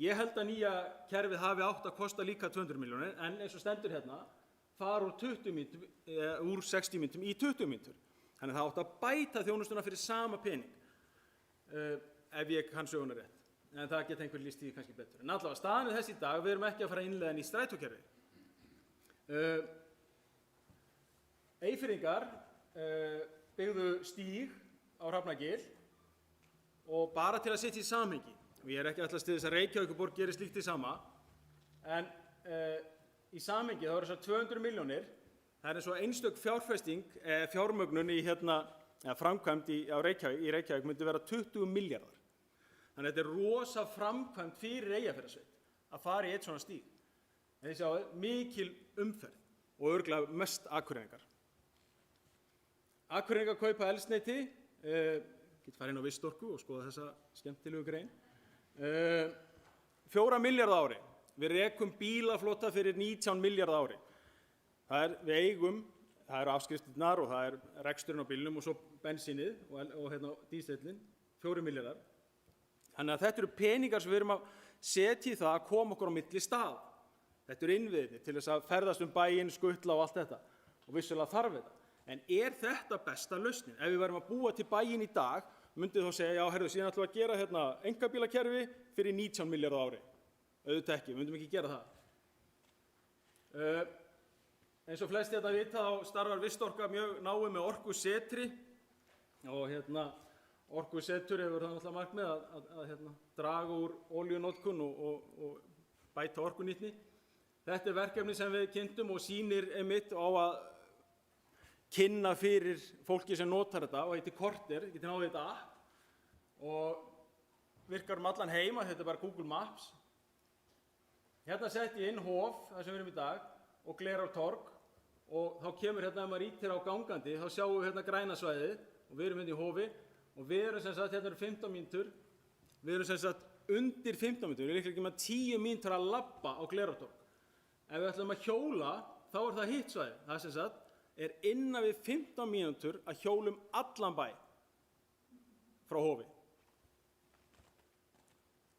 Ég held að nýja kerfið hafi átt að kosta líka 200 milljónir, en eins og stendur hérna, fara úr 60 mínútum í 20 mínútur. Þannig að það átt að bæta þjónustuna fyrir sama pening. Ef ég kann söguna rétt, en það geta einhver lýst því kannski betur. En allavega staðan er þess í dag, við erum ekki að fara að innleiða nýtt strætókerfi. Eyfirðingar byggðu stíg á Hrafnagil og bara til að setja í samhengi, og ég er ekki ætlast til þess að Reykjavíkurborg gerir slíkt í sama, en í samhengi þá eru þessar 200 milljónir, það er eins og einstök fjárfesting, fjármögnun í framkvæmd í Reykjavík myndi vera 20 milljarðar. Þannig að þetta er rosa framkvæmd fyrir Eyjafjarðarsveit að fara í eitt svona stíg. En þið sjáu, mikil umferð og örugglega mest Akureyringar. Akureyringar kaupa eldsneyti, get farið inn á Vistorku og skoða þessa skemmtilegu grein. 4 milljarða ári. Við rekum bílaflota fyrir 19 milljarða ári. Við eigum, það eru afskriftirnar og það er reksturinn á bílnum og svo bensínið og dísellinn, 4 milljarðar. Þannig að þetta eru peningar sem við erum að setja í það að koma okkur á milli stað. Þetta eru innviðirnir til þess að ferðast bæinn, skutla og allt þetta. Og vissulega þarf þetta. En er þetta besta lausnin? Ef við værum að búa til bæinn í dag, myndið þá segja, já, herðu, síðan ætlum við að gera einkabílakerfi fyrir 19 milljarða ári. Auðvitað ekki, við myndum ekki gera það. Eins og flesti þetta vita, þá starfar Vistorka mjög náið með Orkusetri og Orkusetur hefur það náttúrulega markmið að draga úr olíunotkun og bæta orkunýtni. Þetta er verkefni sem við kynntum og sýnir einmitt á að kynna fyrir fólki sem notar þetta og heitir Korter, getur náðið þetta app og virkar allan heima, þetta er bara Google Maps. Hérna sett ég inn Hof, þar sem við erum í dag, og Glerártorg og þá kemur ef maður ítir á gangandi, þá sjáum við græna svæðið og við erum í Hofi og við erum sem sagt, hérna eru 15 mínútur, við erum sem sagt undir 15 mínútur, við erum ekki með 10 mínútur að labba á Glerártorg. Ef við ætlum að hjóla, þá er það hitt svæðið, það sem sagt er innan við 15 mínútur að hjólum allan bæ frá Hofi.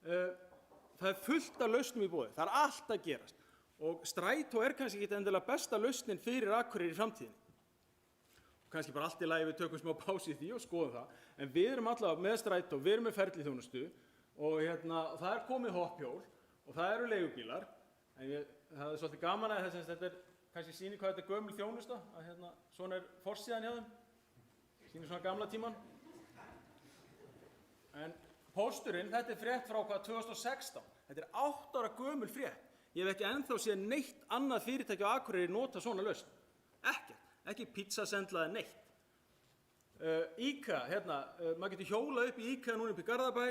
Það er fullt af lausnum í boði, það er allt að gerast og strætó er kannski ekki endilega besta lausnin fyrir Akureyri í framtíðinni. Kannski bara allt í lagi við tökum smá pási í því og skoðum það, en við erum allavega með strætó, við erum með ferliþjónustu og það er komið hoppjól og það eru leigubílar, en það er svolítið gaman að þetta er kannski sýnir hvað þetta er gömul þjónusta, að svona er forsíðan hjá þeim, sýnir svona gamla tíman. En pósturinn, þetta er frétt frá 2016, þetta er 8 ára gömul frétt. Ég hef ekki ennþá séð neitt annað fyrirtæki á Akureyri nota svona lausn. Ekki pizzasendlaði neitt. IKEA, maður getur hjólað upp í IKEA núna upp í Garðabæ,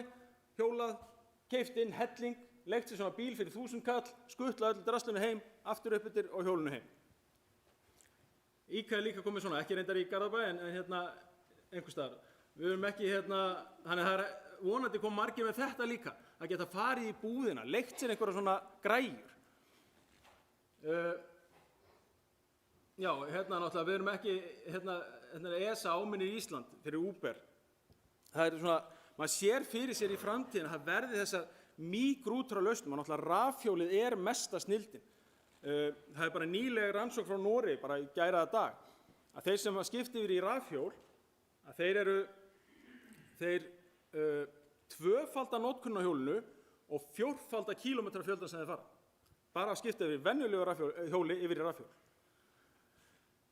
hjólað, keypt inn helling, leigt sér svona bíl fyrir 1000 kall, skutlað öll draslinu heim, aftur upp yfir og hjólinu heim. IKEA er líka komið svona, ekki reyndar í Garðabæ en einhvers staðar. Við erum ekki þannig að það er vonandi kom margir með þetta líka, að geta farið í búðina, leigt sér einhverja svona græjur. Já, hérna náttúrulega, við erum ekki, hérna ESA áminnir Ísland fyrir Uber. Það svona, maður sér fyrir sér í framtíðin að það verði þessa mígrútra lausnum, náttúrulega rafhjólið er mesta snilldin. Það bara nýleg rannsókn frá Noregi, bara í gæraða dag, að þeir sem skipta yfir í rafhjól, að þeir tvöfalda notkun á hjólinu og fjórfalda kílómetrafjölda sem þeir fara. Bara að skipta yfir venjulegu hjóli yfir í rafhjól.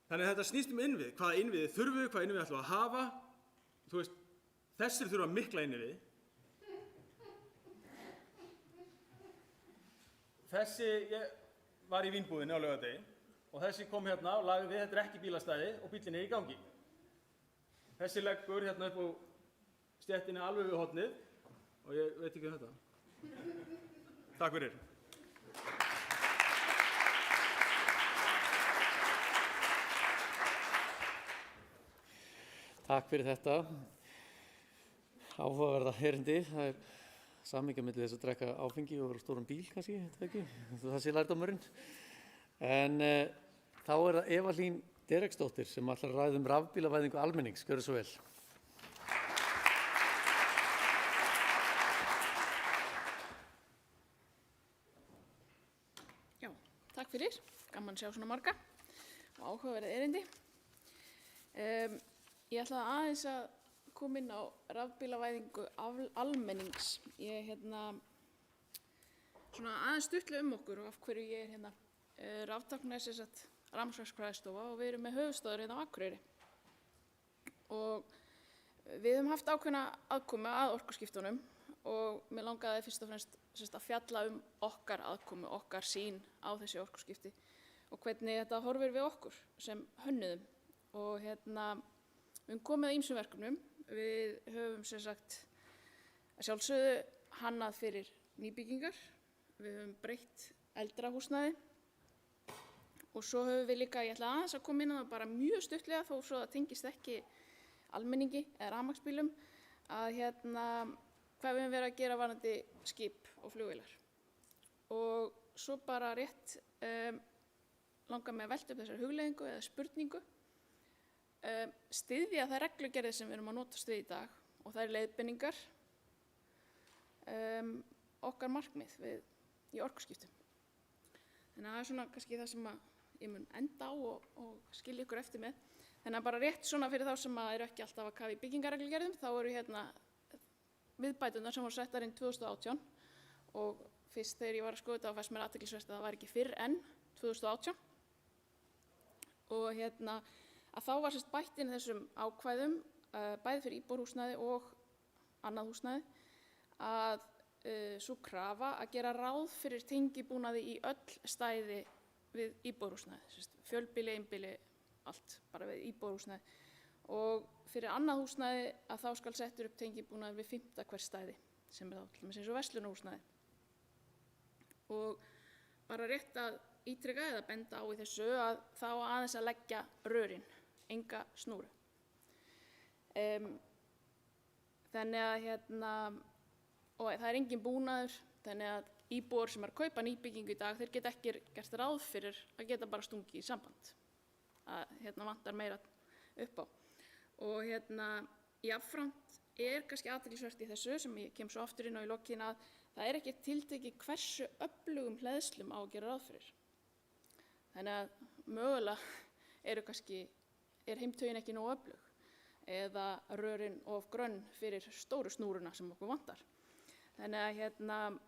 Þannig að þetta snýst innviði, hvaða innviði þurfum við, hvaða innviði ætlum við að hafa. Þú veist, þessir þurfa mikla innviði. Þessi, ég var í vínbúðinni á laugardegi og þessi kom hérna og lagði við, þetta ekki bílastæði og bíllinn í gangi. Þessi leggur hérna upp á stéttinni alveg við hornið og ég veit ekki þetta. Takk fyrir. Takk fyrir þetta. Áhugaverða erindi. Það samhengi milli þess að drekka áfengi og vera á stórum bíl kannski, þetta ekki. Það sé lærdómurinn. En þá það Eva Hlín Dereksdóttir sem ætlar að ræða rafbílavæðingu almennings. Gjörðu svo vel. Já, takk fyrir. Gaman að sjá svona marga og áhugaverða erindi. Ég ætla aðeins að koma inn á rafbílavæðingu almennings. Ég svona aðeins stuttlega okkur og af hverju ég hérna. Raftækni sem sagt rafmagnsverksfræðistofa og við erum með höfuðstöðvar hérna á Akureyri. Og við höfum haft ákveðna aðkomu að orkuskiptunum og mér langaði fyrst og fremst að fjalla okkar aðkomu, okkar sýn á þessi orkuskipti og hvernig þetta horfir við okkur sem hönnuðum. Og við höfum komið að ýmsum verkefnum. Við höfum sem sagt að sjálfsögðu hannað fyrir nýbyggingar. Við höfum breytt eldra húsnæði. Og svo höfum við líka, ég ætla aðeins að koma inn á það bara mjög stuttlega þó svo það tengist ekki almenningi eða rafmagnsbílum að hvað við höfum verið að gera varðandi skip og flugvélar. Og svo bara rétt langar mig að velta upp þessar hugleiðingu eða spurningu. Styðja það reglugerðir sem við erum að notast við í dag og það leiðbeiningar okkar markmið í orkuskiptum. Þannig að það svona kannski það sem ég mun enda á og skilja ykkur eftir með. Þannig að bara rétt svona fyrir þá sem eru ekki alltaf að kafa í byggingarreglugerðum, þá eru viðbæturnar sem voru settar inn 2018 og fyrst þegar ég var að skoða þetta fannst mér athyglisvert að það var ekki fyrr en 2018 og að þá var bætt inn þessum ákvæðum bæði fyrir íbúðarhúsnæði og annað húsnæði að sú krafa að gera ráð fyrir tengibúnaði í öll stæði við íbúðarhúsnæði, fjölbýli, einbýli, allt bara við íbúðarhúsnæði og fyrir annað húsnæði að þá skal settur upp tengibúnaður við 5. hvert stæði sem þá til dæmis eins og verslunarhúsnæði. Og bara rétt að ítreka eða benda á í þessu að þá aðeins að leggja rörin, enga snúru. Þannig að og það er engin búnaður, þannig að íbúar sem að kaupa nýbyggingu í dag, þeir geta ekki gert ráð fyrir að geta bara stungið í samband. Að vantar meira upp á. Og jafnframt kannski athyglisvert í þessu sem ég kem svo aftur inn á í lokin að það er ekki tiltekið hversu öflugum hleðslum á að gera ráð fyrir. Þannig að mögulega er heimtaugin ekki nógu öflug eða rörin of grönn fyrir stóru snúruna sem okkur vantar. Þannig að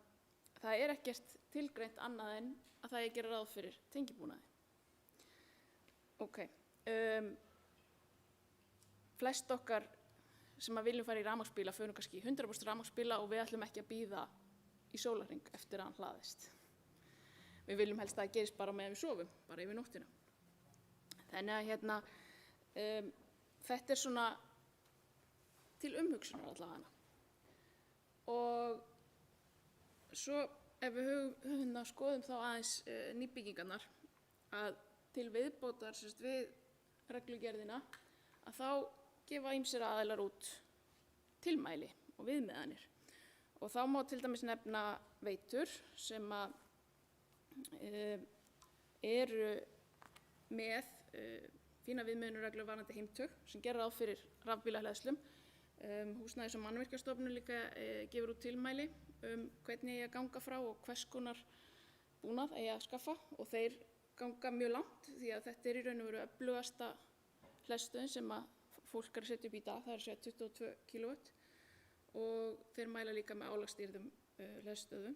það er ekkert tilgreint annað en að það er að gera ráð fyrir tengibúnaði. Flest okkar sem að viljum fara í rafmagnsbíla förum kannski í 100% rafmagnsbíla og við ætlum ekki að bíða í sólarhring eftir að hann hlaðist. Við viljum helst að það gerist bara meðan við sofum, bara yfir nóttina. Þannig að þetta er svona til umhugsunar allavega. Og svo ef við skoðum þá aðeins nýbyggingarnar að til viðbótar við reglugerðina að þá gefa ýmsir aðilar út tilmæli og viðmiðanir. Og þá má til dæmis nefna veitur sem eru með fína viðmiðunarreglur varðandi heimtök sem gera ráð fyrir rafbílahleðslum. Húsnæðis- og mannvirkjastofnun líka gefur út tilmæli hvernig eigi að ganga frá og hvers konar búnað eigi að skaffa, og þeir ganga mjög langt því að þetta í raun og veru öflugasta hleðstöðin sem að fólk að setja upp í dag, það að segja 22 kW, og þeir mæla líka með álagsstýrðum hleðstöðum.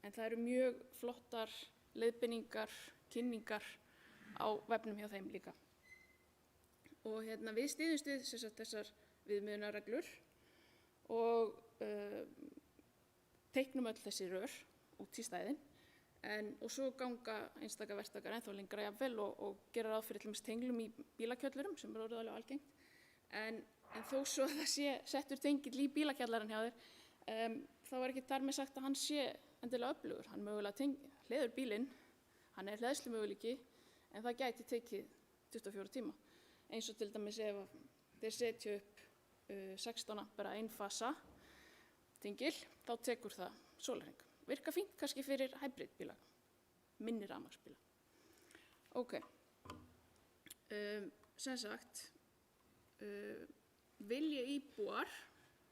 En það eru mjög flottar leiðbeiningar, kynningar á vefnum hjá þeim líka. Og við styðjumst við þessar viðmiðunarreglur og teiknum öll þessi rör út í stæðin, og svo ganga einstaka verktakar ennþá lengra jafnvel og gera ráð fyrir til dæmis tenglum í bílakjöllurum sem orðið alveg algengt. En þó svo að það sé settur tengill í bílakjallarinn hjá þér, þá er ekki þar með sagt að hann sé endilega öflugur. Hann mögulega hleður bílinn, hann er hleðslumöguleiki, en það gæti tekið 24 tíma. Eins og til dæmis ef þeir setja upp 16 ampera einfasa tengil, þá tekur það sólarhring. Virka fínt kannski fyrir hybridbíla, minni rafmagnsbíla. Ok, sem sagt, vilja íbúar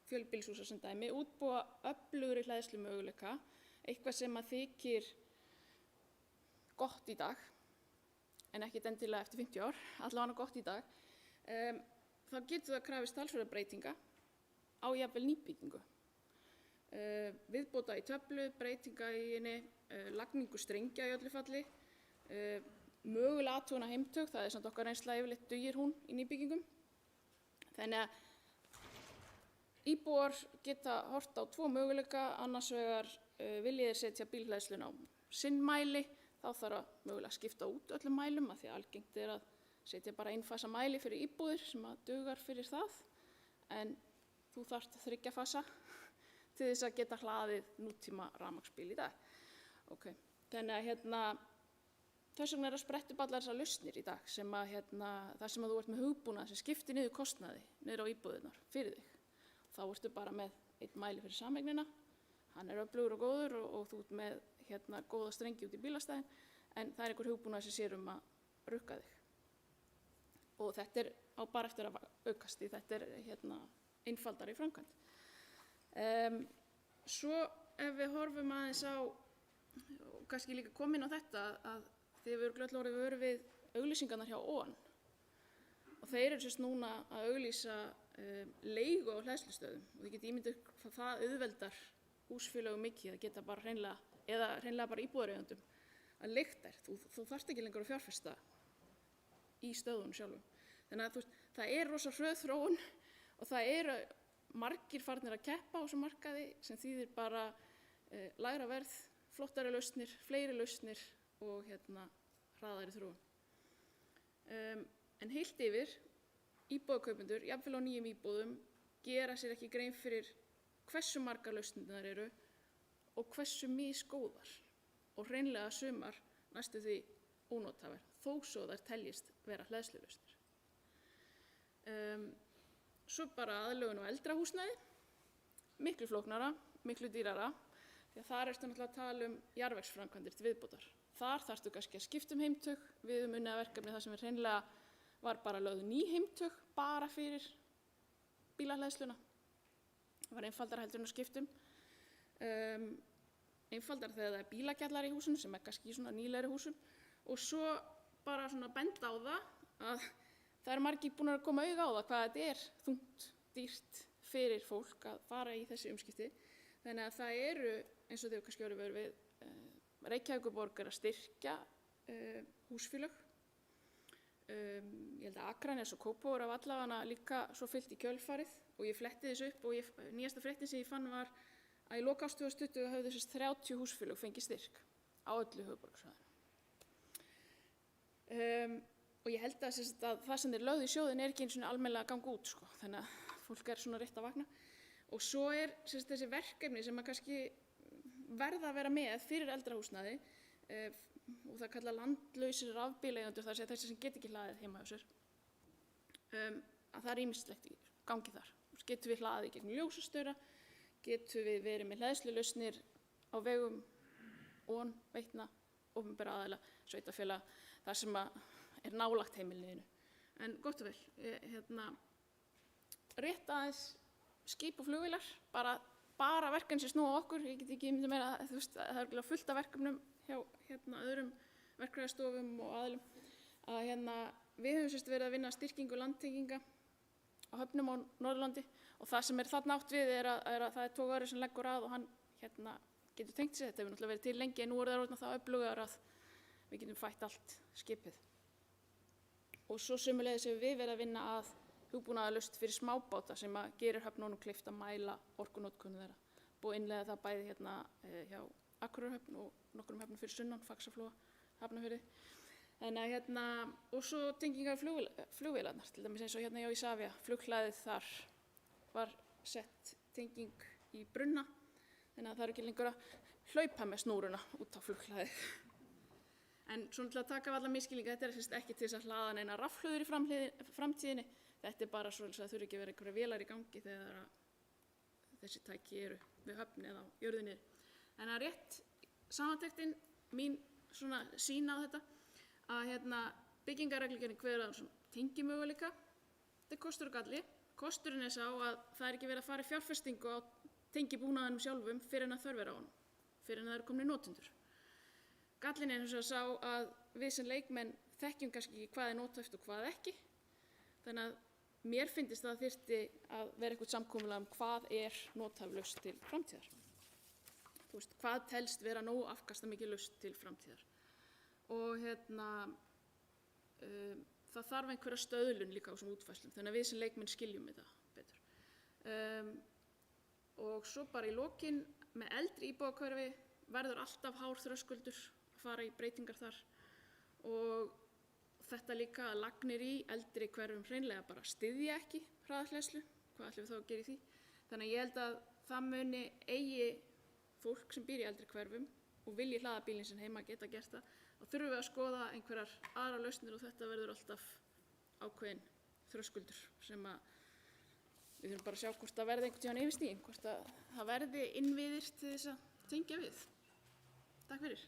fjölbýlishúsa sem dæmi útbúa öflugri hleðslumöguleika, eitthvað sem að þykir gott í dag, en ekkert endilega eftir 50 ár, allavega gott í dag, þá getur það krafist talsverðar breytinga á jafnvel nýbyggingu. Viðbóta í töflu, breytinga í henni, lagningu strengja í öllu falli, mögulega athugun á heimtök, það er samt okkar reynsla yfirleitt dugir hún í nýbyggingum. Þannig að íbúar geta horft á tvo möguleika, annars vegar vilja þeir setja bílhleðsluna á sinn mæli, þá þarf að mögulega skipta út öllum mælum, af því að algengt er að setja bara einfasa mæli fyrir íbúðir sem að dugar fyrir það, en þú þarft 3 fasa til þess að geta hlaðið nútíma rafmagnsbíl í dag. Okay. Þannig að þess vegna er að spretta upp allar þessar lausnir í dag sem að þar sem að þú ert með hugbúnað sem skiptir niður kostnaði niður á íbúðirnar fyrir þig. Þá ertu bara með einn mæli fyrir sameignina, hann er öflugur og góður og þú ert með góða strengi út í bílastæðin, en það er einhver hugbúnað sem sér að rukka þig. Og þetta er á bara eftir að aukast því þetta er einfaldari í framkvæmd. Svo ef við horfum aðeins á, og kannski líka komin á þetta, að þið hefur glöll orðið vör við auglýsingarnar hjá ON, og þeir eru núna að auglýsa leigu á hleðslustöðum, og þið getið ímyndið hvað það auðveldar húsfélögum mikið að geta bara hreinlega bara íbúðareigendum að leigja þær. Þú þarft ekki lengur að fjárfesta í stöðunum sjálfum. Þannig að það er rosa hröð þróun og það eru margir farnir að keppa á þessum markaði sem þýðir bara lægra verð, flottari lausnir, fleiri lausnir og hraðari þróun. En heilt yfir, íbúðakaupendur, jafnvel á nýjum íbúðum, gera sér ekki grein fyrir hversu margar lausnirnar eru og hversu misgóðar og hreinlega sumar næstu því ónothæfar, þó svo þær teljist vera hleðslulausnir. Svo bara aðlögun á eldra húsnæði, miklu flóknara, miklu dýrara, því að þar ertu náttúrulega að tala jarðvegsframkvæmdir til viðbótar. Þar þarftu kannski að skipta heimtök, við höfum unnið að verkefni þar sem hreinlega var bara lögð ný heimtök bara fyrir bílahleðsluna. Það var einfaldara heldur en að skiptum. Einfaldara þegar það er bílakjallar í húsum sem er kannski í svona nýlegri húsum, og svo bara svona benda á það að það eru margir búin að koma auga á það hvað þetta er þungt, dýrt fyrir fólk að fara í þessi umskipti. Þannig að það eru, eins og þau kannski orðið vör við, Reykjavíkurborg er að styrkja húsfélög. Ég held að Akranes og Kópavogur af allavega líka svo fyllt í kjölfarið, og ég fletti þessu upp og nýjasta fréttin sem ég fann var að í lok árs 2020 höfðu þessast 30 húsfélög fengið styrk á öllu höfuðborgarsvæðinu. Og ég held að það sem þeir lögðu í sjóðin er ekki einu sinni almennilega að ganga út, sko. Þannig að fólk er svona rétt að vakna. Og svo er þessi verkefni sem að kannski verða að vera með fyrir eldra húsnæði, og það kalla landlausir rafbílaeigendur, það er þessi sem get ekki hlaðið heima hjá sér, að það er ýmislegt í gangi þar. Getum við hlaðið í gegnum ljósastaura, getum við verið með hleðslulausnir á vegum ON, Veitna, opinberra aðila, sveitarfélaga, þar sem er nálagt heimilinu. En gott og vel, rétt aðeins skip og flugvélar, bara verkefni sem snúa okkur. Ég get ekki ímyndað mér að það er örugglega fullt af verkefnum hjá öðrum verkfræðistofum og aðilum. Við höfum verið að vinna styrkingu landtenginga á höfnum á Norðurlandi og það sem er þarna átt við er að það er togari sem leggur að og hann getur tengt sig. Þetta hefur náttúrulega verið til lengi en nú er það orðið það öflugar að við getum fætt allt skipið. Og svo sömuleiðis hefur við verið að vinna að hugbúnaðarlausn fyrir smábáta sem gerir höfnunum kleift að mæla orkunotkun þeirra. Búið að innleiða það bæði hjá Akureyrarhöfn og nokkrum höfnum fyrir sunnan, Faxaflóa, Hafnarfirði. Og svo tengingar flugvélarnar, til dæmis eins og hjá Isavia, flughlaðið þar var sett tenging í brunna, þannig að það er ekki lengur að hlaupa með snúruna út á flughlaðið. En svona til að taka af alla misskilninga, þetta er ekki til þess að hlaða neina rafhlöður í framtíðinni. Þetta er bara svo að það þurfi ekki að vera einhverja vélar í gangi þegar þessi tæki eru við höfn eða á jörðinni. En að rétt samantektin mín svona sýn á þetta, að byggingarreglugerðin kveður á tengimöguleika. Þetta er kostur og galli. Kosturinn er sá að það er ekki verið að fara í fjárfestingu á tengibúnaðinum sjálfum fyrir en að þörf er á honum, fyrir en það eru komnir notendur. Gallinn er hins vegar sá að við sem leikmenn þekkjum kannski ekki hvað er nothæft og hvað ekki. Þannig að mér finnst það þyrfti að vera eitthvað samkomulag hvað er nothæf til framtíðar. Hvað telst vera nógu afkastamikil lausn til framtíðar. Og það þarf einhverja stöðlun líka á þessum útfærslum, þannig að við sem leikmenn skiljum þetta betur. Og svo bara í lokin, með eldri íbúðahverfi verður alltaf hár þröskuldur að fara í breytingar þar og þetta líka að lagnir í eldri hverfum hreinlega bara styðja ekki hraðahleðslu, hvað ætlum við þá að gera í því? Þannig að ég held að það muni eigi fólk sem býr í eldri hverfum og vilji hlaða bílinn sinn heima geta gert það, þá þurfum við að skoða einhverjar aðra lausnir og þetta verður alltaf ákveðin þröskuldur sem að við þurfum bara að sjá hvort það verði einhvern tímann yfirstiginn, hvort að það verði innviðir til þess að tengja við. Takk fyrir.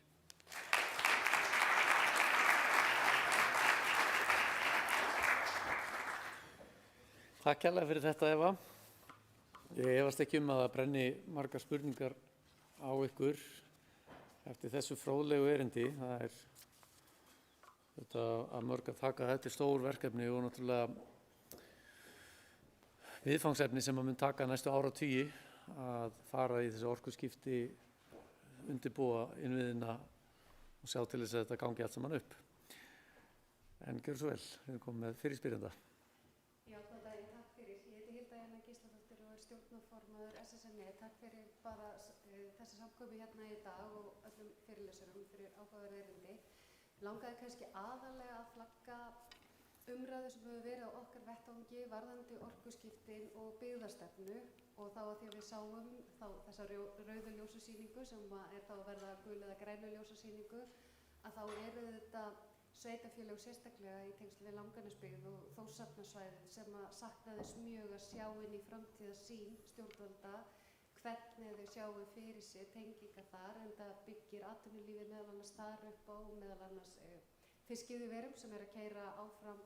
Takk kærlega fyrir þetta, Eva. Ég efast ekki að það brenni margar spurningar á ykkur eftir þessu fróðlegu erindi. Það er þetta að mörg að taka þetta stór verkefni og náttúrulega viðfangsefni sem að mun taka næstu áratugi að fara í þessu orkuskipti, undirbúa innviðina og sjá til þess að þetta gangi allt saman upp. En gjörðu svo vel, við erum komið með fyrirspyrjanda. Já, góðan daginn, takk fyrir. Ég heiti Hilda Jana Gísladóttir og er stjórnarformaður SSNE. Takk fyrir bara þessa samkomu hérna í dag og öllum fyrirlesurum fyrir áhugaverð erindi. Langaði kannski aðalega að flagga umræðu sem hefur verið á okkar vettvangi varðandi orkuskiptin og byggðastefnu og þá að því að við sáum þá þessa rauðu ljósasýningu sem er þá að verða gul eða grænu ljósasýningu að þá eru þetta sveitarfélög sérstaklega í tengslu við Langanesbyggð og Þórshafnarsvæðið sem að saknaðist mjög að sjá inn í framtíðarsýn stjórnvalda hvernig þau sjáu fyrir sig tengingar þar en það byggir atvinnulífið meðal annars þar upp á meðal annars fiskiðjuverum sem að keyra áfram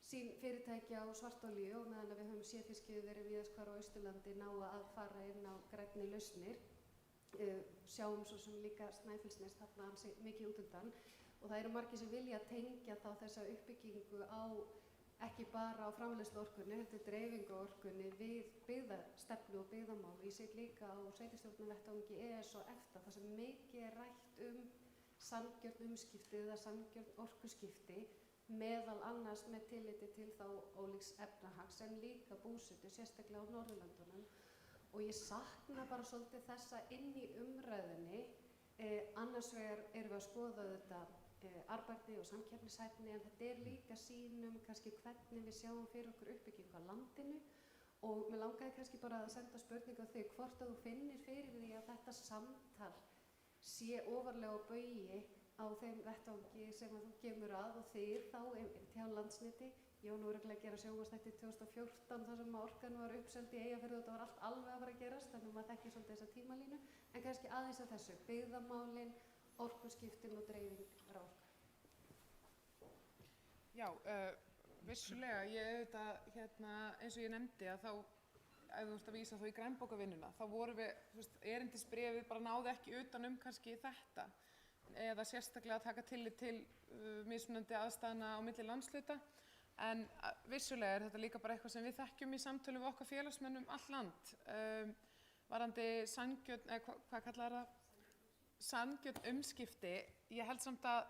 sín fyrirtækja á svartolíu og meðan við höfum séð fiskiðjuverum víðast hvar á Austurlandi ná að fara inn á grænni lausnir. Sjáum svo sem líka Snæfellsnes þarna ansi mikið út undan og það eru margir sem vilja tengja þá þessa uppbyggingu á ekki bara á framleiðslu orkunni, heldur dreifingu orkunni við byggðastefnu og byggðamál. Ég set líka á sveitarstjórnarvettvangi ES og EFTA þar sem mikið er rætt sanngjörn umskipti eða sanngjörn orkuskipti meðal annars með tilliti til þá ólíks efnahags en líka búsetu sérstaklega á Norðurlöndunum og ég sakna bara svolítið þessa inn í umræðunni. Annars vegar erum við að skoða þetta arðbærni og samkeppnishæfni en þetta er líka sýnum kannski hvernig við sjáum fyrir okkur uppbyggingu á landinu og mér langaði kannski bara að senda spurningu á þig hvort að þú finnir fyrir því að þetta samtal sé ofarlega á baugi á þeim vettvangi sem að þú kemur að og þið þá hjá Landsneti Ég var nú örugglega að gera sjónvarpsþætti 2014 þar sem orkan var uppseld í Eyjafirði og þetta var allt alveg að fara að gerast, þannig að maður þekkir svolítið þessa tímalínu, en kannski aðeins að þessu, byggðamálin, orkuskiptin og dreifing raforku. Já, vissulega, ég auðvitað, eins og ég nefndi að þá, ef þú ert að vísa þá í grænbókavinnuna, þá vorum við, erindisbréfið bara náði ekki utan kannski þetta, eða sérstaklega að taka tillit til mismunandi aðstæðna á milli landshluta. En vissulega er þetta líka bara eitthvað sem við þekkjum í samtölu við okkar félagsmenn allt land. Varðandi sanngjörn, hvað kallar það? Sanngjörn umskipti, ég held samt að,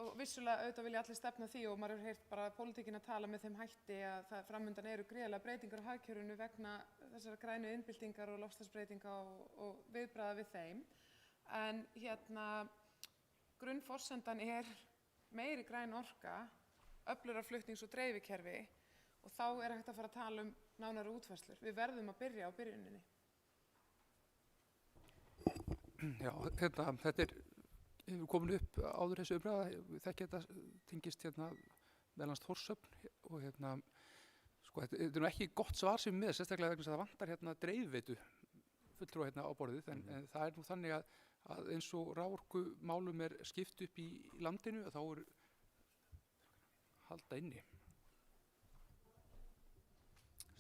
og vissulega auðvitað vilja allir stefna því og maður hefur heyrt bara pólitíkin að tala með þeim hætti að það framundan eru gríðarlega breytingar á hagkerfinu vegna þessara grænu innbyltingar og loftslagsbreytinga og viðbragða við þeim. En grunnforsendan er meiri græn orka, öflugra flutnings- og dreifikerfi og þá er hægt að fara að tala nánari útfærslur. Við verðum að byrja á byrjuninni. Já, þetta hefur komin upp áður þessu umræða. Þekki þetta tengist meðlans Þórshöfn og sko, þetta er nú ekki gott svar sem með, sérstaklega vegna þess að það vantar dreifiveitu fulltrúa á borðið, en það er nú þannig að eins og raforkumálum er skipt upp í landinu þá er halda inni.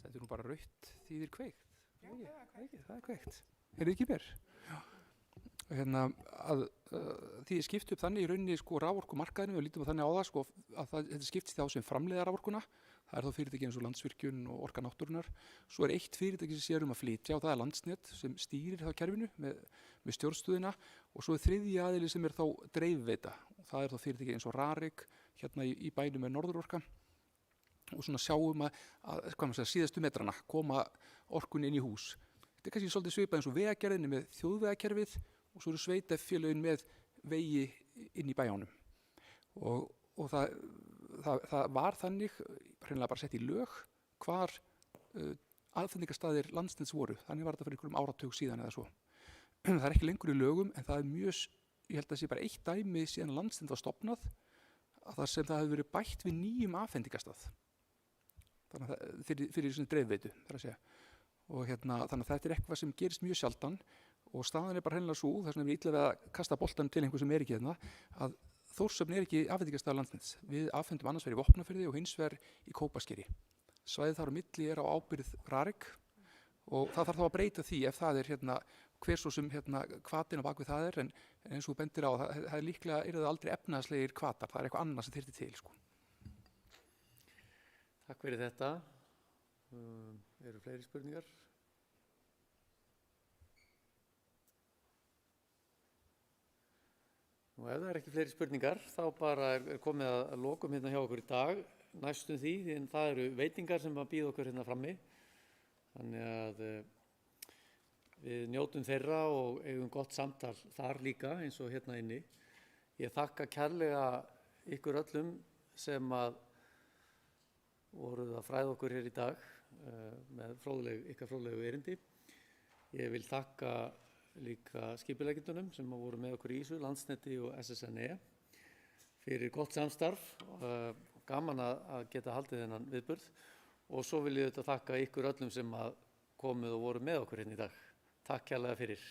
Þetta er nú bara rautt þýðir kveikt. Já, það er kveikt. Heyrðu ekki mér? Já. Því er skipt upp þannig í rauninni sko raforkumarkaðinu, við lítum þannig á það sko að þetta skiptist þá sem framleiða raforkuna. Það er þá fyrirtæki eins og Landsvirkjun og Orka náttúrunnar. Svo er eitt fyrirtæki sem sér að flytja og það er Landsnet sem stýrir þá kerfinu með stjórnstöðina og svo er þriðji aðili sem er þá dreifveita. Það er þá fyrirtæki eins og Rarik í bænum með Norðurorka og svona sjáum að síðastu metrana koma orkunni inn í hús. Þetta er kannski svolítið svipað eins og vegagerðinni með þjóðvegakerfið og svo eru sveitarfélögin með vegi inn í bæjánum. Og það var þannig hreinlega bara sett í lög hvar aðfendingarstaðir Landsnets voru. Þannig var þetta fyrir einhverjum áratug síðan eða svo. Það er ekki lengur í lögum en það er mjög, ég held að það sé bara eitt dæmi síðan Landsnet var stofnað að það sem það hefur verið bætt við nýjum aðfendingarstað. Þannig að fyrir svona dreifveitu þar að segja. Og þannig að þetta er eitthvað sem gerist mjög sjaldan og staðan er bara hreinlega svo, þess vegna er illa við að kasta boltanum til einhver sem er ekki að Þórshöfn er ekki afhendingarstaður Landsnets. Við afhendum annars vegar í Vopnafirði og hins vegar í Kópaskeri. Svæðið þar á milli er á ábyrgð Rarik og það þarf þá að breyta því ef það er hver svo sem hvatinn á bakvið það er en eins og þú bendir á það er líklega eru það aldrei efnahagslegir hvatar, það er eitthvað annað sem þyrfti til sko. Takk fyrir þetta. Eru fleiri spurningar? Og ef það er ekki fleiri spurningar, þá bara er komið að lokum hjá okkur í dag, næstum því, en það eru veitingar sem að bíða okkur frammi. Þannig að við njótum þeirra og eigum gott samtal þar líka eins og inni. Ég þakka kærlega ykkur öllum sem að voruð að fræða okkur hér í dag með ykkar fróðlegu erindi. Ég vil þakka líka skipuleggjendunum sem voru með okkur í þessu, Landsneti og SSNE, fyrir gott samstarf, gaman að geta haldið þennan viðburð og svo vil ég þakka ykkur öllum sem komuð og voru með okkur hérna í dag. Takk kærlega fyrir.